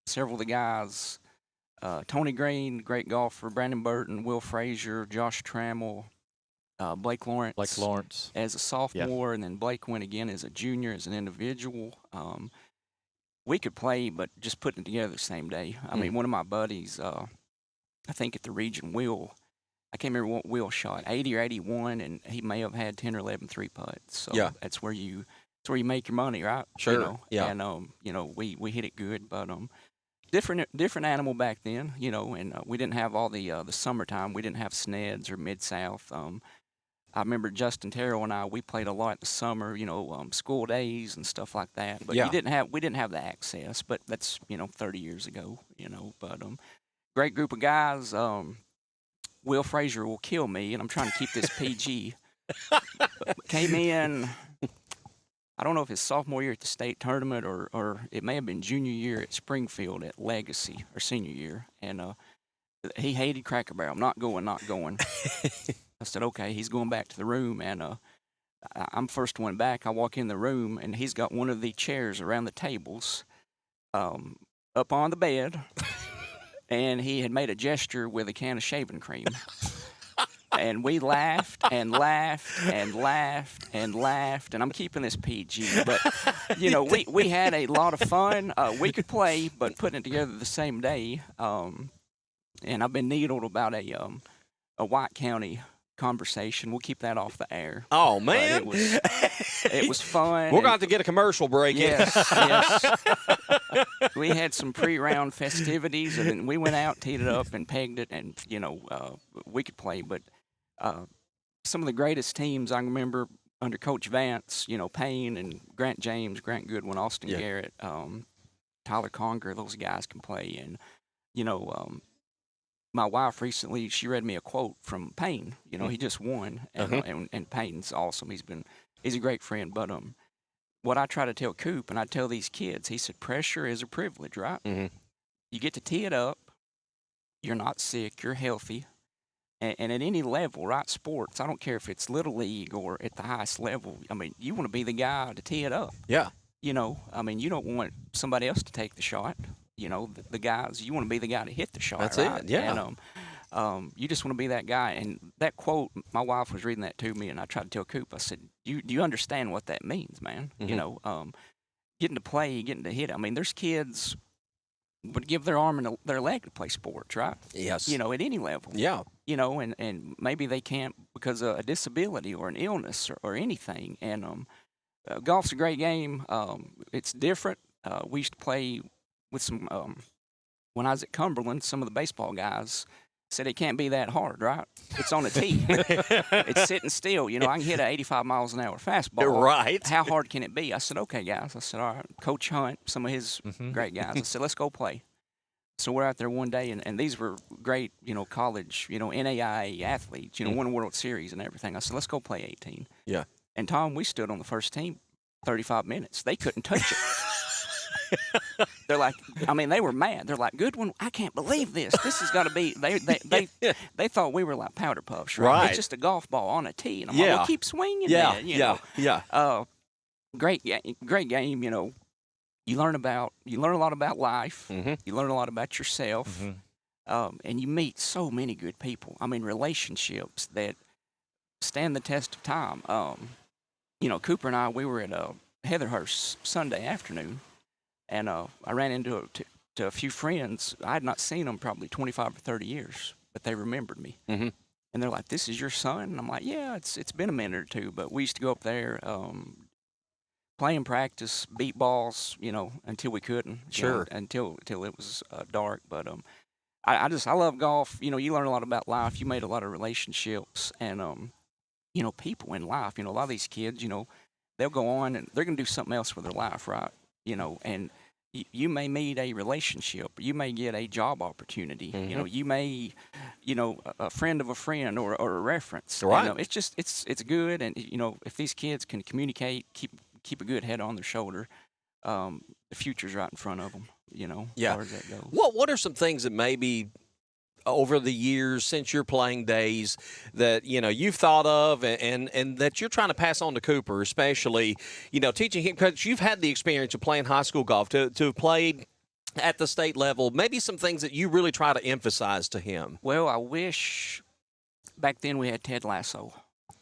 several of the guys, Tony Green, great golfer, Brandon Burton, Will Frazier, Josh Trammell, Blake Lawrence. As a sophomore, and then Blake went again as a junior, as an individual. We could play, but just putting it together the same day. I mean, one of my buddies, I think at the region, Will, I can't remember what Will shot, 80 or 81, and he may have had 10 or 11 3-putts. So Yeah. that's where you make your money, right? Sure, yeah. And we hit it good, but different animal back then, and we didn't have all the summertime. We didn't have SNEDs or Mid-South. I remember Justin Terrell and I, we played a lot in the summer, school days and stuff like that. But Yeah. we didn't have the access, but that's, 30 years ago, but great group of guys. Will Frazier will kill me, and I'm trying to keep this PG. Came in, I don't know if it's sophomore year at the state tournament or it may have been junior year at Springfield at Legacy, or senior year. And he hated Cracker Barrel. Not going. I said, okay, he's going back to the room. And I'm first one back. I walk in the room, and he's got one of the chairs around the tables up on the bed, and he had made a gesture with a can of shaving cream. And we laughed and laughed and laughed and laughed, and I'm keeping this PG, but, you know, we had a lot of fun. We could play, but putting it together the same day, and I've been needled about a White County conversation. We'll keep that off the air. Oh, man. It was fun. We're going to have to get a commercial break. Yes, yes. We had some pre-round festivities, and then we went out, teed it up, and pegged it, and, you know, we could play. But some of the greatest teams I remember under Coach Vance, you know, Payne and Grant James, Grant Goodwin, Austin Garrett, Tyler Conger, those guys can play. And, you know, my wife recently, she read me a quote from Payne. You know, he just won, and Payne's awesome. He's a great friend. But what I try to tell Coop, and I tell these kids, he said, pressure is a privilege, right? Mm-hmm. You get to tee it up. You're not sick. You're healthy. And at any level, right, sports, I don't care if it's Little League or at the highest level. I mean, you want to be the guy to tee it up. Yeah. You know, I mean, you don't want somebody else to take the shot. You know, the guys, you want to be the guy to hit the shot. That's right? it, yeah. And you just want to be that guy. And that quote, my wife was reading that to me, and I tried to tell Coop, I said, do you understand what that means, man? Mm-hmm. You know, getting to play, getting to hit. I mean, there's kids would give their arm and their leg to play sports, right? Yes. You know, at any level. Yeah. You know, and maybe they can't because of a disability or an illness or anything. And golf's a great game. It's different. We used to play with some, when I was at Cumberland, some of the baseball guys said it can't be that hard, right? It's on a tee. It's sitting still. You know, I can hit a 85 miles an hour fastball. Right. How hard can it be? I said, okay, guys. I said, all right, Coach Hunt, some of his great guys. I said, let's go play. So we're out there one day, and these were great, you know, college, you know, NAIA athletes, you know, won a World Series and everything. I said, let's go play 18. Yeah. And, Tom, we stood on the first team 35 minutes. They couldn't touch it. They're like, I mean, they were mad. They're like, Goodwin, I can't believe this. This has got to be. They thought we were like powder puffs, right? It's just a golf ball on a tee, and I'm like, well, keep swinging. Yeah, man, yeah. Great game. You know, you learn a lot about life. Mm-hmm. You learn a lot about yourself, and you meet so many good people. I mean, relationships that stand the test of time. You know, Cooper and I, we were at Heatherhurst Sunday afternoon. And I ran into a few friends. I had not seen them probably 25 or 30 years, but they remembered me. Mm-hmm. And they're like, this is your son? And I'm like, yeah, it's been a minute or two. But we used to go up there, play and practice, beat balls, you know, until we couldn't. Sure. You know, until it was dark. But I love golf. You know, you learn a lot about life. You made a lot of relationships and, you know, people in life. You know, a lot of these kids, you know, they'll go on and they're going to do something else with their life, right? You know, and you may meet a relationship. You may get a job opportunity. Mm-hmm. You know, you may, you know, a friend of a friend or a reference. Right. You know, it's just it's good. And you know, if these kids can communicate, keep a good head on their shoulder, the future's right in front of them. You know, Yeah. as far as that goes. What are some things that maybe over the years since your playing days that, you know, you've thought of and that you're trying to pass on to Cooper, especially, you know, teaching him, because you've had the experience of playing high school golf, to have played at the state level, maybe some things that you really try to emphasize to him? Well, I wish back then we had Ted Lasso,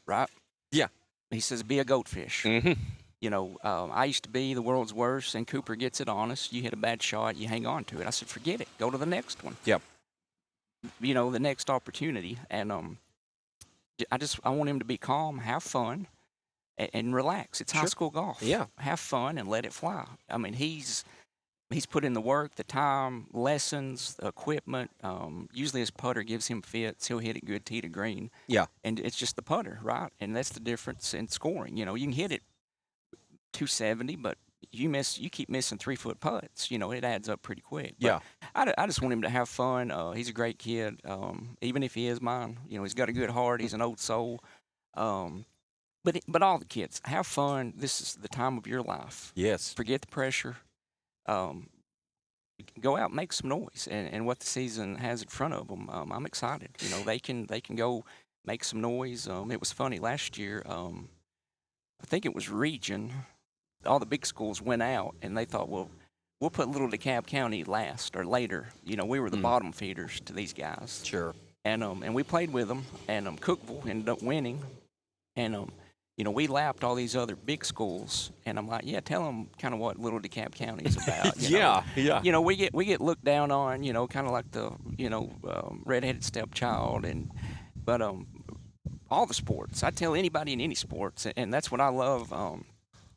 right? Yeah. He says, be a goatfish. Mm-hmm. You know, I used to be the world's worst, and Cooper gets it honest. You hit a bad shot, you hang on to it. I said, forget it. Go to the next one. Yep. You know, the next opportunity. And I want him to be calm, have fun, and relax. It's high school golf. Yeah. Have fun and let it fly. I mean, he's put in the work, the time, lessons, the equipment. Usually his putter gives him fits. He'll hit it good tee to green. Yeah. And it's just the putter, right? And that's the difference in scoring. You know, you can hit it 270, but you keep missing 3-foot putts. You know, it adds up pretty quick. But Yeah. I just want him to have fun. He's a great kid. Even if he is mine, you know, he's got a good heart. He's an old soul. But all the kids, have fun. This is the time of your life. Yes. Forget the pressure. Go out and make some noise. And what the season has in front of them, I'm excited. You know, they can go make some noise. It was funny last year. I think it was region. All the big schools went out, and they thought, well, we'll put Little DeKalb County last or later. You know, we were the bottom feeders to these guys. Sure. And we played with them, and Cookeville ended up winning, and you know, we lapped all these other big schools, and I'm like, yeah, tell them kind of what Little DeKalb County is about. You know? Yeah. You know, we get looked down on, you know, kind of like the redheaded stepchild, but all the sports. I tell anybody in any sports, and that's what I love,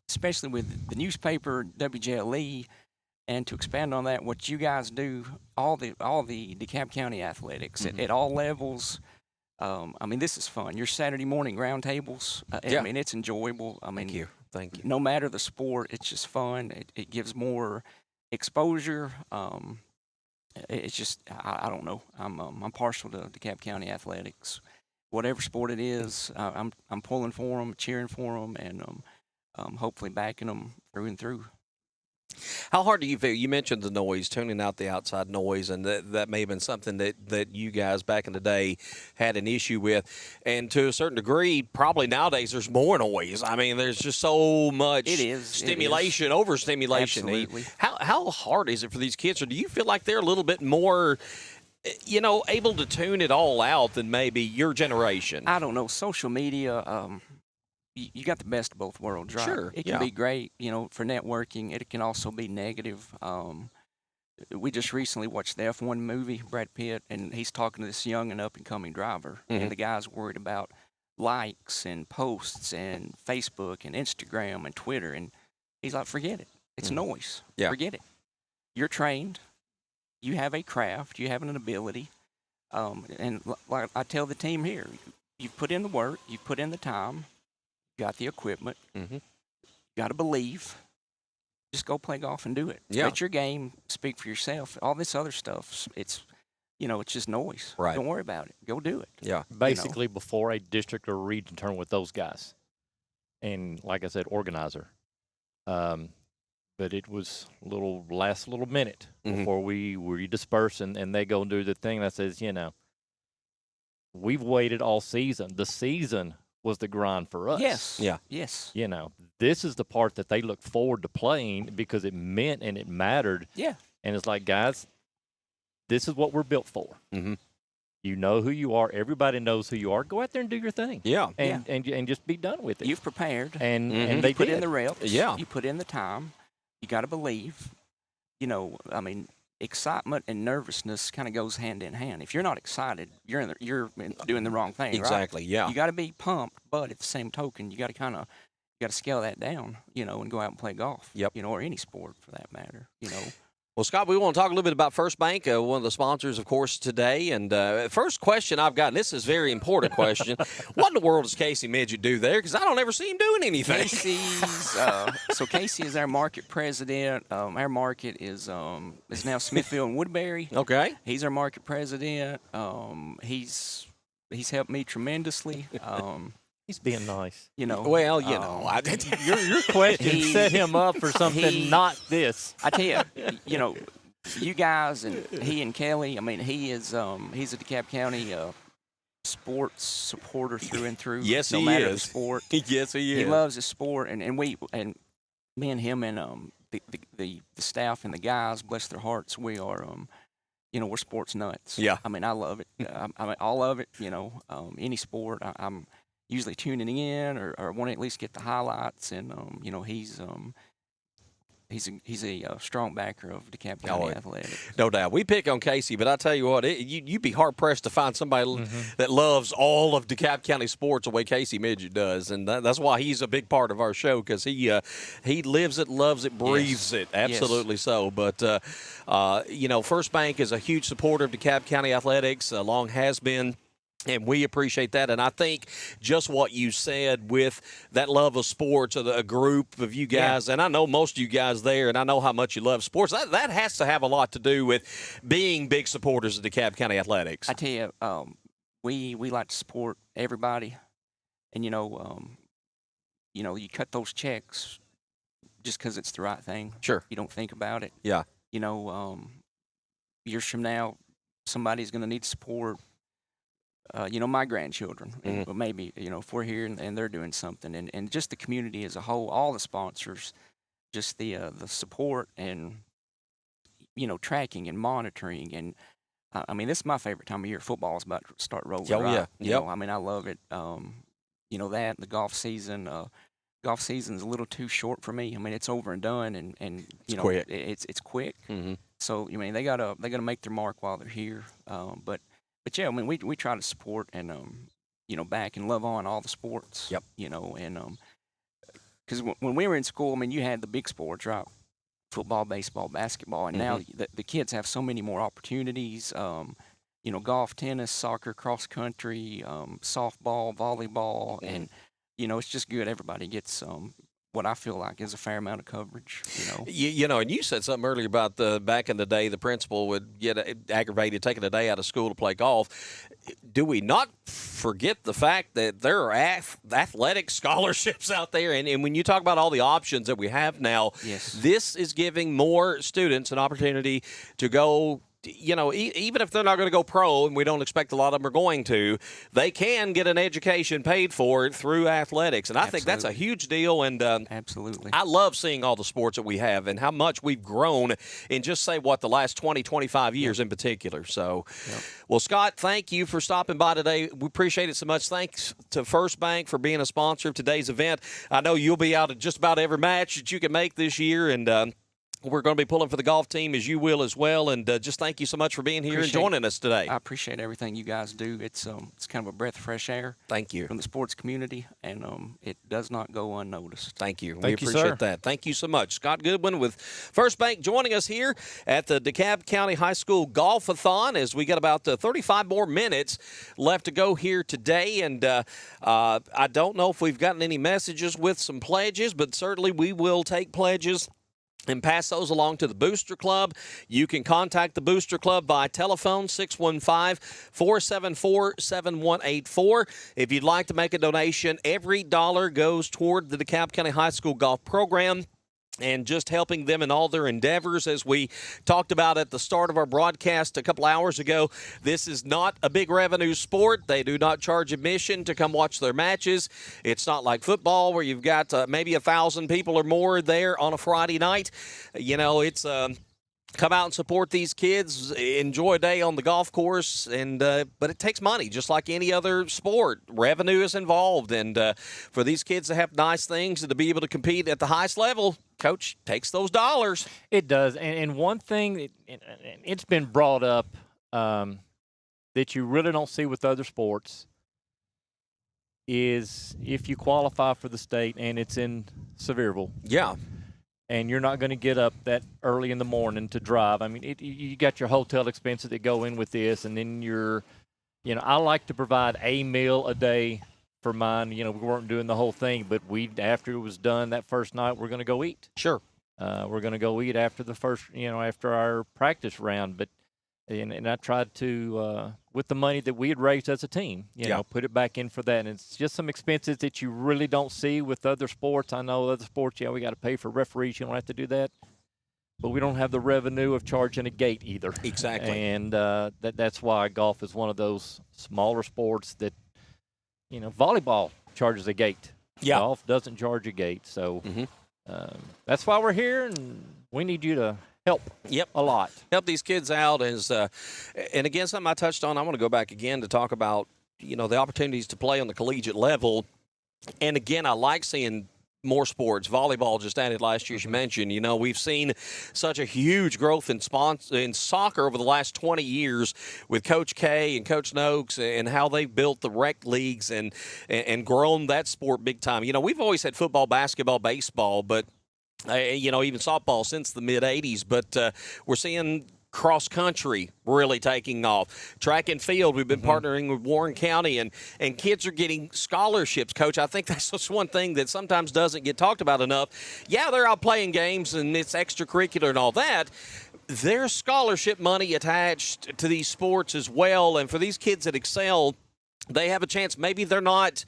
especially with the newspaper WJLE. And to expand on that, what you guys do, all the DeKalb County athletics at all levels. I mean, this is fun. Your Saturday morning roundtables. I mean, it's enjoyable. I mean, Thank you. No matter the sport, it's just fun. It gives more exposure. It's just I don't know. I'm partial to DeKalb County athletics. Whatever sport it is, I'm pulling for them, cheering for them, and hopefully backing them through and through. How hard do you feel? You mentioned the noise, tuning out the outside noise, and that may have been something that you guys back in the day had an issue with. And to a certain degree, probably nowadays there's more noise. I mean, there's just so much stimulation, overstimulation. Absolutely. How hard is it for these kids? Or do you feel like they're a little bit more, you know, able to tune it all out than maybe your generation? I don't know. Social media, you got the best of both worlds, right? Sure, It can be great, you know, for networking. It can also be negative. We just recently watched the F1 movie, Brad Pitt, and he's talking to this young and up-and-coming driver, and the guy's worried about likes and posts and Facebook and Instagram and Twitter, and he's like, forget it. It's noise. Yeah. Forget it. You're trained. You have a craft. You have an ability. And like I tell the team here, you've put in the work. You've put in the time. Got the equipment. Got to believe. Just go play golf and do it. Yeah. Let your game speak for yourself. All this other stuff, it's just noise. Right. Don't worry about it. Go do it. Yeah. Basically, before a district or region tournament with those guys, and like I said, organizer. But it was last little minute before we disperse and they go and do the thing that says, you know, we've waited all season. The season was the grind for us. Yes. Yeah. Yes. You know, this is the part that they look forward to playing because it meant and it mattered. Yeah. And it's like, guys, this is what we're built for. You know who you are. Everybody knows who you are. Go out there and do your thing. Yeah. And just be done with it. You've prepared. And They put in the reps. Yeah. You put in the time. You got to believe. You know, I mean, excitement and nervousness kind of goes hand in hand. If you're not excited, you're doing the wrong thing. Exactly. Right? Yeah. You got to be pumped, but at the same token, you got to scale that down. You know, and go out and play golf. Yep. You know, or any sport for that matter. You know. Well, Scott, we want to talk a little bit about First Bank, one of the sponsors, of course, today. And first question I've got, and this is a very important question. What in the world does Casey Midget do there? Because I don't ever see him doing anything. So Casey is our market president. Our market is now Smithville and Woodbury. Okay. He's our market president. He's helped me tremendously. He's being nice. You know. Well, you know. Your question set him up for something not this. I tell you, you know, you guys and he and Kelly, I mean, he's a DeKalb County sports supporter through and through. Yes, no he matter is. the sport. Yes, he is. He loves his sport, and me and him and the staff and the guys, bless their hearts, we are you know, we're sports nuts. Yeah. I mean, I love it. I mean, all of it. You know, any sport, I'm usually tuning in or want to at least get the highlights. And you know, he's a strong backer of DeKalb County athletics. No doubt. We pick on Casey, but I tell you what, you'd be hard pressed to find somebody that loves all of DeKalb County sports the way Casey Midget does, and that's why he's a big part of our show, because he lives it, loves it, breathes it. Absolutely so. But you know, First Bank is a huge supporter of DeKalb County athletics. Long has been. And we appreciate that. And I think just what you said with that love of sports, a group of you guys, and I know most of you guys there, and I know how much you love sports, that has to have a lot to do with being big supporters of DeKalb County athletics. I tell you, we like to support everybody. And, you know, you cut those checks just because it's the right thing. Sure. You don't think about it. Yeah. You know, years from now, somebody's going to need support. You know, my grandchildren, but maybe, you know, if we're here and they're doing something, and just the community as a whole, all the sponsors, just the support, and tracking and monitoring. And I mean, this is my favorite time of year. Football is about to start rolling. Oh, right? yeah. You Yep. know, I mean, I love it. That, the golf season. Golf season's a little too short for me. I mean, it's over and done, and quick. It's quick. Mm-hmm. So, I mean, they gotta make their mark while they're here. But yeah, I mean, we try to support and back and love on all the sports. Yep. And because when we were in school, I mean, you had the big sports, right? Football, baseball, basketball, and now the kids have so many more opportunities. Golf, tennis, soccer, cross country, softball, volleyball, and it's just good. Everybody gets what I feel like is a fair amount of coverage. And you said something earlier about back in the day, the principal would get aggravated taking a day out of school to play golf. Do we not forget the fact that there are athletic scholarships out there? And when you talk about all the options that we have now, Yes. this is giving more students an opportunity to go. Even if they're not going to go pro, and we don't expect a lot of them are going to, they can get an education paid for through athletics. And I think that's a huge deal. And Absolutely. I love seeing all the sports that we have and how much we've grown in just, say, the last 20, 25 years in particular. So, Well, Scott, thank you for stopping by today. We appreciate it so much. Thanks to First Bank for being a sponsor of today's event. I know you'll be out at just about every match that you can make this year, and we're going to be pulling for the golf team, as you will as well. And just thank you so much for being here and joining us today. I appreciate everything you guys do. It's kind of a breath of fresh air. Thank you. From the sports community, and it does not go unnoticed. Thank you. Thank we you, appreciate sir. that. Thank you so much. Scott Goodwin with First Bank joining us here at the DeKalb County High School Golf-a-thon as we got about 35 more minutes left to go here today. And I don't know if we've gotten any messages with some pledges, but certainly we will take pledges and pass those along to the Booster Club. You can contact the Booster Club by telephone, 615-474-7184. If you'd like to make a donation, every dollar goes toward the DeKalb County High School Golf Program and just helping them in all their endeavors. As we talked about at the start of our broadcast a couple hours ago, this is not a big revenue sport. They do not charge admission to come watch their matches. It's not like football where you've got maybe 1,000 people or more there on a Friday night. It's come out and support these kids, enjoy a day on the golf course, and but it takes money, just like any other sport. Revenue is involved, and for these kids to have nice things and to be able to compete at the highest level, Coach takes those dollars. It does. And one thing, it's been brought up that you really don't see with other sports is if you qualify for the state and it's in Sevierville. Yeah. And you're not going to get up that early in the morning to drive. I mean, you got your hotel expenses that go in with this, and then I like to provide a meal a day for mine. We weren't doing the whole thing, but after it was done that first night, we're going to go eat. Sure. We're going to go eat after the first, after our practice round. But and I tried to, with the money that we had raised as a team, put it back in for that. And it's just some expenses that you really don't see with other sports. I know other sports, we got to pay for referees. You don't have to do that. But we don't have the revenue of charging a gate either. Exactly. And that's why golf is one of those smaller sports that, volleyball charges a gate. Yeah. Golf doesn't charge a gate. So that's why we're here, and we need you to help a lot. Help these kids out. And again, something I touched on, I want to go back again to talk about, the opportunities to play on the collegiate level. And again, I like seeing more sports. Volleyball just added last year, as you mentioned. We've seen such a huge growth in soccer over the last 20 years with Coach K and Coach Noakes and how they've built the rec leagues and grown that sport big time. We've always had football, basketball, baseball, but even softball since the mid-'80s. But we're seeing cross country really taking off. Track and field, we've been partnering with Warren County, and kids are getting scholarships. Coach, I think that's just one thing that sometimes doesn't get talked about enough. Yeah, they're out playing games and it's extracurricular and all that. There's scholarship money attached to these sports as well, and for these kids that excel, they have a chance. Maybe they're not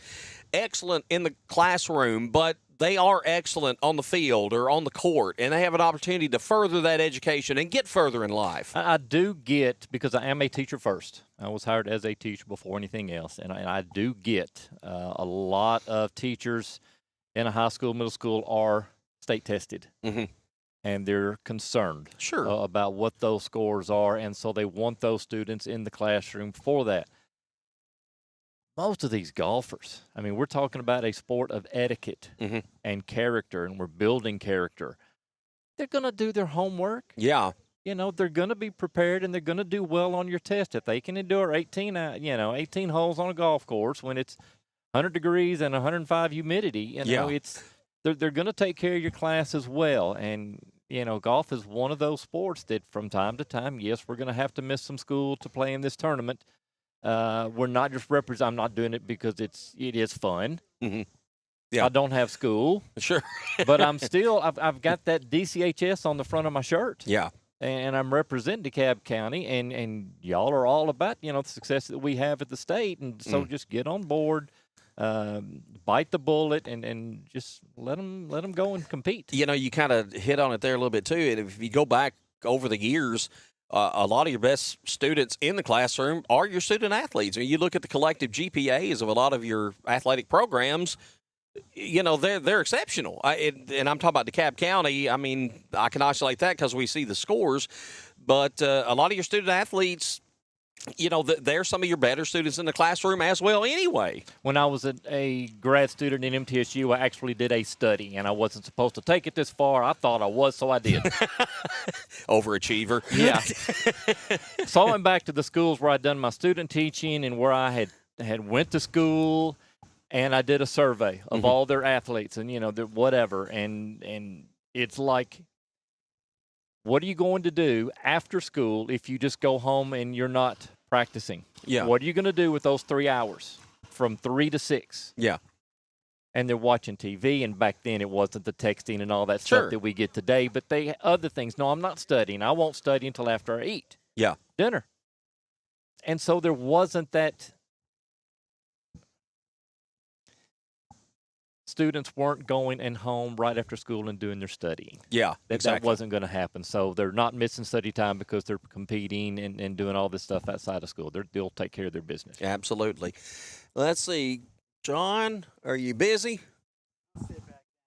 excellent in the classroom, but they are excellent on the field or on the court, and they have an opportunity to further that education and get further in life. I do get, because I am a teacher first. I was hired as a teacher before anything else, and I do get a lot of teachers in a high school, middle school are state tested. and they're concerned Sure. about what those scores are, and so they want those students in the classroom for that. Most of these golfers, I mean, we're talking about a sport of etiquette and character, and we're building character. They're going to do their homework. Yeah. You know, they're going to be prepared, and they're going to do well on your test. If they can endure 18 holes on a golf course when it's 100 degrees and 105 humidity, they're going to take care of your class as well. And, you know, golf is one of those sports that from time to time, yes, we're going to have to miss some school to play in this tournament. We're not just I'm not doing it because it is fun. Mm-hmm. Yeah. I don't have school. Sure. But I've got that DCHS on the front of my shirt. Yeah. And I'm representing DeKalb County, and y'all are all about, you know, the success that we have at the state. And so just get on board, bite the bullet, and just let them go and compete. You know, you kind of hit on it there a little bit, too. And if you go back over the years, a lot of your best students in the classroom are your student athletes. I mean, you look at the collective GPAs of a lot of your athletic programs, you know, they're exceptional. And I'm talking about DeKalb County. I mean, I can isolate that because we see the scores. But a lot of your student athletes, you know, they're some of your better students in the classroom as well anyway. When I was a grad student in MTSU, I actually did a study, and I wasn't supposed to take it this far. I thought I was, so I did. Overachiever. Yeah. So I went back to the schools where I'd done my student teaching and where I had went to school, and I did a survey of all their athletes and, you know, their whatever. And it's like, what are you going to do after school if you just go home and you're not practicing? Yeah. What are you going to do with those 3 hours from 3 to 6? Yeah. And they're watching TV, and back then it wasn't the texting and all that stuff that we get today, but they other things. No, I'm not studying. I won't study until after I eat dinner. And so there wasn't that. Students weren't going and home right after school and doing their studying. Yeah, That wasn't going to happen. So they're not missing study time because they're competing and doing all this stuff outside of school. They'll take care of their business. Absolutely. Let's see. John, are you busy?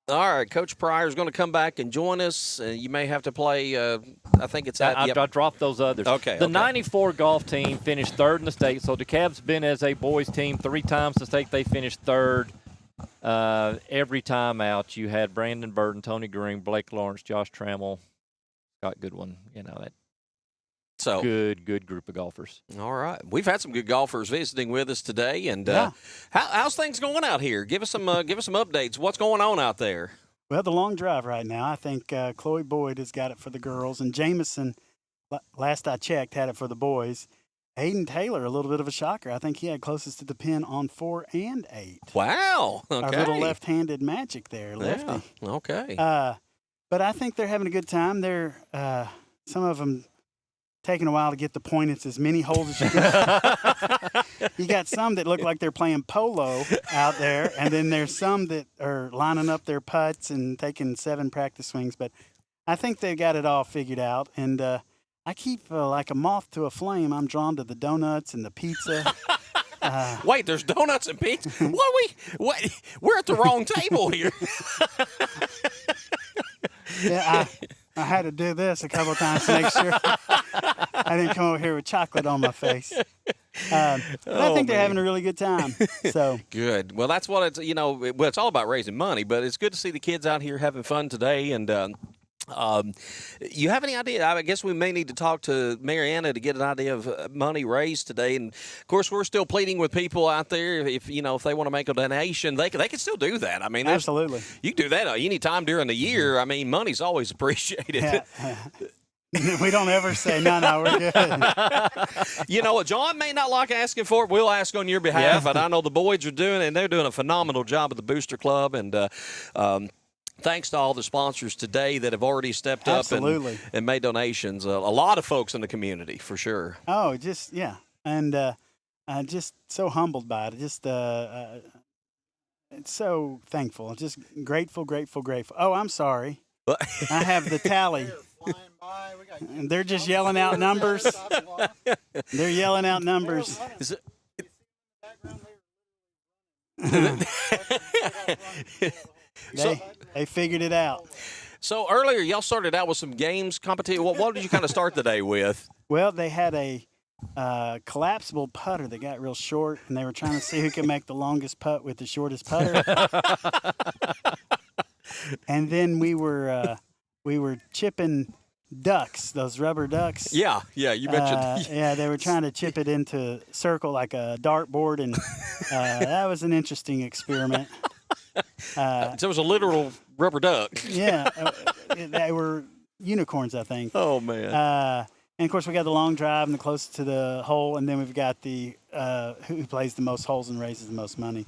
All right, Coach Pryor's going to come back and join us. You may have to play, I think it's at... I dropped those others. Okay. The 94 golf team finished third in the state. So DeKalb's been as a boys team 3 times the state. They finished third. Every time out, you had Brandon Burton, Tony Green, Blake Lawrence, Josh Trammell, Scott Goodwin. You know, good group of golfers. All right. We've had some good golfers visiting with us today. And how's things going out here? Give us some updates. What's going on out there? Well, the long drive right now, I think Chloe Boyd has got it for the girls, and Jameson, last I checked, had it for the boys. Hayden Taylor, a little bit of a shocker. I think he had closest to the pin on 4 and 8. Wow. Okay. Our little left-handed magic there, lefty. Yeah. Okay. But I think they're having a good time. They're some of them taking a while to get the point. It's as many holes as you got. You got some that look like they're playing polo out there, and then there's some that are lining up their putts and taking 7 practice swings. But I think they've got it all figured out, and I keep like a moth to a flame. I'm drawn to the donuts and the pizza. Wait, there's donuts and pizza? What? We're at the wrong table here. Yeah, I had to do this a couple of times to make sure I didn't come over here with chocolate on my face. But I think they're having a really good time. So good. Well, that's what it's. You know, it's all about raising money, but it's good to see the kids out here having fun today. And you have any idea? I guess we may need to talk to Mariana to get an idea of money raised today. And of course, we're still pleading with people out there. If they want to make a donation, they can still do that. I mean, absolutely, you can do that any time during the year. I mean, money's always appreciated. Yeah. We don't ever say, no, we're good. You know what? John may not like asking for it. We'll ask on your behalf. And I know the boys are doing it, and they're doing a phenomenal job at the Booster Club. And thanks to all the sponsors today that have already stepped up and made donations. A lot of folks in the community, for sure. Oh, just, yeah. And just so humbled by it. Just it's so thankful. Just grateful. Oh, I'm sorry. I have the tally. And they're just yelling out numbers. They're yelling out numbers. They figured it out. So earlier, y'all started out with some games competition. What did you kind of start the day with? Well, they had a collapsible putter that got real short, and they were trying to see who could make the longest putt with the shortest putter. And then we were chipping ducks, those rubber ducks. Yeah, you mentioned. Yeah, they were trying to chip it into a circle like a dartboard, and that was an interesting experiment. So it was a literal rubber duck. Yeah, they were unicorns, I think. Oh, man. And, of course, we got the long drive and the closest to the hole, and then we've got the who plays the most holes and raises the most money.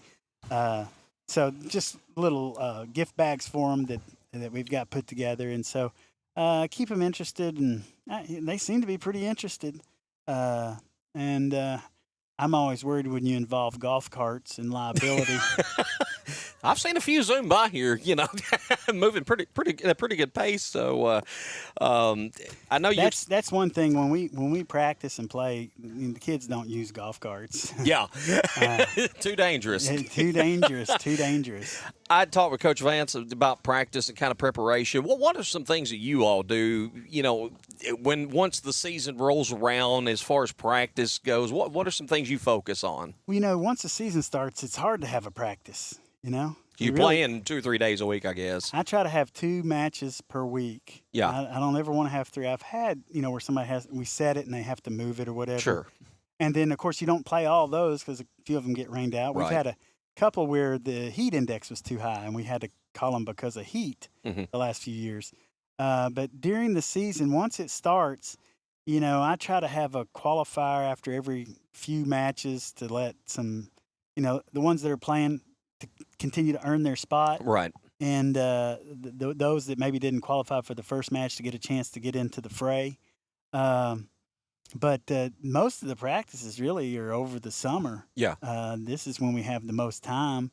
So just little gift bags for them that we've got put together. And so keep them interested, and they seem to be pretty interested. And I'm always worried when you involve golf carts and liability. I've seen a few zoom by here, moving pretty at a pretty good pace. So I know that's one thing when we practice and play. The kids don't use golf carts. Yeah, too dangerous. Too dangerous. I talked with Coach Vance about practice and kind of preparation. What are some things that you all do? Once the season rolls around, as far as practice goes, what are some things you focus on? Well, once the season starts, it's hard to have a practice. You play in 2 or 3 days a week, I guess. I try to have 2 matches per week. Yeah. I don't ever want to have 3. I've had, where we set it and they have to move it or whatever. Sure. And then, of course, you don't play all those because a few of them get rained out. We've had a couple where the heat index was too high, and we had to call them because of heat the last few years. But during the season, once it starts, I try to have a qualifier after every few matches to let some, the ones that are playing to continue to earn their spot. Right. And those that maybe didn't qualify for the first match to get a chance to get into the fray. But most of the practices really are over the summer. Yeah. This is when we have the most time.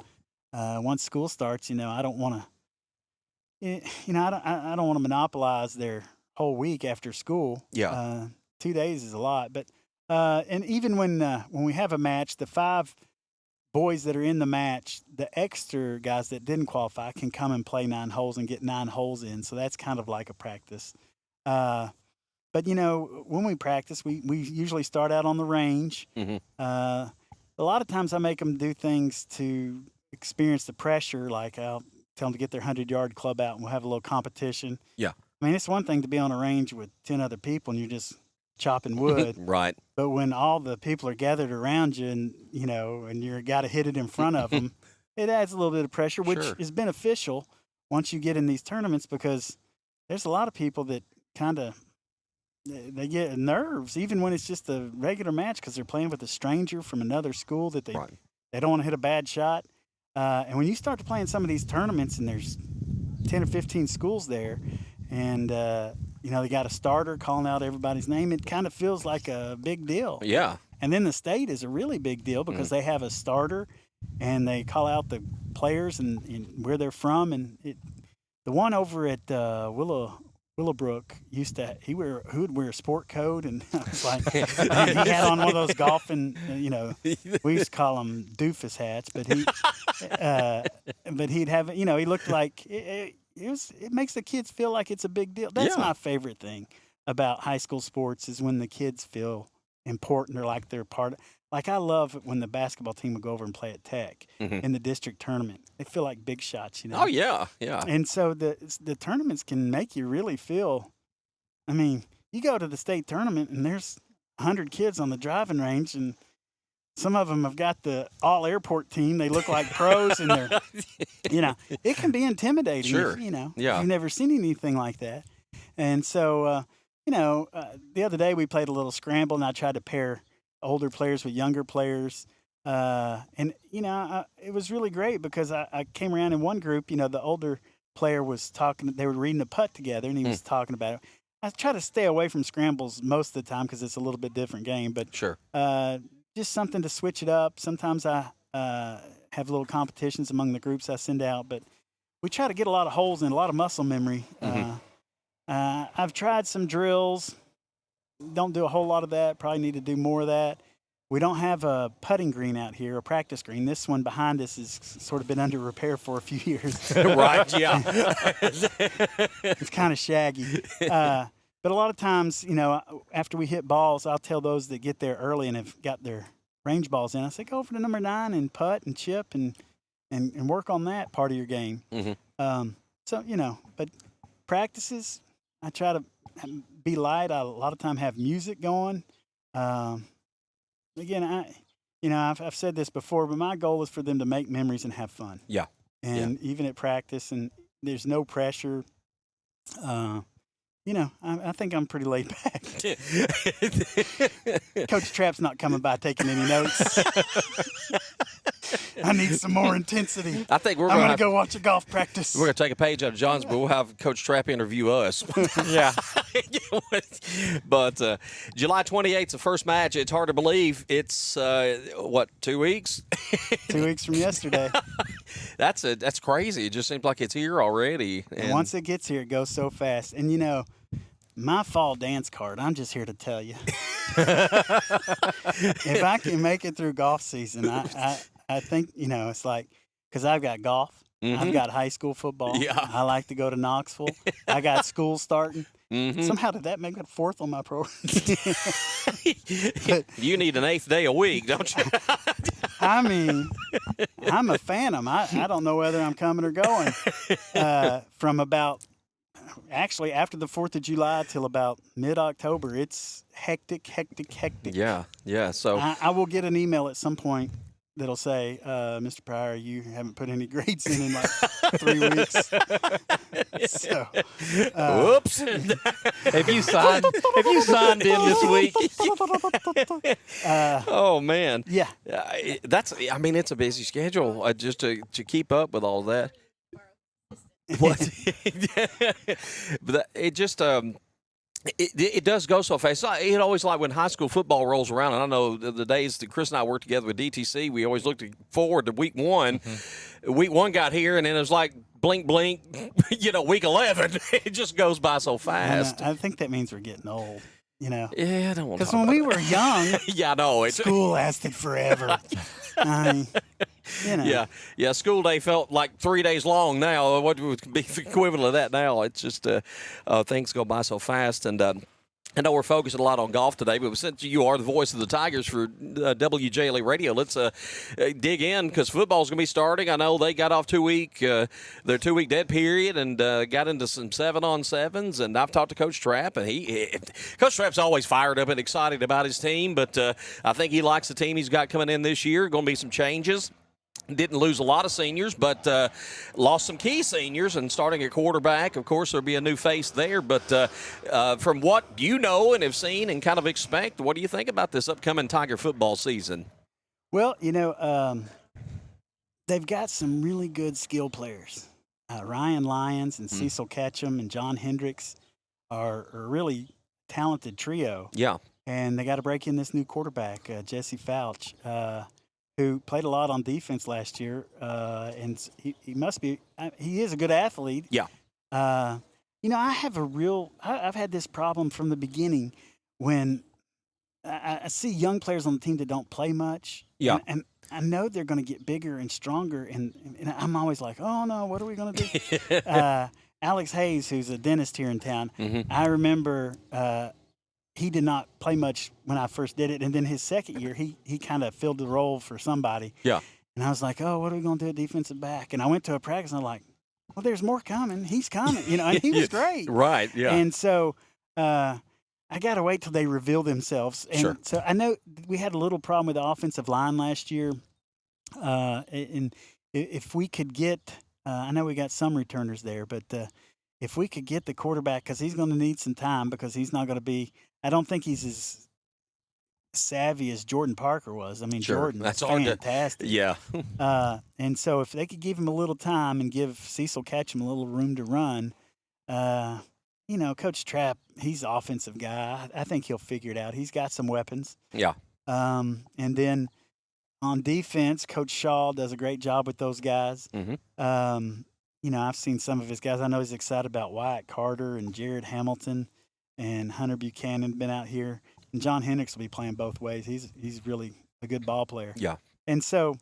Once school starts, I don't want to, I don't want to monopolize their whole week after school. Yeah. 2 days is a lot. But and even when we have a match, the 5 boys that are in the match, the extra guys that didn't qualify can come and play 9 holes and get 9 holes in. So that's kind of like a practice. But, when we practice, we usually start out on the range. Mm-hmm. A lot of times I make them do things to experience the pressure. Like I'll tell them to get their 100-yard club out and we'll have a little competition. Yeah. I mean, it's one thing to be on a range with 10 other people and you're just chopping wood. Right. But when all the people are gathered around you and, and you got to hit it in front of them, it adds a little bit of pressure, which is beneficial once you get in these tournaments because there's a lot of people that kind of, they get nerves, even when it's just a regular match because they're playing with a stranger from another school that they don't want to hit a bad shot. And when you start to play in some of these tournaments and there's 10 or 15 schools there and, they got a starter calling out everybody's name, it kind of feels like a big deal. Yeah. And then the state is a really big deal because they have a starter and they call out the players and where they're from. And the one over at Willowbrook he would wear a sport coat, and I was like, he had on one of those golfing, we used to call them doofus hats, but he'd have, he looked like it makes the kids feel like it's a big deal. That's my favorite thing about high school sports is when the kids feel important or like they're part of. Like I love when the basketball team would go over and play at Tech in the district tournament. They feel like big shots, Oh yeah, yeah. And so the tournaments can make you really feel. I mean, you go to the state tournament and there's 100 kids on the driving range, and some of them have got the all airport team. They look like pros, and they're, it can be intimidating. Sure. If you've never seen anything like that. And so, the other day we played a little scramble, and I tried to pair older players with younger players. And it was really great because I came around in one group, the older player was talking, they were reading a putt together and he was talking about it. I try to stay away from scrambles most of the time because it's a little bit different game, but sure. Just something to switch it up. Sometimes I have little competitions among the groups I send out, but we try to get a lot of holes in, a lot of muscle memory. I've tried some drills. Don't do a whole lot of that. Probably need to do more of that. we don't have a putting green out here, a practice green. This one behind us has sort of been under repair for a few years. Right, yeah. It's kind of shaggy. But a lot of times, after we hit balls, I'll tell those that get there early and have got their range balls in. I say, go over to number 9 and putt and chip and work on that part of your game. But practices, I try to be light. I a lot of time have music going. Again, I've said this before, but my goal is for them to make memories and have fun. Yeah. And even at practice, and there's no pressure. I think I'm pretty laid back. Coach Trapp's not coming by taking any notes. I need some more intensity. I think I'm going to go watch a golf practice. We're going to take a page out of John's, but we'll have Coach Trapp interview us. Yeah. But July 28th, the first match. It's hard to believe. It's, 2 weeks? 2 weeks from yesterday. That's crazy. It just seems like it's here already. And once it gets here, it goes so fast. And, my fall dance card, I'm just here to tell you. If I can make it through golf season, I think, it's like, because I've got golf. I've got high school football. Yeah. I like to go to Knoxville. I got school starting. Somehow did that make it 4th on my program? You need an 8th day a week, don't you? I mean, I'm a phantom. I don't know whether I'm coming or going. From about, actually, after the 4th of July till about mid-October, it's hectic. Yeah. So I will get an email at some point that'll say, Mr. Pryor, you haven't put any grades in like 3 weeks. So, whoops. Have you signed in this week? Oh man. Yeah. It's a busy schedule just to keep up with all that. What? But it just it does go so fast. It always like when high school football rolls around, and I know the days that Chris and I worked together with DTC, we always looked forward to week 1. Week 1 got here, and then it was like blink, blink, week 11. It just goes by so fast. I think that means we're getting old. Yeah, I don't want to. Because when we were young, yeah, I know. School lasted forever. Yeah. School day felt like 3 days long now. What would be the equivalent of that now? It's just things go by so fast. And I know we're focusing a lot on golf today, but since you are the voice of the Tigers for WJLA Radio, let's dig in because football's going to be starting. I know they got off their 2-week dead period and got into some 7-on-7s. And I've talked to Coach Trapp, and Coach Trapp's always fired up and excited about his team, but I think he likes the team he's got coming in this year. Going to be some changes. Didn't lose a lot of seniors, but lost some key seniors. And starting at quarterback, of course, there'll be a new face there. But from what you know and have seen and kind of expect, what do you think about this upcoming Tiger football season? Well, they've got some really good skill players. Ryan Lyons and Cecil Ketchum and John Hendricks are a really talented trio. Yeah. And they got to break in this new quarterback, Jesse Fouch, who played a lot on defense last year, and he must be. He is a good athlete. Yeah. I've had this problem from the beginning when I see young players on the team that don't play much. Yeah. And I know they're going to get bigger and stronger, and I'm always like, oh no, what are we going to do? Alex Hayes, who's a dentist here in town, I remember. He did not play much when I first did it, and then his second year, he kind of filled the role for somebody. Yeah. And I was like, oh, what are we going to do at defensive back? And I went to a practice, and I'm like, well, there's more coming. He's coming, and he was great. Right, yeah. And so I got to wait till they reveal themselves. And sure. So I know we had a little problem with the offensive line last year, and if we could get I know we got some returners there, but if we could get the quarterback, because he's going to need some time because he's not going to be – I don't think he's as savvy as Jordan Parker was. I mean, sure. Jordan That's fantastic. Yeah. And so if they could give him a little time and give Cecil Ketchum a little room to run, Coach Trapp, he's an offensive guy. I think he'll figure it out. He's got some weapons. Yeah. And then on defense, Coach Shaw does a great job with those guys. I've seen some of his guys. I know he's excited about Wyatt Carter and Jared Hamilton and Hunter Buchanan been out here. And John Hendricks will be playing both ways. He's really a good ball player. Yeah. And so,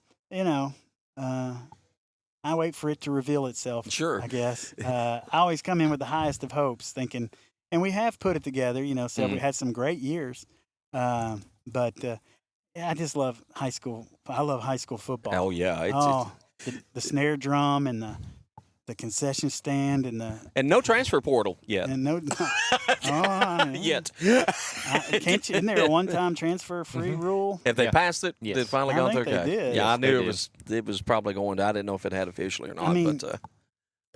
I wait for it to reveal itself. Sure. I guess. I always come in with the highest of hopes, thinking, and we have put it together. So we had some great years. But I just love high school. I love high school football. Oh yeah. The snare drum and the concession stand and no transfer portal yet. And no Yet. Can't you? Isn't there a one-time transfer-free rule? If they passed it, Yes. they've finally I gone think through. they Okay. did. Yeah, Yes, I knew they it was probably going to. I didn't know if it had officially or not. But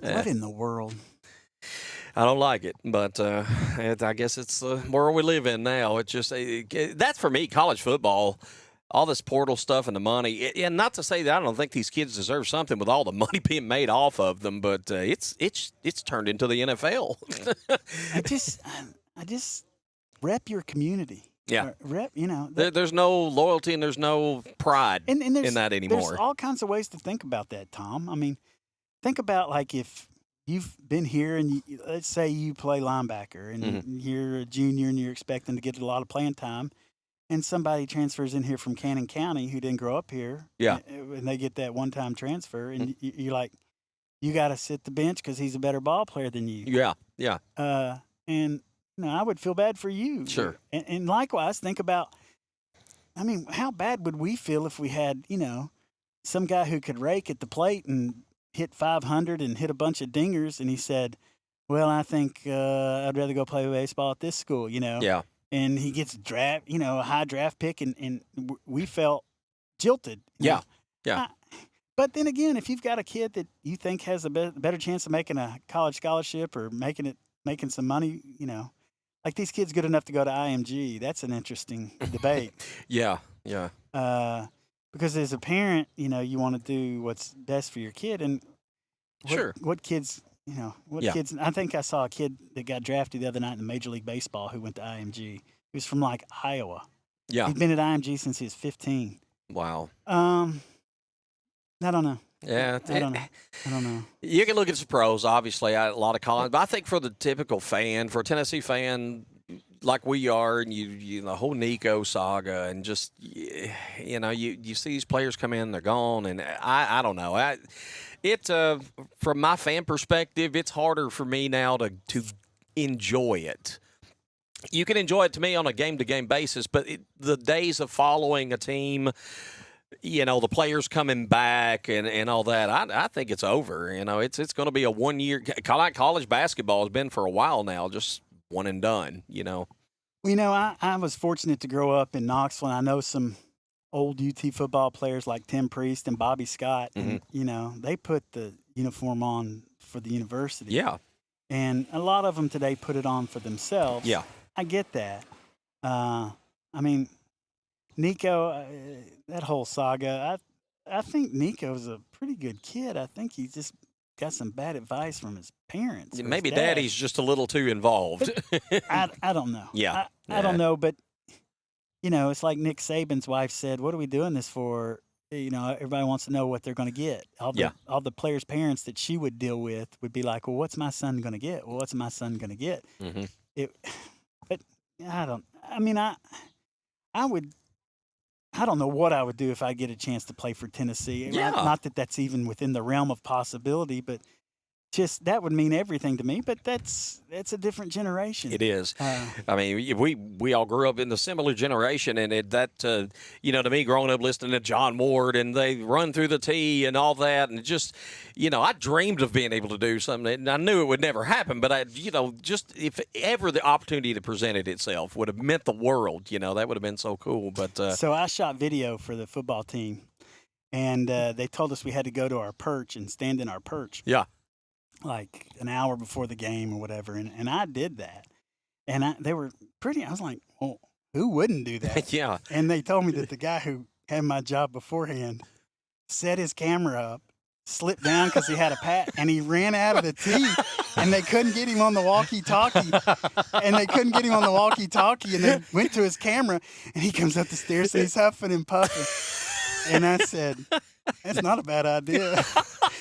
What in the world? I don't like it, but I guess it's the world we live in now. It's just that's for me, college football. All this portal stuff and the money, and not to say that I don't think these kids deserve something with all the money being made off of them, but it's turned into the NFL. I just rep your community. Yeah. Rep, There's no loyalty and there's no pride and in that anymore. There's all kinds of ways to think about that, Tom. I mean, think about like if you've been here and let's say you play linebacker and you're a junior and you're expecting to get a lot of playing time. And somebody transfers in here from Cannon County who didn't grow up here. Yeah. And they get that one-time transfer, and you're like, you got to sit the bench because he's a better ball player than you. Yeah. And I would feel bad for you. Sure. And likewise, think about, I mean, how bad would we feel if we had, some guy who could rake at the plate and hit 500 and hit a bunch of dingers, and he said, well, I think I'd rather go play baseball at this school, Yeah. And he gets a high draft pick, and we felt jilted. Yeah. But then again, if you've got a kid that you think has a better chance of making a college scholarship or making some money, like these kids good enough to go to IMG, that's an interesting debate. Yeah. Because as a parent, you want to do what's best for your kid, and what kids. Kids? I think I saw a kid that got drafted the other night in Major League Baseball who went to IMG. He was from like Iowa. Yeah. He'd been at IMG since he was 15. Wow. I don't know. Yeah. I don't know. You can look at the pros, obviously, a lot of college. But I think for the typical fan, for a Tennessee fan like we are, and the whole Nico saga, and just, you see these players come in, they're gone, and I don't know. From my fan perspective, it's harder for me now to enjoy it. You can enjoy it to me on a game-to-game basis, but the days of following a team, the players coming back and all that, I think it's over. It's going to be a 1 year. College basketball has been for a while now, just one and done. I was fortunate to grow up in Knoxville, and I know some old UT football players like Tim Priest and Bobby Scott, and they put the uniform on for the university. Yeah. And a lot of them today put it on for themselves. Yeah. I get that. I mean, Nico, that whole saga, I think Nico's a pretty good kid. I think he just got some bad advice from his parents. Maybe his dad. Daddy's just a little too involved. I don't know. Yeah. I don't know, but it's like Nick Saban's wife said, what are we doing this for? Everybody wants to know what they're going to get. All the players' parents that she would deal with would be like, well, what's my son going to get? Well, what's my son going to get? Mm-hmm. But I don't know what I would do if I get a chance to play for Tennessee. Yeah. Not that that's even within the realm of possibility, but just that would mean everything to me. But that's a different generation. It is. I mean, we all grew up in the similar generation, and to me, growing up listening to John Ward and they run through the tee and all that, and just, I dreamed of being able to do something, and I knew it would never happen. But just if ever the opportunity that presented itself would have meant the world, that would have been so cool. But so I shot video for the football team, and they told us we had to go to our perch and stand in our perch. Yeah. Like an hour before the game or whatever, and I did that, and they were pretty. I was like, well, who wouldn't do that? Yeah. And they told me that the guy who had my job beforehand set his camera up, slipped down because he had a pat, and he ran out of the tee, and they couldn't get him on the walkie-talkie, and they went to his camera, and he comes up the stairs and he's huffing and puffing, and I said, that's not a bad idea.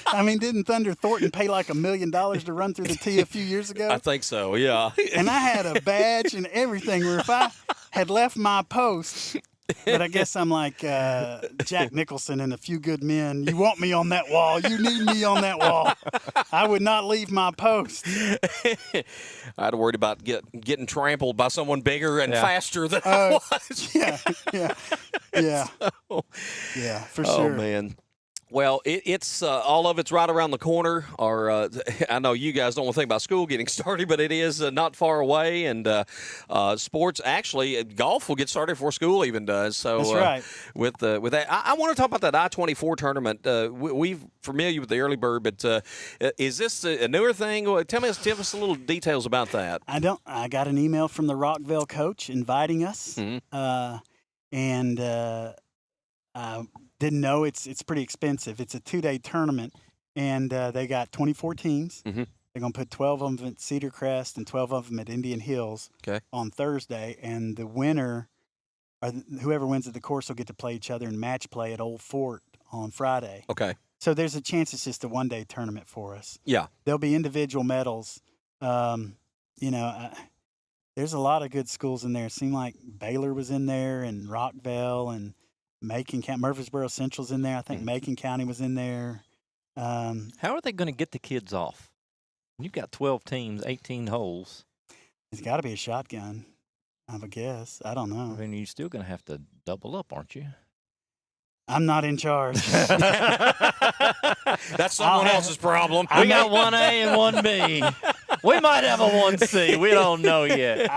I mean, didn't Thunder Thornton pay like $1 million to run through the tee a few years ago? I think so, yeah. And I had a badge and everything where if I had left my post. But I guess I'm like Jack Nicholson in A Few Good Men. You want me on that wall. You need me on that wall. I would not leave my post. I had to worry about getting trampled by someone bigger and faster than I was. Yeah, for sure. Oh, man. Well, it's all of it's right around the corner. Or I know you guys don't want to think about school getting started, but it is not far away. And sports, actually, golf will get started before school even does. So that's right. With that, I want to talk about that I-24 tournament. We're familiar with the early bird, but is this a newer thing? Tell us a little details about that. I got an email from the Rockville coach inviting us, and didn't know it's pretty expensive. It's a 2-day tournament, and they got 24 teams. They're going to put 12 of them at Cedar Crest and 12 of them at Indian Hills on Thursday, and the winner, or whoever wins at the course, will get to play each other in match play at Old Fort on Friday. Okay. So there's a chance it's just a 1-day tournament for us. Yeah. There'll be individual medals. There's a lot of good schools in there. It seemed like Baylor was in there, and Rockville, and Macon County, Murfreesboro Central's in there. I think Macon County was in there. How are they going to get the kids off? You've got 12 teams, 18 holes. It's got to be a shotgun, I would guess. I don't know. I mean, you're still going to have to double up, aren't you? I'm not in charge. That's someone else's problem. We got 1A and 1B. We might have a 1C. We don't know yet.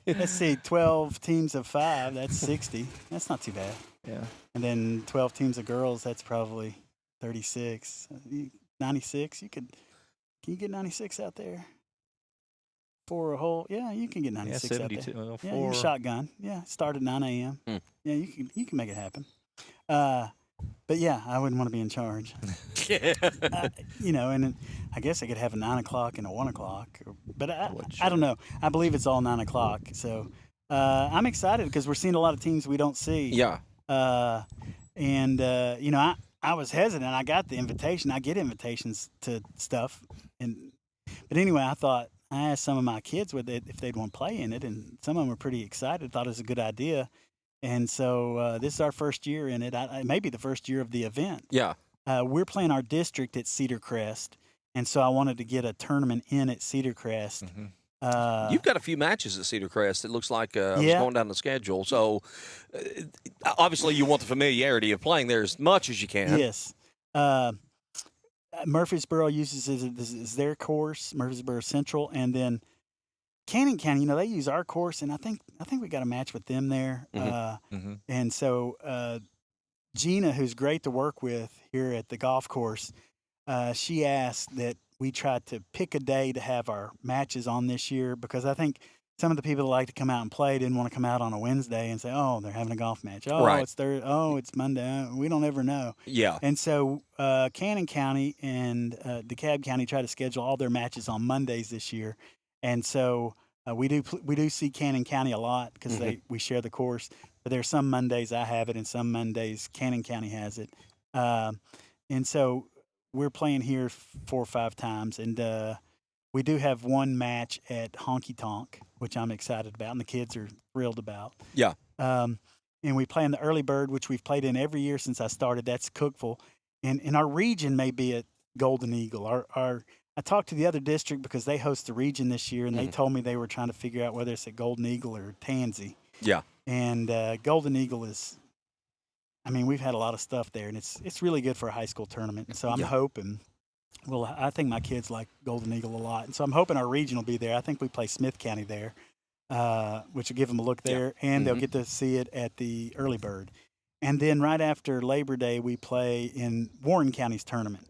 Let's see, 12 teams of 5, that's 60. That's not too bad. Yeah. And then 12 teams of girls, that's probably 36. 96, can you get 96 out there? For a whole, yeah, you can get 96 out there. Yeah, you can shotgun. Yeah, start at 9 a.m. Yeah, you can make it happen. But yeah, I wouldn't want to be in charge. And I guess I could have a 9 o'clock and a 1 o'clock. But I don't know. I believe it's all 9 o'clock. So I'm excited because we're seeing a lot of teams we don't see. Yeah. I was hesitant. I got the invitation. I get invitations to stuff. But anyway, I asked some of my kids if they'd want to play in it, and some of them were pretty excited, thought it was a good idea. And so this is our first year in it. It may be the first year of the event. Yeah. We're playing our district at Cedar Crest, and so I wanted to get a tournament in at Cedar Crest. You've got a few matches at Cedar Crest. It looks like I was going down the schedule. So obviously you want the familiarity of playing there as much as you can. Yes. Murfreesboro uses as their course, Murfreesboro Central, and then Cannon County, they use our course, and I think we got a match with them there. And so Gina, who's great to work with here at the golf course, she asked that we try to pick a day to have our matches on this year, because I think some of the people that like to come out and play didn't want to come out on a Wednesday and say, oh, they're having a golf match. Oh, it's Thursday. Oh, it's Monday. We don't ever know. Yeah. And so Cannon County and DeKalb County try to schedule all their matches on Mondays this year. And so we do see Cannon County a lot because we share the course. But there's some Mondays I have it, and some Mondays Cannon County has it. And so we're playing here 4 or 5 times, and we do have one match at Honky Tonk, which I'm excited about, and the kids are thrilled about. Yeah. And we play in the Early Bird, which we've played in every year since I started. That's Cookeville. And our region may be at Golden Eagle. I talked to the other district because they host the region this year, and they told me they were trying to figure out whether it's at Golden Eagle or Tansy. Yeah. And Golden Eagle we've had a lot of stuff there, and it's really good for a high school tournament. So I'm hoping, I think my kids like Golden Eagle a lot. And so I'm hoping our region will be there. I think we play Smith County there, which will give them a look there, and they'll get to see it at the Early Bird. And then right after Labor Day, we play in Warren County's tournament.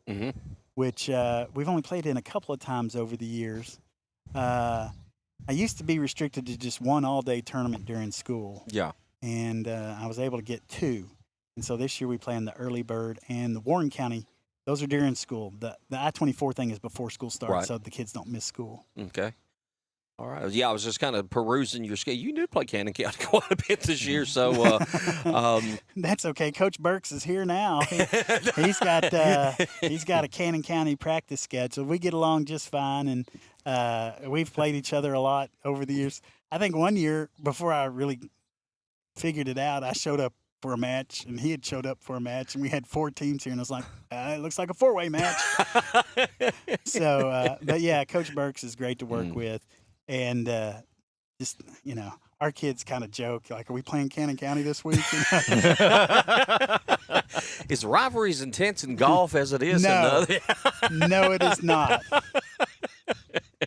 Which we've only played in a couple of times over the years. I used to be restricted to just one all-day tournament during school. Yeah. And I was able to get 2. And so this year we play in the Early Bird and the Warren County. Those are during school. The I-24 thing is before school starts, so the kids don't miss school. Okay. All right. Yeah, I was just kind of perusing your schedule. You did play Cannon County quite a bit this year, so that's okay. Coach Burks is here now. He's got a Cannon County practice schedule. We get along just fine, and we've played each other a lot over the years. I think one year before I really figured it out, I showed up for a match, and he had showed up for a match, and we had 4 teams here, and I was like, it looks like a 4-way match. So, but yeah, Coach Burks is great to work with, and just, you know, our kids kind of joke, like, are we playing Cannon County this week? Is the rivalry as intense in golf as it is No. in other? No, it is not.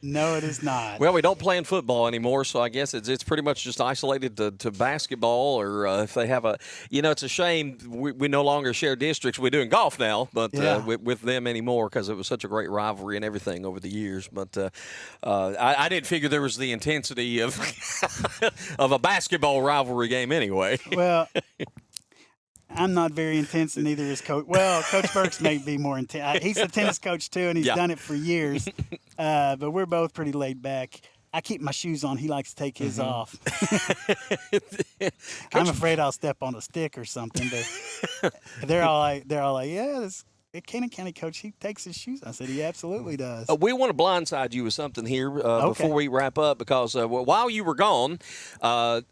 No, it is not. Well, we don't play in football anymore, so I guess it's pretty much just isolated to basketball, or if they have a, you know, it's a shame we no longer share districts. We do in golf now, but with them anymore because it was such a great rivalry and everything over the years. But I didn't figure there was the intensity of of a basketball rivalry game anyway. Well, I'm not very intense, and neither is Coach. Well, Coach Burks may be more intense. He's a tennis coach too, and he's done it for years. But we're both pretty laid back. I keep my shoes on. He likes to take his off. I'm afraid I'll step on a stick or something. But they're all like, yeah, this Cannon County coach, he takes his shoes. I said, he absolutely does. We want to blindside you with something here before we wrap up, because while you were gone,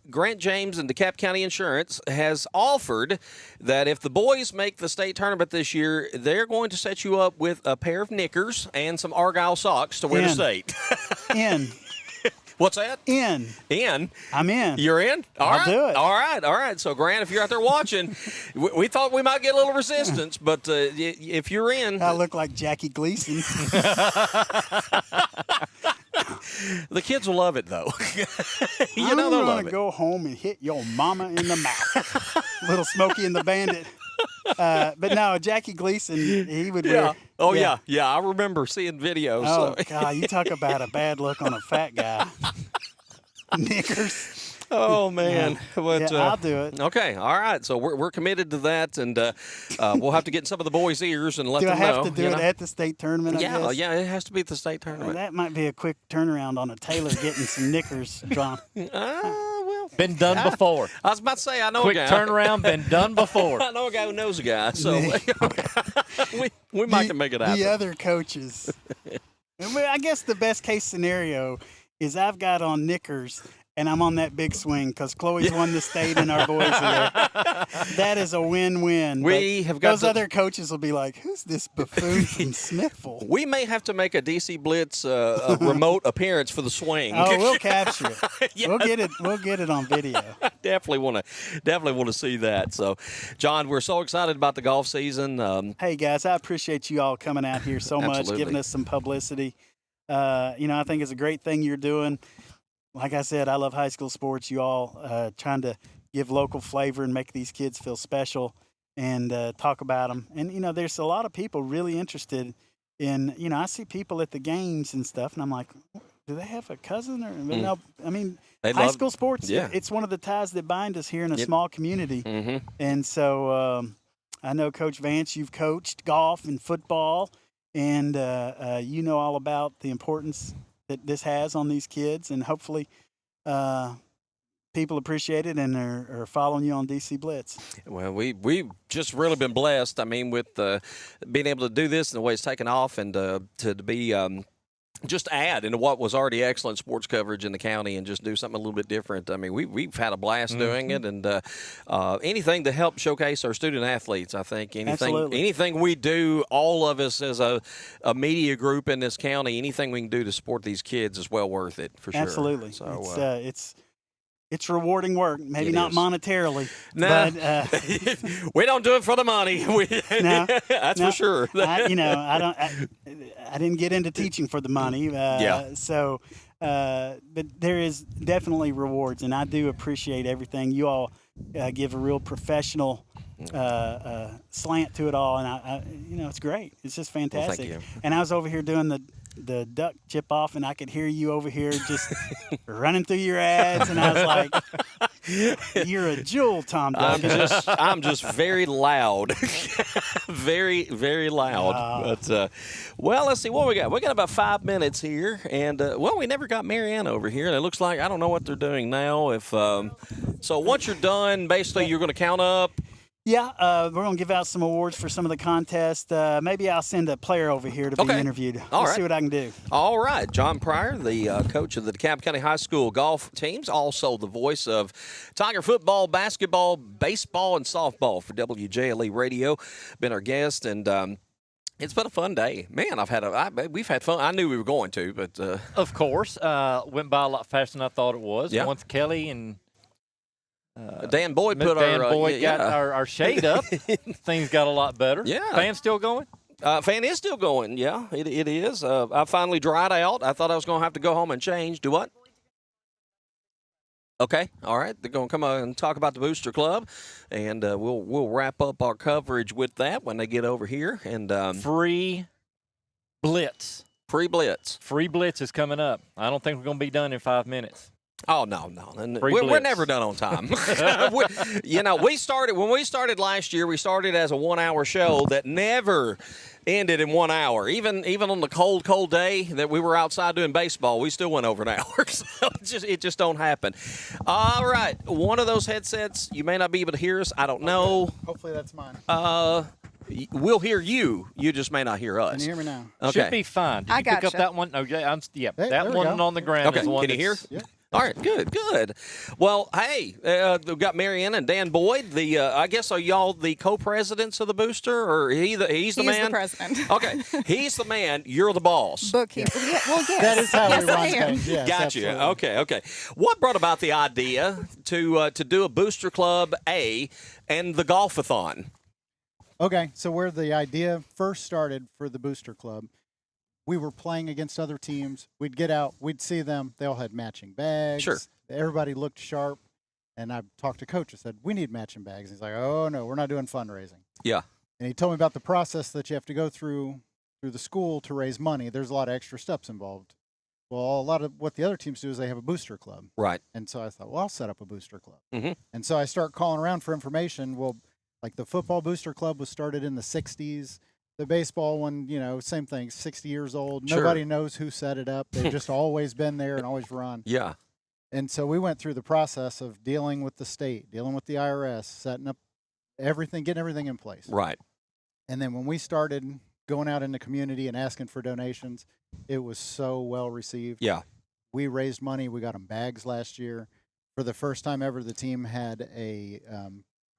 Grant James and DeKalb County Insurance has offered that if the boys make the state tournament this year, they're going to set you up with a pair of knickers and some Argyle socks to wear to state. In. What's that? In. I'm in. You're in? I'll do it. All right. So, Grant, if you're out there watching, we thought we might get a little resistance, but if you're in. I look like Jackie Gleason. The kids will love it, though. I'm going to go home and hit your mama in the mouth. Little Smokey and the Bandit. But no, Jackie Gleason, he would wear. Oh, yeah. I remember seeing videos. Oh, God, you talk about a bad look on a fat guy. Knickers. Oh, man. But, I'll do it. Okay, all right. So we're committed to that, and we'll have to get in some of the boys' ears and let them know. Do I have to do it at the state tournament, I guess? Yeah, it has to be at the state tournament. That might be a quick turnaround on a tailor getting some knickers drawn. Been done before. I was about to say, I know Quick a guy. turnaround, been done before. I know a guy who knows a guy, so we might can make it happen. The other coaches. I guess the best case scenario is I've got on knickers and I'm on that big swing because Chloe's won the state and our boys are there. That is a win-win. We have got those other coaches will be like, who's this buffoon from Smithville? We may have to make a DC Blitz a remote appearance for the swing. Oh, we'll capture it. Yes. We'll get it on video. Definitely want to see that. So, John, we're so excited about the golf season. Hey guys, I appreciate you all coming out here so much, giving us some publicity. I think it's a great thing you're doing. Like I said, I love high school sports. You all trying to give local flavor and make these kids feel special and talk about them. And, there's a lot of people really interested in, I see people at the games and stuff, and I'm like, do they have a cousin? Or no, I mean, high school sports, it's one of the ties that bind us here in a small community. Mm-hmm. And so I know, Coach Vance, you've coached golf and football, and you know all about the importance that this has on these kids, and hopefully people appreciate it and are following you on DC Blitz. Well, we've just really been blessed. I mean, with being able to do this and the way it's taken off, and to be just add into what was already excellent sports coverage in the county and just do something a little bit different. I mean, we've had a blast doing it, and anything to help showcase our student athletes. I think anything we do, all of us as a media group in this county, anything we can do to support these kids is well worth it for sure. Absolutely. So it's rewarding work, maybe not monetarily. No, but, we don't do it for the money. That's for sure. I didn't get into teaching for the money. So, but there is definitely rewards, and I do appreciate everything. You all give a real professional slant to it all, and it's great. It's just fantastic. Well, thank you. And I was over here doing the duck chip off, and I could hear you over here just running through your ads, and I was like, you're a jewel, Tom Duncan. I'm just very loud. Very, very loud. But, well, let's see what we got. We got about 5 minutes here, and, we never got Marianne over here, and it looks like, I don't know what they're doing now. So once you're done, basically you're going to count up. Yeah, we're going to give out some awards for some of the contests. Maybe I'll send a player over here to be interviewed. All We'll right. see what I can do. All right. John Pryor, the coach of the DeKalb County High School golf teams, also the voice of Tiger football, basketball, baseball, and softball for WJLE Radio. Been our guest, and it's been a fun day. Man, we've had fun. I knew we were going to, but Of course, went by a lot faster than I thought it was. Yeah. Once Kelly and Dan Boyd Miss put Dan our Boyd got our shade up, things got a lot better. Yeah. Fan still going? Fan is still going. Yeah, it is. I finally dried out. I thought I was going to have to go home and change. Do what? Okay, all right. They're going to come and talk about the Booster Club, and we'll wrap up our coverage with that when they get over here. And Free Blitz. Free Blitz. Free Blitz is coming up. I don't think we're going to be done in 5 minutes. Oh, no. And Free we're Blitz. never done on time. when we started last year, we started as a 1 hour show that never ended in 1 hour. Even on the cold day that we were outside doing baseball, we still went over an hour. So it just don't happen. All right. One of those headsets, you may not be able to hear us. I don't know. Hopefully that's mine. We'll hear you. You just may not hear us. Can you hear me now? Okay. Should be fine. Did I you pick up gotcha. that one? Oh, yeah, Hey, that there we one go. on the ground Okay, is the one can you hear? that's- Yeah. All right, good. Well, hey, we've got Marianne and Dan Boyd. I guess are y'all the co-presidents of the Booster, or he's the He's man? the president. Okay, he's the man. You're the boss. Bookkeeper. Yeah, well, yes. That is how yes, we run I am. things. Yes, Gotcha. absolutely. Okay. What brought about the idea to do a Booster Club A and the Golf-a-thon? Okay, so where the idea first started for the Booster Club, we were playing against other teams. We'd get out, we'd see them. They all had matching bags. Sure. Everybody looked sharp. And I talked to Coach. I said, we need matching bags. He's like, oh, no, we're not doing fundraising. Yeah. And he told me about the process that you have to go through the school to raise money. There's a lot of extra steps involved. Well, a lot of what the other teams do is they have a booster club. Right. And so I thought, well, I'll set up a booster club. Mhm. And so I start calling around for information. Well, like the football booster club was started in the 60s. The baseball one, same thing, 60 years old. Sure. Nobody knows who set it up. They've just always been there and always run. Yeah. And so we went through the process of dealing with the state, dealing with the IRS, setting up everything, getting everything in place. Right. And then when we started going out in the community and asking for donations, it was so well received. Yeah. We raised money. We got them bags last year. For the first time ever, the team had a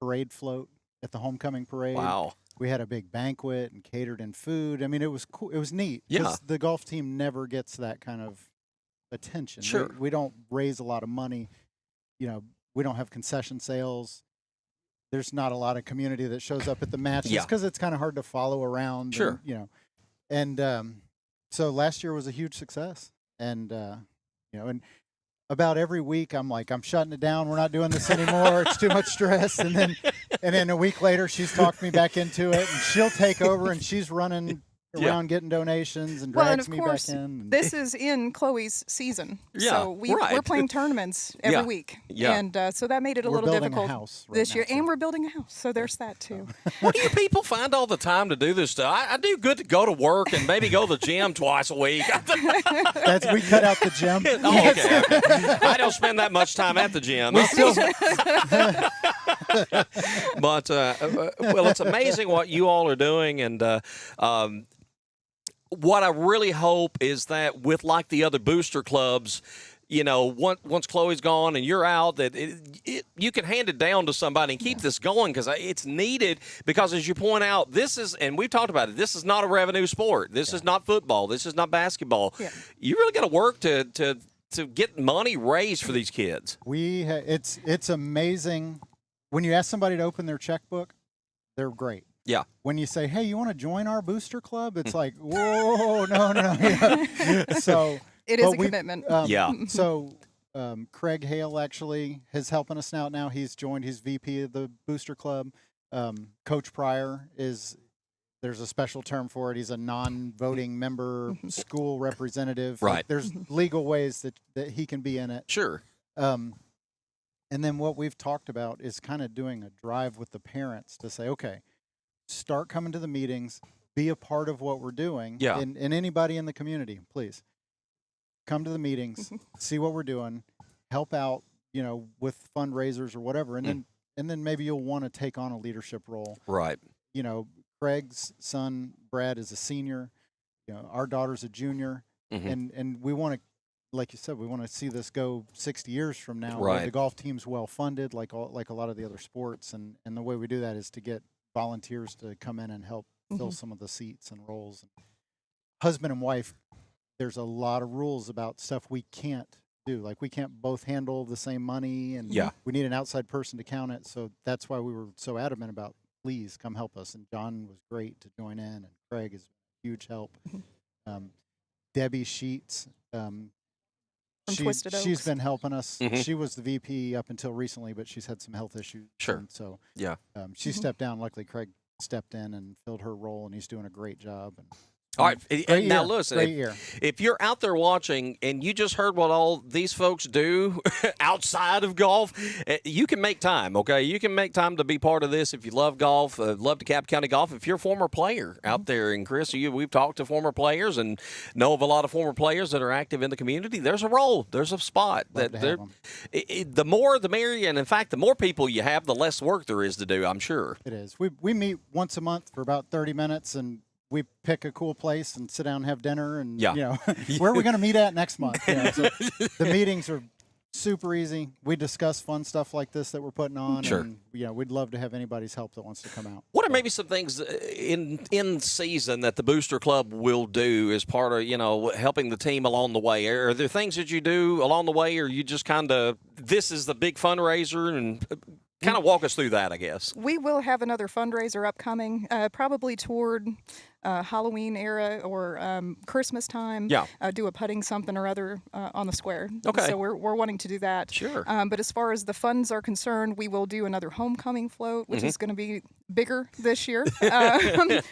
parade float at the homecoming parade. Wow. We had a big banquet and catered in food. I mean, it was cool. It was neat. Yeah. 'Cause the golf team never gets that kind of attention. Sure. We don't raise a lot of money. We don't have concession sales. There's not a lot of community that shows up at the matches Yeah. because it's kind of hard to follow around. Sure. And so last year was a huge success. And, and about every week I'm like, I'm shutting it down. We're not doing this anymore. It's too much stress. And then a week later, she's talked me back into it, and she'll take over, and she's running around getting donations and Well, drags and of me course, back in. And this is in Chloe's season. Yeah, So we're right. playing tournaments every Yeah, week. yeah. And so that made it a we're little building difficult a house right this now, year. so- And we're building a house. So there's that too. Where do you people find all the time to do this stuff? I do good to go to work and maybe go to the gym twice a week. we cut out the gym. Oh, okay. I don't spend that much time at the gym. But, well, it's amazing what you all are doing. And what I really hope is that with like the other booster clubs, once Chloe's gone and you're out, that you can hand it down to somebody and keep this going because it's needed. Because as you point out, this is, and we've talked about it, this is not a revenue sport. This is not football. This is not basketball. Yeah. You really got to work to get money raised for these kids. It's amazing. When you ask somebody to open their checkbook, they're great. Yeah. When you say, hey, you want to join our booster club? It's like, whoa, no. Yeah. So It is but a we- commitment. Yeah. So Craig Hale actually is helping us out now. He's joined. He's VP of the booster club. Coach Pryor there's a special term for it. He's a non-voting member school representative. Right. Like, there's legal ways that he can be in it. Sure. And then what we've talked about is kind of doing a drive with the parents to say, okay, start coming to the meetings, be a part of what we're doing. Yeah. And anybody in the community, please come to the meetings, see what we're doing, help out, with fundraisers or whatever. And then maybe you'll want to take on a leadership role. Right. You know, Craig's son Brad is a senior. You know, our daughter's a junior, and we want to, like you said, we want to see this go 60 years from now. Where Right. the golf team's well funded, like a lot of the other sports, and the way we do that is to get volunteers to come in and help fill some of the seats and roles. Husband and wife, there's a lot of rules about stuff we can't do. Like we can't both handle the same money, and we need an outside person to count it. So that's why we were so adamant about, please come help us. And John was great to join in, and Craig is a huge help. Debbie Sheets, Twisted she's Oaks. been helping us. She was the VP up until recently, but she's had some health issues. Sure. And so Yeah. she stepped down. Luckily, Craig stepped in and filled her role, and he's doing a great job. And All right. great Now, year. listen, Great year. if you're out there watching and you just heard what all these folks do outside of golf, you can make time, okay? You can make time to be part of this if you love golf, love DeKalb County golf. If you're a former player out there, and Chris, we've talked to former players and know of a lot of former players that are active in the community, there's a role, there's a spot. Love to have 'em. The more, the merrier, and in fact, the more people you have, the less work there is to do, I'm sure. It is. We meet once a month for about 30 minutes, and we pick a cool place and sit down and have dinner. And, you know, where are we going to meet at next month? You know, so the meetings are super easy. We discuss fun stuff like this that we're putting on. Sure. And, you know, we'd love to have anybody's help that wants to come out. What are maybe some things in season that the Booster Club will do as part of, you know, helping the team along the way? Are there things that you do along the way, or you just kind of, this is the big fundraiser, and kind of walk us through that, I guess? We will have another fundraiser upcoming, probably toward Halloween era or Christmas time. Yeah. Do a putting something or other on the square. Okay. So we're wanting to do that. Sure. But as far as the funds are concerned, we will do another homecoming float, which is going to be bigger this year,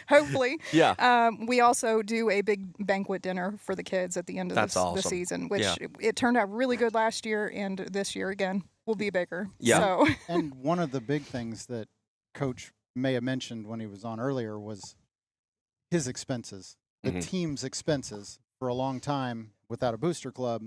hopefully. Yeah. We also do a big banquet dinner for the kids at the end of That's the awesome. season, which Yeah. it turned out really good last year, and this year again will be bigger. Yeah. So And one of the big things that Coach may have mentioned when he was on earlier was his expenses, the team's expenses. For a long time, without a booster club,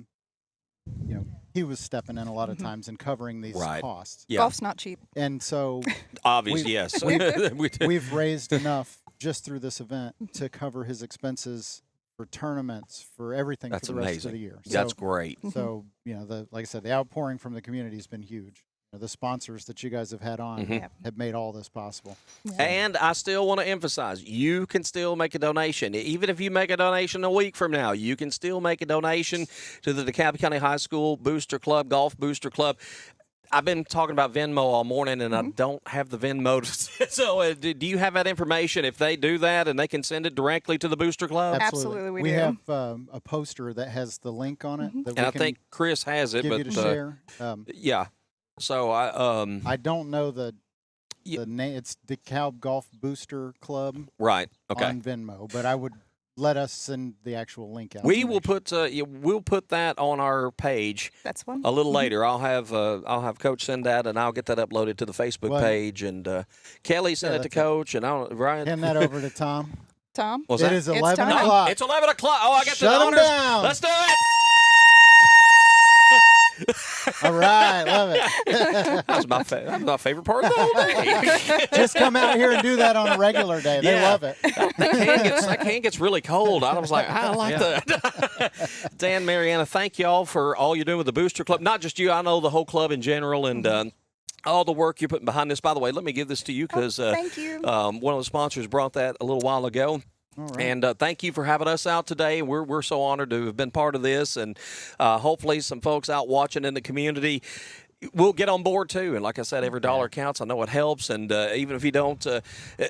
you know, he was stepping in a lot of times and covering these costs. Yeah. golf's not cheap. And so Obvious, we- yes. We do. we've raised enough just through this event to cover his expenses for tournaments, for everything That's for the rest amazing. of the year. That's great. So, you know, like I said, the outpouring from the community has been huge. You know, the sponsors that you guys have had on have made all this possible. And I still want to emphasize, you can still make a donation. Even if you make a donation a week from now, you can still make a donation to the DeKalb County High School Booster Club, Golf Booster Club. I've been talking about Venmo all morning, and I don't have the Venmo. So do you have that information if they do that and they can send it directly to the Booster Club? Absolutely, we we do. have a poster that has the link on it that And we I can think Chris has it, give but you to share. yeah. So I don't know the Yeah. name. It's DeKalb Golf Booster Club right. Okay. on Venmo, but I would let us send the actual link out. We will put we'll put that on our page That's one. a little later. I'll have Coach send that, and I'll get that uploaded to the Facebook Well, page. And Kelly sent it to that's it. Coach, and Ryan. Hand that over to Tom. Tom? Was It that? is It's 11 time. o'clock. It's 11 o'clock. Oh, I got Shut the 'em honors. down. Let's do it. All right, love it. That's my favorite part of the whole day. Just come out here and do that on a regular day. They Yeah. love it. That can gets really cold. I was like, I like that. Dan, Mariana, thank you all for all you're doing with the Booster Club. Not just you, I know the whole club in general, and all the work you're putting behind this. By the way, let me give this to you because thank you. one of the sponsors brought that a little while ago. All right. And thank you for having us out today. We're so honored to have been part of this, and hopefully some folks out watching in the community will get on board too. And like I said, every dollar counts. I know it helps, and even if you don't,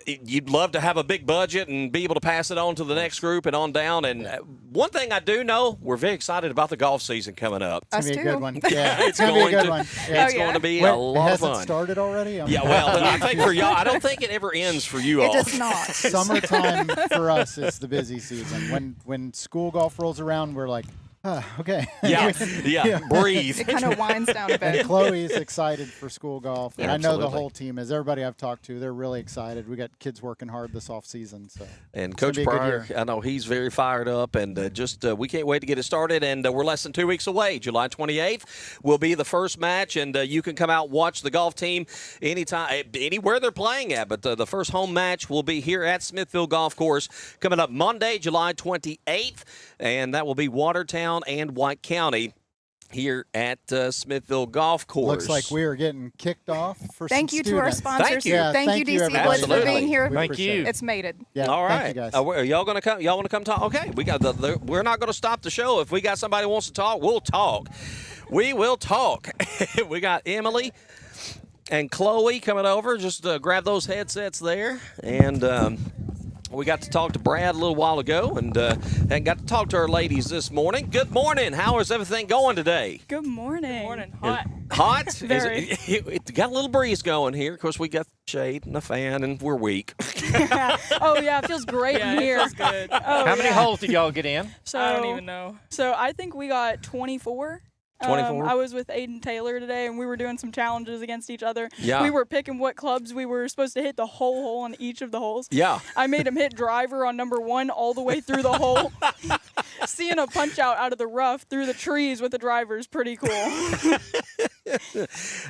you'd love to have a big budget and be able to pass it on to the next group and on down. And one thing I do know, we're very excited about the golf season coming up. It's Us going to be a too. good one. Yeah, It's going to be a going good to- one. It's Yeah. going to be Wait, a lot of has fun. it started already? Yeah, well, I think for y'all, I don't think it ever ends for you It all. does not. Summertime for us is the busy season. When school golf rolls around, we're like, Okay. Yeah. Breathe. It kind of winds down a bit. And Chloe's excited for school golf. And I know the Absolutely. whole team is. Everybody I've talked to, they're really excited. We got kids working hard this off season. So. And It's gonna Coach be a good Pryor, year. I know he's very fired up, and we can't wait to get it started. And we're less than 2 weeks away. July 28th will be the first match, and you can come out and watch the golf team anytime, anywhere they're playing at. But the first home match will be here at Smithville Golf Course coming up Monday, July 28th, and that will be Watertown and White County here at Smithville Golf Course. Looks like we are getting kicked off for Thank some you to our students. sponsors. Thank you. Yeah, Thank you, DC everybody. Blitz, for Absolutely. being here. We Thank appreciate you. it. It's made it. Yeah, All thank right, you guys. y'all gonna come? Y'all want to come talk? Okay, we got we're not gonna stop the show. If we got somebody who wants to talk, we'll talk. We will talk. We got Emily and Chloe coming over. Just grab those headsets there, and we got to talk to Brad a little while ago, and got to talk to our ladies this morning. Good morning. How is everything going today? Good morning. Good morning. Hot. Hot? Very. It got a little breeze going here. Of course, we got shade and a fan, and we're weak. Oh yeah, it feels great in here. It feels good. Oh, How many holes did y'all get in? So, I don't even know. So I think we got 24. 24? I was with Aiden Taylor today, and we were doing some challenges against each other. Yeah. We were picking what clubs we were supposed to hit the whole hole on each of the holes. Yeah. I made him hit driver on number 1 all the way through the hole. Seeing a punch out of the rough through the trees with the driver is pretty cool.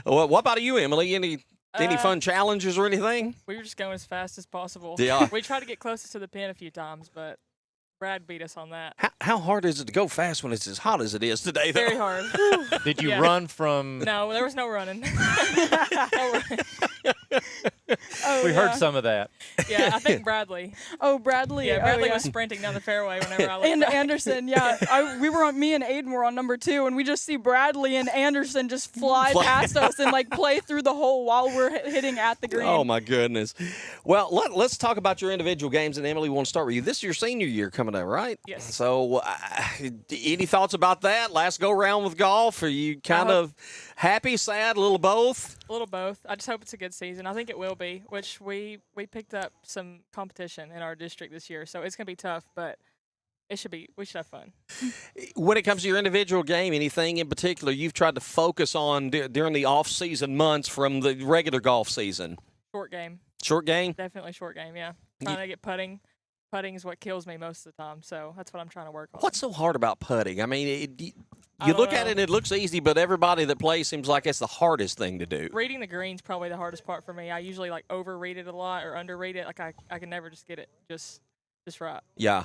Well, what about you, Emily? Any fun challenges or anything? We were just going as fast as possible. Yeah. We tried to get closest to the pin a few times, but Brad beat us on that. How hard is it to go fast when it's as hot as it is today, though? Very hard. Did you Yeah. run from? No, there was no running. No running. Oh, We heard yeah. some of that. Yeah, I think Bradley. Oh, Bradley. Yeah, Bradley oh, yeah. was sprinting down the fairway whenever I looked And back. Anderson, yeah. Me and Aiden were on number 2, and we just see Bradley and Anderson just fly past us and like play through the hole while we're hitting at the green. Oh, my goodness. Well, let's talk about your individual games. And, Emily, we want to start with you. This is your senior year coming up, right? Yes. So any thoughts about that? Last go-round with golf? Are you kind of happy, sad, a little both? A little both. I just hope it's a good season. I think it will be, which we picked up some competition in our district this year, so it's going to be tough, but we should have fun. When it comes to your individual game, anything in particular you've tried to focus on during the off-season months from the regular golf season? Short game. Short game? Definitely short game, yeah. Trying to get putting. Putting is what kills me most of the time, so that's what I'm trying to work on. What's so hard about putting? I mean, you don't look at know. it and it looks easy, but everybody that plays seems like it's the hardest thing to do. Reading the green's probably the hardest part for me. I usually like overread it a lot or underread it. Like I can never just get it just right. Yeah.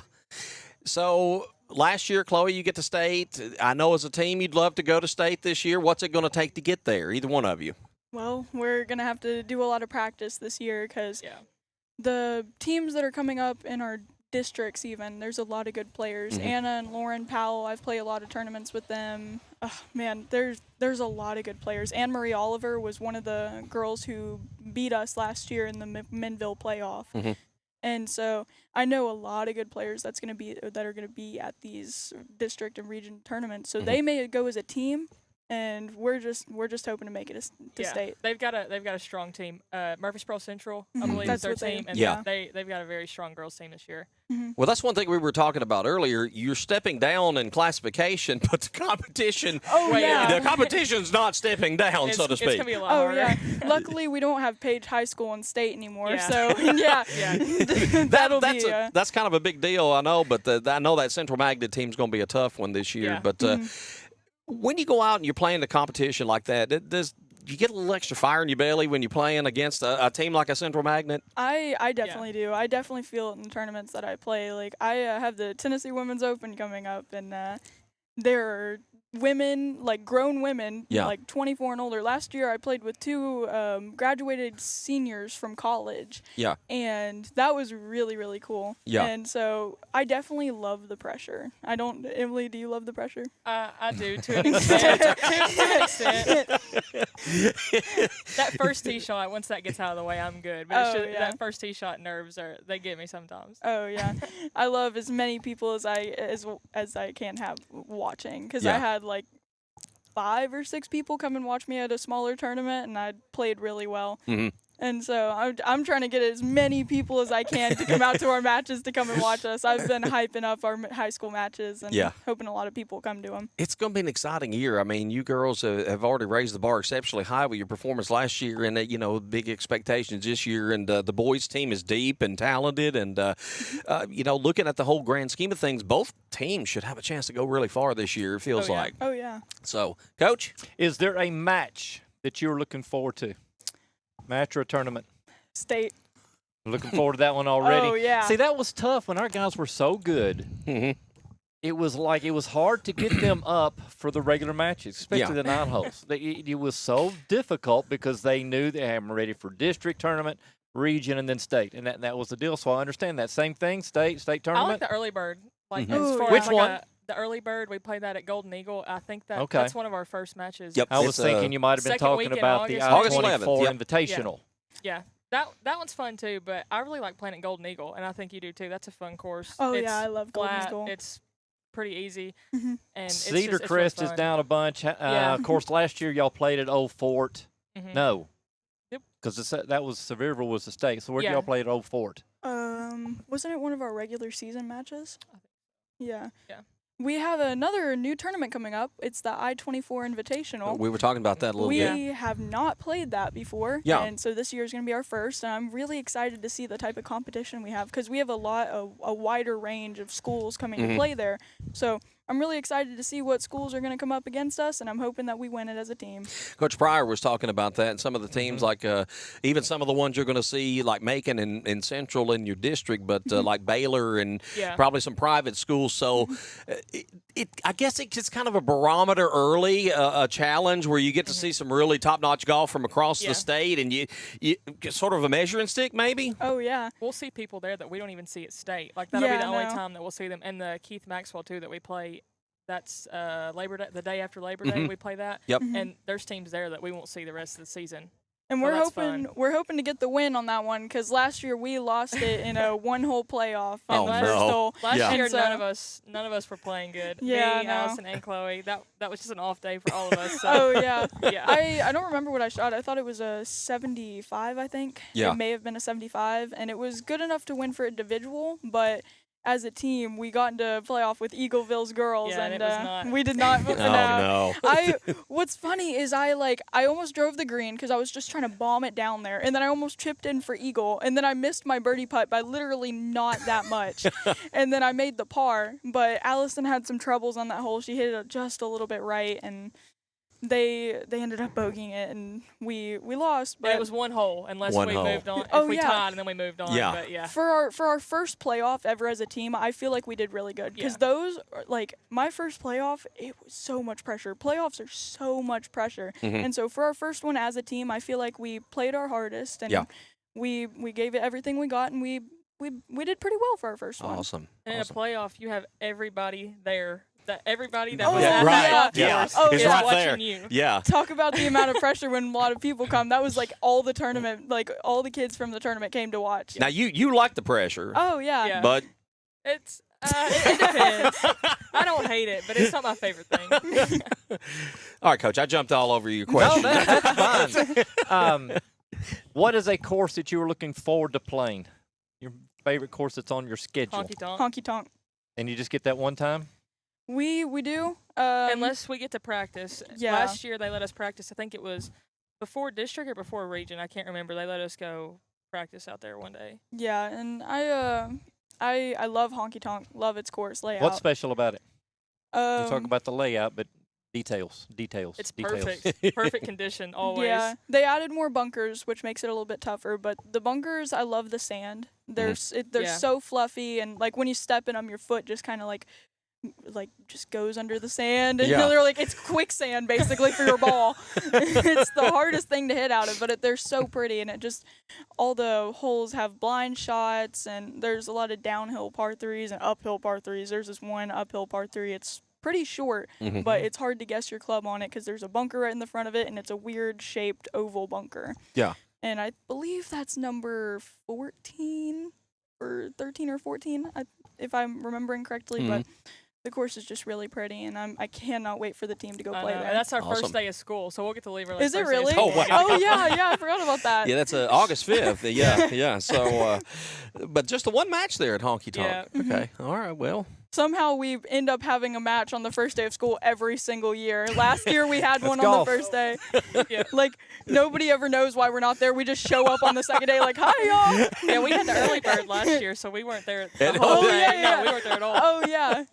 So last year, Chloe, you get to state. I know as a team you'd love to go to state this year. What's it going to take to get there, either one of you? Well, we're going to have to do a lot of practice this year because the teams that are coming up in our districts even, there's a lot of good players. Mm-hmm. Anna and Lauren Powell, I've played a lot of tournaments with them. Man, there's a lot of good players. Anne-Marie Oliver was one of the girls who beat us last year in the Minville playoff. Mm-hmm. And so I know a lot of good players that are going to be at these district and region tournaments. So they may go as a team, and we're just hoping to make it to state. They've got a strong team. Murfreesboro Central, I Mhm. believe, That's is their what they- team, and Yeah. they've got a very strong girls team this year. Mhm. Well, that's one thing we were talking about earlier. You're stepping down in classification, but the competition, Oh, yeah. the competition's not stepping down, so to It's speak. gonna be a lot Oh, harder. yeah. Luckily, we don't have Page High School and state anymore. Yeah. So, yeah. That'll that's be, that's kind of a big deal, I know, but I know that Central Magnet team's going to be a tough one this year. Yeah. But when you go out and you're playing a competition like that, does you get a little extra fire in your belly when you're playing against a team like a Central Magnet? I definitely do. I definitely feel it in the tournaments that I play. Like, I have the Tennessee Women's Open coming up, and there are women, like grown women, Yeah. like 24 and older. Last year, I played with 2 graduated seniors from college. Yeah. And that was really, really cool. Yeah. And so I definitely love the pressure. Emily, do you love the pressure? I do to an extent. to an extent. That first tee shot, once that gets out of the way, I'm good. But Oh, yeah. that first tee shot nerves they get me sometimes. Oh yeah, I love as many people as I can have watching because Yeah. I had like 5 or 6 people come and watch me at a smaller tournament, and I played really well. Mhm. And so I'm trying to get as many people as I can to come out to our matches to come and watch us. I've been hyping up our high school matches and hoping a lot of people come to them. It's going to be an exciting year. I mean, you girls have already raised the bar exceptionally high with your performance last year, and big expectations this year. And the boys' team is deep and talented, and looking at the whole grand scheme of things, both teams should have a chance to go really far this year. It feels like. Oh yeah. So, Coach, is there a match that you're looking forward to? Match or a tournament? State. Looking forward to that one already. Oh, yeah. See, that was tough when our guys were so good. Mm-hmm. It was hard to get them up for the regular matches, especially the 9 holes. It was so difficult because they knew they had them ready for district tournament, region, and then state. And that was the deal. So I understand that. Same thing, state tournament? I like the early bird. Like, Mm-hmm. as far Which as one? The early bird, we played that at Golden Eagle. I think Okay. that's one of our first matches. Yep. I was thinking you might have been second talking week in about the August I-24 11th, Invitational. Yeah. That one's fun too, but I really like playing at Golden Eagle, and I think you do too. That's a fun course. Oh, it's yeah, I love Golden flat, Eagle. It's pretty easy. Mm-hmm. And Cedar it's Crest really is fun. down a bunch. Of course, last year y'all played at Old Fort. Mhm. No. Yep. Because that was Sevierville was the state. So where did Yeah. y'all play at Old Fort? Wasn't it one of our regular season matches? Yeah. Yeah. We have another new tournament coming up. It's the I-24 Invitational. we were talking about that a little We bit. have not played that before. Yeah. And so this year is going to be our first. And I'm really excited to see the type of competition we have because we have a wider range of schools coming to play there. So I'm really excited to see what schools are going to come up against us, and I'm hoping that we win it as a team. Coach Pryor was talking about that, and some of the teams, like even some of the ones you're going to see, like Macon and Central in your district, but like Baylor and probably some private schools. So I guess it's kind of a barometer early, a challenge where you get to see some really top-notch golf from across the state, and you sort of a measuring stick, maybe? Oh, yeah. We'll see people there that we don't even see at state. Like, that'll be Yeah, the only no. time that we'll see them. And the Keith Maxwell, too, that we play. That's Labor Day, the day after Labor Day, we play that. Yep. And there's teams there that we won't see the rest of the season. And So we're that's hoping to get the win on that one because last year we lost it in a one-hole playoff. Oh, in the no. first hole. Last Yeah. year, And so- none of us were playing good. Yeah, Me, no. Allison, and Chloe. That was just an off day for all of us. So. Oh, yeah. Yeah. I don't remember what I shot. I thought it was a 75, I think. Yeah. It may have been a 75, and it was good enough to win for individual, but as a team, we got into playoff with Eagleville's girls, Yeah, and and it was not. we did not. Oh, no. What's funny is I almost drove the green because I was just trying to bomb it down there, and then I almost chipped in for eagle, and then I missed my birdie putt by literally not that much, and then I made the par. But Allison had some troubles on that hole. She hit it just a little bit right, and they ended up bogeying it, and we lost. But And it was one hole, unless One we hole. moved on. Oh, if we yeah. tied, and then we moved on. Yeah. But yeah. for our first playoff ever as a team, I feel like we did really good because those are, like my first playoff, it was so much pressure. Playoffs are so much pressure, and so for our first one as a team, I feel like we played our hardest and we gave it everything we got, and we did pretty well for our first one. Awesome. And in a playoff, you have everybody there. Everybody that Oh, was yeah. at Right. the Yeah. golf Oh, course It's is right watching there. you. Yeah. Talk about the amount of pressure when a lot of people come. That was like all the tournament, like all the kids from the tournament came to watch. Now, you like the pressure, Oh yeah. Yeah. but It's it depends. I don't hate it, but it's not my favorite thing. all right, Coach, I jumped all over your question. No, that's fine. What is a course that you were looking forward to playing? Your favorite course that's on your schedule? Honky tonk. Honky tonk. And you just get that one time? We do. Unless we get to practice. Yeah. Last year they let us practice. I think it was before district or before region. I can't remember. They let us go practice out there one day. Yeah, and I love honky tonk. Love its course layout. What's special about it? You talk Um, about the layout, but details. It's details. perfect. Perfect condition always. Yeah, they added more bunkers, which makes it a little bit tougher. But the bunkers, I love the sand. They're they're Yeah. so fluffy, and like when you step in them, your foot just kind of like just goes under the sand, and Yeah. they're like it's quicksand basically for your ball. It's the hardest thing to hit out of, but they're so pretty, and it just all the holes have blind shots, and there's a lot of downhill par threes and uphill par threes. There's this one uphill par three. It's pretty short, but it's hard to guess your club on it because there's a bunker right in the front of it, and it's a weird shaped oval bunker. Yeah. And I believe that's number 14 or 13 or 14, if I'm remembering correctly. But the course is just really pretty, and I cannot wait for the team to go I play know, there. and that's our Awesome. first day of school, so we'll get to leave early. Is it first day of really? school. Oh, wow. Oh yeah, I forgot about that. Yeah, that's August 5th. Yeah. So, but just the one match there at Honky Tonk. Yeah. Okay. All right. Well. Somehow we end up having a match on the first day of school every single year. Last year we had one on golf. the first day. Like nobody ever knows why we're not there. We just show up on the second day like, hi y'all. Yeah, we had the early bird last year, so we weren't there At the whole all? day. Oh, yeah. No, we weren't there at all. Oh yeah.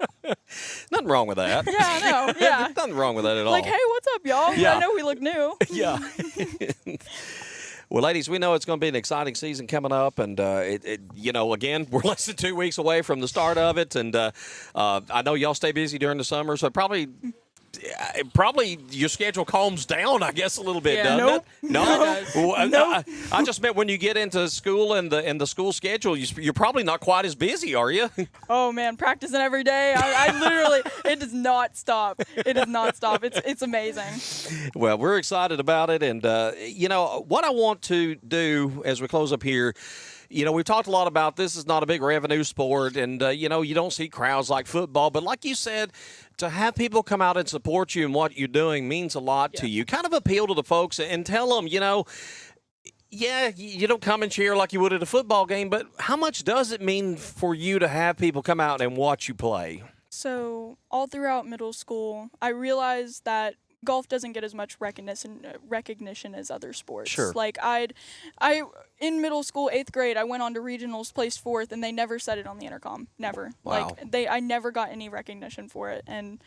Nothing wrong with that. Yeah, I know. Yeah. Nothing wrong with that at all. Like, hey, what's up, y'all? Yeah. I know we look new. Yeah. Well, ladies, we know it's going to be an exciting season coming up, and again, we're less than 2 weeks away from the start of it, and I know y'all stay busy during the summer, so probably your schedule calms down, I guess, a little bit, Yeah. doesn't Nope. it? No. Well, I just meant when you get into school and the school schedule, you're probably not quite as busy, are you? Oh man, practicing every day. I literally, it does not stop. It does not stop. It's amazing. Well, we're excited about it, and what I want to do as we close up here. We've talked a lot about this is not a big revenue sport, and, you don't see crowds like football. But like you said, to have people come out and support you and what you're doing means a lot to you. Kind of appeal to the folks and tell them, yeah, you don't come and cheer like you would at a football game, but how much does it mean for you to have people come out and watch you play? So all throughout middle school, I realized that golf doesn't get as much recognition as other sports. Sure. Like in middle school, 8th grade, I went on to regionals, placed 4th, and they never said it on the intercom. Never. Wow. I never got any recognition for it. And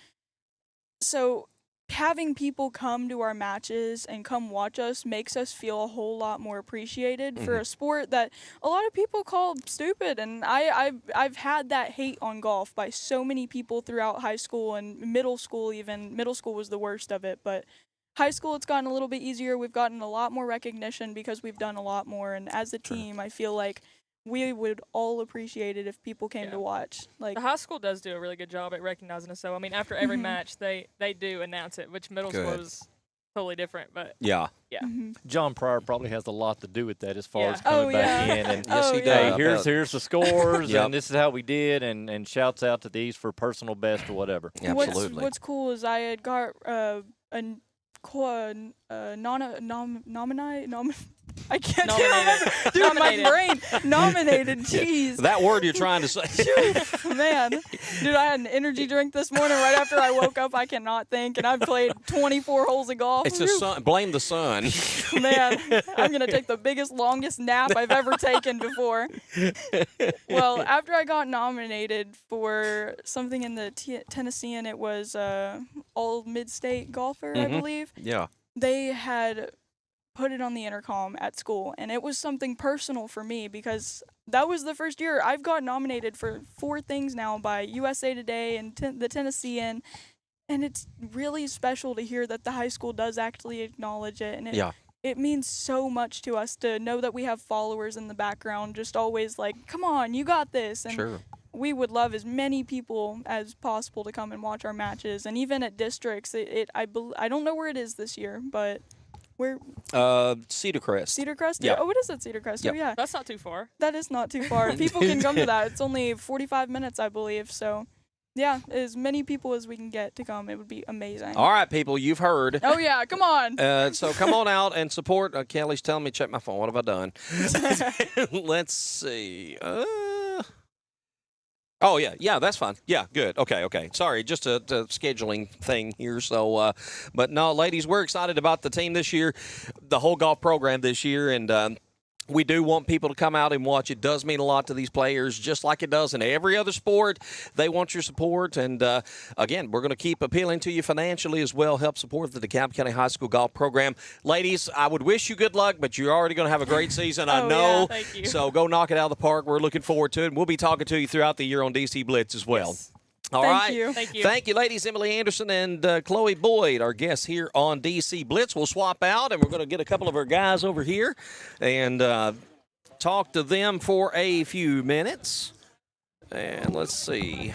so having people come to our matches and come watch us makes us feel a whole lot more appreciated for a sport that a lot of people call stupid. And I've had that hate on golf by so many people throughout high school and middle school even. Middle school was the worst of it, but high school it's gotten a little bit easier. We've gotten a lot more recognition because we've done a lot more. And as a team, I feel like we would all appreciate it if people came to watch. Like The high school does do a really good job at recognizing us. So, I mean, after every match, they do announce it, which middle school is totally different. But Yeah. yeah. John Pryor probably has a lot to do with that as far Yeah. as coming Oh, back yeah. in and Yes, he hey, does. here's the scores Yep. and this is how we did and shouts out to these for personal best or whatever. Absolutely. What's cool is I had got I can't remember. Dude, Nominated. my brain nominated. Jeez. That word you're trying to say. Man, dude, I had an energy drink this morning right after I woke up. I cannot think, and I've played 24 holes of golf. It's the sun. Blame the sun. Man, I'm going to take the biggest, longest nap I've ever taken before. Well, after I got nominated for something in the Tennessean, it was all mid-state golfer, I believe. Yeah. They had put it on the intercom at school, and it was something personal for me because that was the first year I've got nominated for 4 things now by USA Today and the Tennessean, and it's really special to hear that the high school does actually acknowledge it, and it means so much to us to know that we have followers in the background just always like, come on, you got this. And Sure. we would love as many people as possible to come and watch our matches, and even at districts, I don't know where it is this year, but where Cedar Crest. Cedar Crest? Yeah. Oh, what is it, Cedar Crest? Yep. Oh, yeah. That's not too far. That is not too far. People can come to that. It's only 45 minutes, I believe. So, yeah, as many people as we can get to come, it would be amazing. All right, people, you've heard. Oh, yeah, come on. So come on out and support. Kelly's telling me to check my phone. What have I done? Let's see. Oh, yeah, that's fine. Yeah, good. Okay. Sorry, just a scheduling thing here. So, but no, ladies, we're excited about the team this year, the whole golf program this year, and we do want people to come out and watch. It does mean a lot to these players, just like it does in every other sport. They want your support. And, again, we're going to keep appealing to you financially as well, help support the DeKalb County High School Golf Program. Ladies, I would wish you good luck, but you're already going to have a great season, I know. Yeah, thank you. So go knock it out of the park. We're looking forward to it. And we'll be talking to you throughout the year on DC Blitz as well. Yes. All Thank right. you. Thank you. Thank you, ladies. Emily Anderson and Chloe Boyd, our guests here on DC Blitz. We'll swap out, and we're going to get a couple of our guys over here and talk to them for a few minutes. And let's see.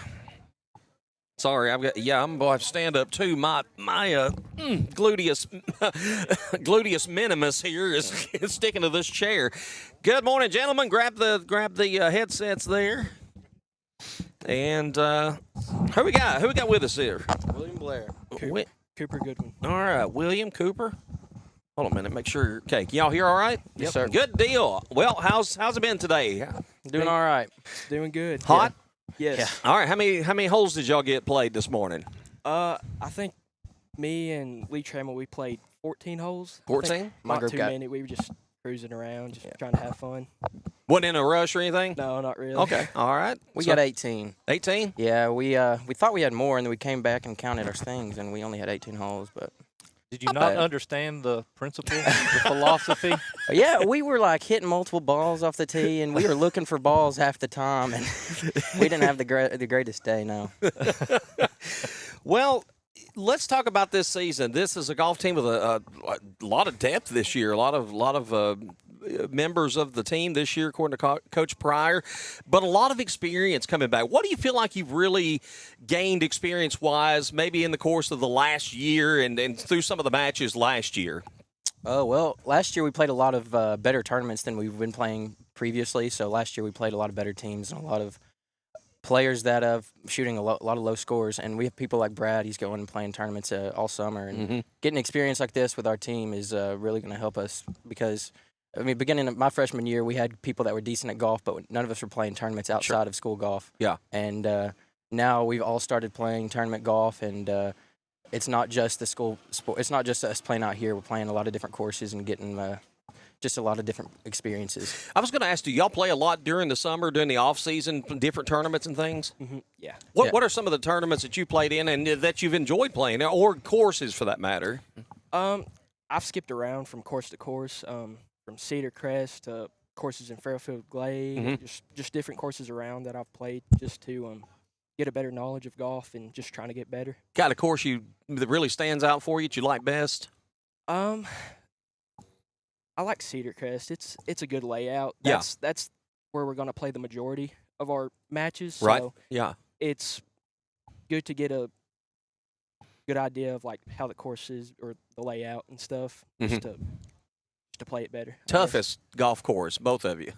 Sorry, I'm going to have to stand up too. My gluteus minimus here is sticking to this chair. Good morning, gentlemen. Grab the headsets there. And who we got? Who we got with us here? William Blair. Cooper Goodwin. All right, William Cooper. Hold on a minute. Make sure you're okay. Can y'all hear all right? Yes, sir. Good deal. Well, how's it been today? Doing all right. Doing good. Hot? Yes. Yeah. All right. How many holes did y'all get played this morning? I think me and Lee Trammell, we played 14 holes. 14? Not too many. We were just cruising around, just trying to have fun. Wasn't in a rush or anything? No, not really. Okay. All right. We got 18. 18? Yeah, we thought we had more, and then we came back and counted our things, and we only had 18 holes. But did you not understand the principle, the philosophy? Yeah, we were like hitting multiple balls off the tee, and we were looking for balls half the time, and we didn't have the greatest day. No. Well, let's talk about this season. This is a golf team with a lot of depth this year. A lot of members of the team this year, according to Coach Pryor, but a lot of experience coming back. What do you feel like you've really gained experience-wise, maybe in the course of the last year and through some of the matches last year? Oh, well, last year we played a lot of better tournaments than we've been playing previously. So last year we played a lot of better teams and a lot of players that have shooting a lot of low scores. And we have people like Brad. He's going and playing tournaments all summer. And getting experience like this with our team is really going to help us because – I mean, beginning of my freshman year, we had people that were decent at golf, but none of us were playing tournaments outside of school golf. Yeah. And now we've all started playing tournament golf, and it's not just the school sport. It's not just us playing out here. We're playing a lot of different courses and getting just a lot of different experiences. I was going to ask, do y'all play a lot during the summer, during the off season, different tournaments and things? Yeah. What are some of the tournaments that you played in and that you've enjoyed playing, or courses for that matter? I've skipped around from course to course. From Cedar Crest to courses in Fairfield Glade, just different courses around that I've played just to get a better knowledge of golf and just trying to get better. Got a course that really stands out for you that you like best? I like Cedar Crest. It's a good layout. Yeah. That's where we're going to play the majority of our matches. Right. So yeah. It's good to get a good idea of like how the course is or the layout and stuff just to play it better. Toughest golf course, both of you?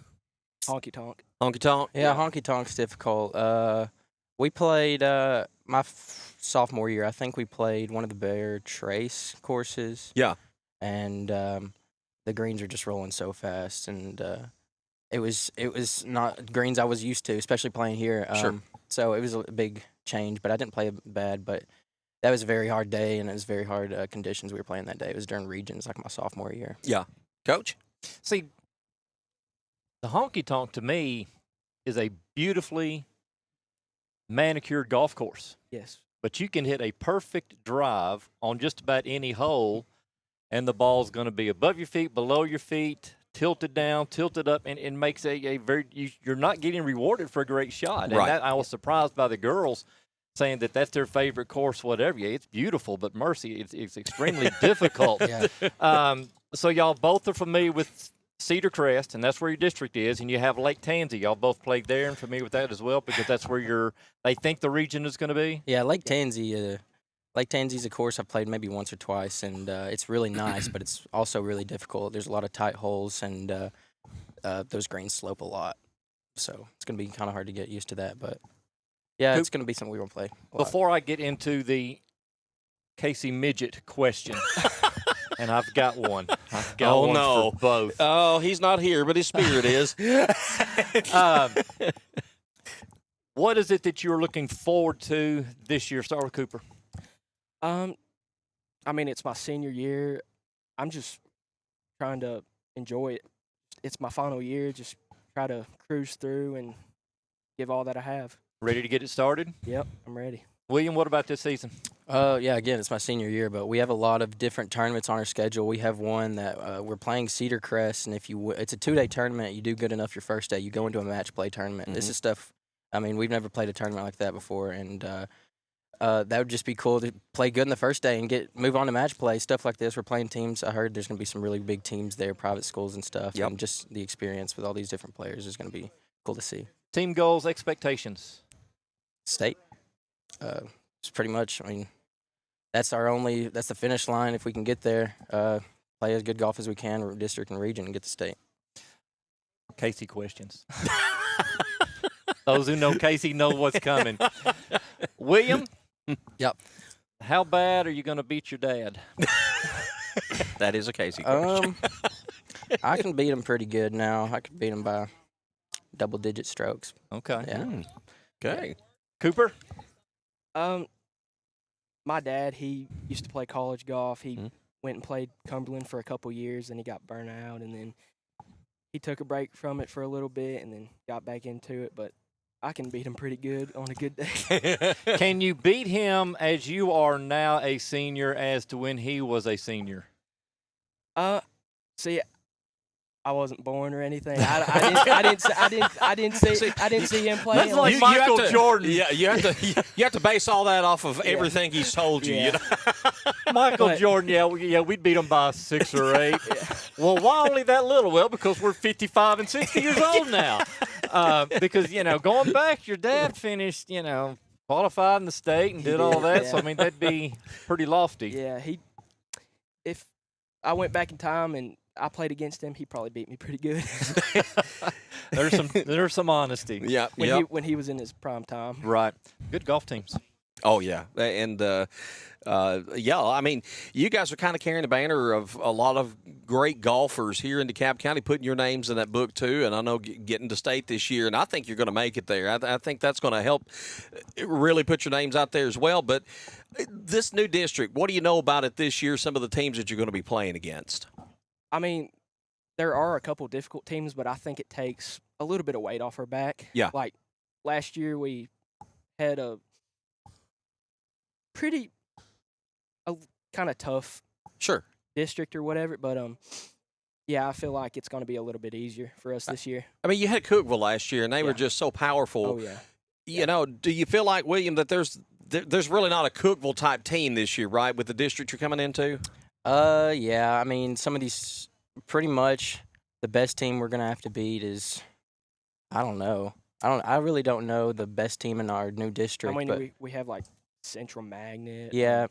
Honky Tonk. Honky Tonk? Yeah, Honky Tonk's difficult. We played my sophomore year. I think we played one of the Bear Trace courses. Yeah. And the greens are just rolling so fast, and it was not greens I was used to, especially playing here. Sure. So it was a big change, but I didn't play bad. But that was a very hard day, and it was very hard conditions we were playing that day. It was during regions, like my sophomore year. Yeah. Coach? See, the Honky Tonk to me is a beautifully manicured golf course. Yes. But you can hit a perfect drive on just about any hole, and the ball's going to be above your feet, below your feet, tilted down, tilted up, and it makes a very you're not getting rewarded for a great shot. And Right. I was surprised by the girls saying that that's their favorite course, whatever. Yeah, it's beautiful, but mercy, it's extremely difficult. Yeah. So y'all both are familiar with Cedar Crest, and that's where your district is, and you have Lake Tansy. Y'all both played there and familiar with that as well because that's where they think the region is going to be? Yeah, Lake Tansy. Lake Tansy's a course I've played maybe once or twice, and it's really nice, but it's also really difficult. There's a lot of tight holes, and those greens slope a lot. So it's going to be kind of hard to get used to that, but yeah, it's going to be something we want to play a lot. Before I get into the Casey Midget question, and I've got one. I've got one for both. Oh, he's not here, but his spirit is. What is it that you're looking forward to this year? Start with Cooper. I mean, it's my senior year. I'm just trying to enjoy it. It's my final year. Just try to cruise through and give all that I have. Ready to get it started? Yep, I'm ready. William, what about this season? Yeah, again, it's my senior year, but we have a lot of different tournaments on our schedule. We have one that we're playing Cedar Crest, and it's a 2-day tournament. You do good enough your first day, you go into a match play tournament. This is stuff, I mean, we've never played a tournament like that before, and that would just be cool to play good in the first day and move on to match play, stuff like this. We're playing teams. I heard there's going to be some really big teams there, private schools and stuff, and just the experience with all these different players is going to be cool to see. Team goals, expectations? State. It's pretty much, I mean, that's the finish line. If we can get there, play as good golf as we can, district and region, and get the state. Casey questions. Those who know Casey know what's coming. William? Yep. How bad are you going to beat your dad? That is a Casey question. I can beat him pretty good now. I can beat him by double-digit strokes. Okay. Yeah. Okay. Cooper? My dad, he used to play college golf. He went and played Cumberland for a couple years, and he got burnt out, and then he took a break from it for a little bit and then got back into it. But I can beat him pretty good on a good day. Can you beat him as you are now a senior as to when he was a senior? See, I wasn't born or anything. I didn't see him play. That's like Michael Jordan. Yeah, you have to base all that off of everything he's told you. You know? Michael Jordan, we'd beat him by 6 or 8. Well, why only that little? Well, because we're 55 and 60 years old now. Because, going back, your dad finished, qualified in the state and did all that. So, I mean, that'd be pretty lofty. Yeah, if I went back in time and I played against him, he probably beat me pretty good. There's some honesty. Yeah. When he was in his prime time. Right. Good golf teams. Oh, yeah. And, I mean, you guys are kind of carrying the banner of a lot of great golfers here in DeKalb County, putting your names in that book, too. And I know getting to state this year, and I think you're going to make it there. I think that's going to help really put your names out there as well. But this new district, what do you know about it this year, some of the teams that you're going to be playing against? I mean, there are a couple difficult teams, but I think it takes a little bit of weight off our back. Yeah. Like last year, we had a kind of tough district or whatever, but I feel like it's going to be a little bit easier for us this year. I mean, you had Cookville last year, and they were just so powerful. Oh yeah. Do you feel like, William, that there's really not a Cookville type team this year, right, with the district you're coming into? Yeah. I mean, some of these, pretty much the best team we're gonna have to beat is, I don't know. I really don't know the best team in our new district. I mean, but we have like Central Magnet. Yeah.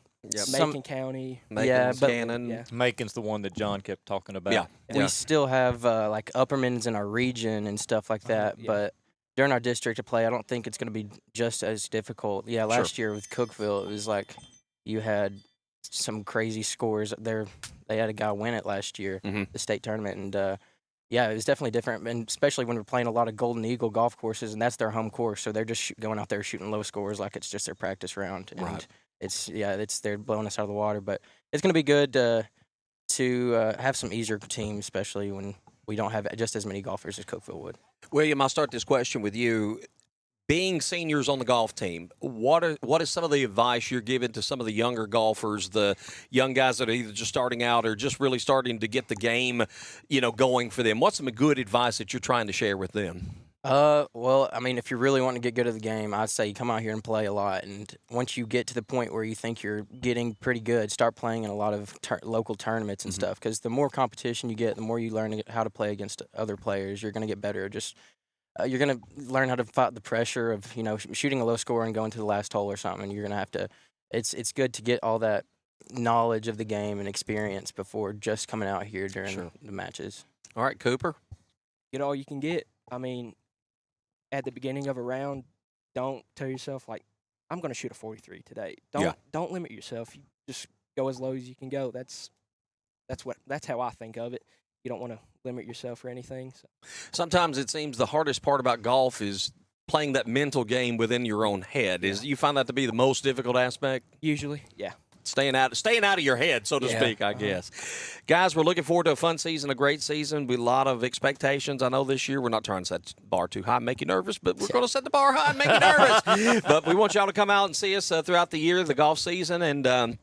Macon County. Cannon. Macon's the one that John kept talking about. Yeah. We still have like Upperman's in our region and stuff like that, but during our district to play, I don't think it's going to be just as difficult. Yeah, last year with Cookville, it was like you had some crazy scores there. They had a guy win it last year, the state tournament, and it was definitely different, and especially when we're playing a lot of Golden Eagle golf courses, and that's their home course, so they're just going out there shooting low scores like it's just their practice round, and they're blowing us out of the water. But it's going to be good to have some easier teams, especially when we don't have just as many golfers as Cookville would. William, I'll start this question with you. Being seniors on the golf team, what is some of the advice you're giving to some of the younger golfers, the young guys that are either just starting out or just really starting to get the game, going for them? What's some good advice that you're trying to share with them? Well, I mean, if you really want to get good at the game, I'd say come out here and play a lot. And once you get to the point where you think you're getting pretty good, start playing in a lot of local tournaments and stuff. Because the more competition you get, the more you learn how to play against other players. You're going to get better. You're going to learn how to fight the pressure of, shooting a low score and going to the last hole or something. And you're going to have to it's good to get all that knowledge of the game and experience before just coming out here during the matches. All right, Cooper. Get all you can get. I mean, at the beginning of a round, don't tell yourself, like, I'm going to shoot a 43 today. Don't limit yourself. You just go as low as you can go. That's how I think of it. You don't want to limit yourself or anything. So. Sometimes it seems the hardest part about golf is playing that mental game within your own head. You find that to be the most difficult aspect? Usually, yeah. Staying out of your head, so to speak, I guess. Guys, we're looking forward to a fun season, a great season with a lot of expectations. I know this year we're not trying to set the bar too high and make you nervous, but we're going to set the bar high and make you nervous. But we want y'all to come out and see us throughout the year, the golf season, and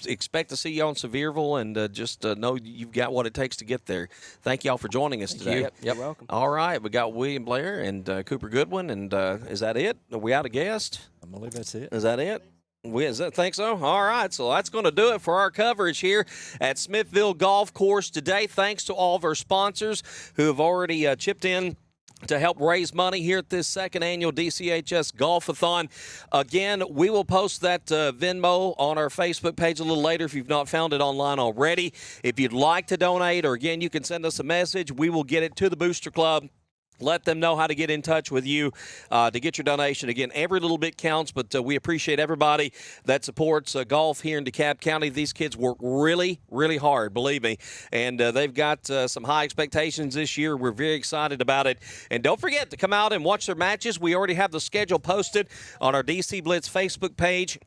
expect to see you on Sevierville, and just know you've got what it takes to get there. Thank y'all for joining us today. Yep. You're welcome. All right, we got William Blair and Cooper Goodwin, and is that it? Are we out of guests? I believe that's it. Is that it? Think so? All right, so that's going to do it for our coverage here at Smithville Golf Course today. Thanks to all of our sponsors who have already chipped in to help raise money here at this second annual DCHS Golf-a-thon. Again, we will post that Venmo on our Facebook page a little later if you've not found it online already. If you'd like to donate, or again, you can send us a message. We will get it to the Booster Club let them know how to get in touch with you to get your donation. Again, every little bit counts, but we appreciate everybody that supports golf here in DeKalb County. These kids work really, really hard, believe me, and they've got some high expectations this year. We're very excited about it. And don't forget to come out and watch their matches. We already have the schedule posted on our DC Blitz Facebook page.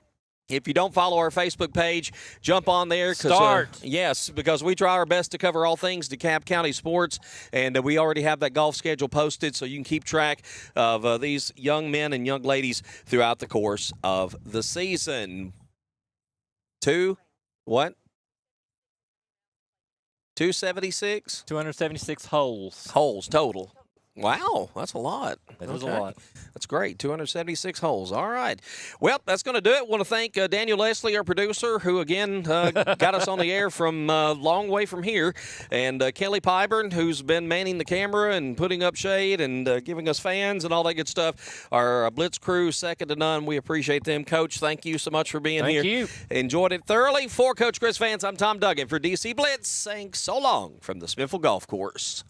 If you don't follow our Facebook page, jump on there. Yes, because we try our best to cover all things DeKalb County sports, and we already have that golf schedule posted, so you can keep track of these young men and young ladies throughout the course of the season. 276? 276 holes. Holes total. Wow, that's a lot. That is a lot. That's great. 276 holes. All right. Well, that's going to do it. Want to thank Daniel Leslie, our producer, who, again, got us on the air from a long way from here, and Kelly Pyburn, who's been manning the camera and putting up shade and giving us fans and all that good stuff. Our Blitz crew, second to none. We appreciate them. Coach, thank you so much for being here. Thank you. Enjoyed it thoroughly. For Coach Chris fans, I'm Tom Duggan for DC Blitz, saying so long from the Smithville Golf Course.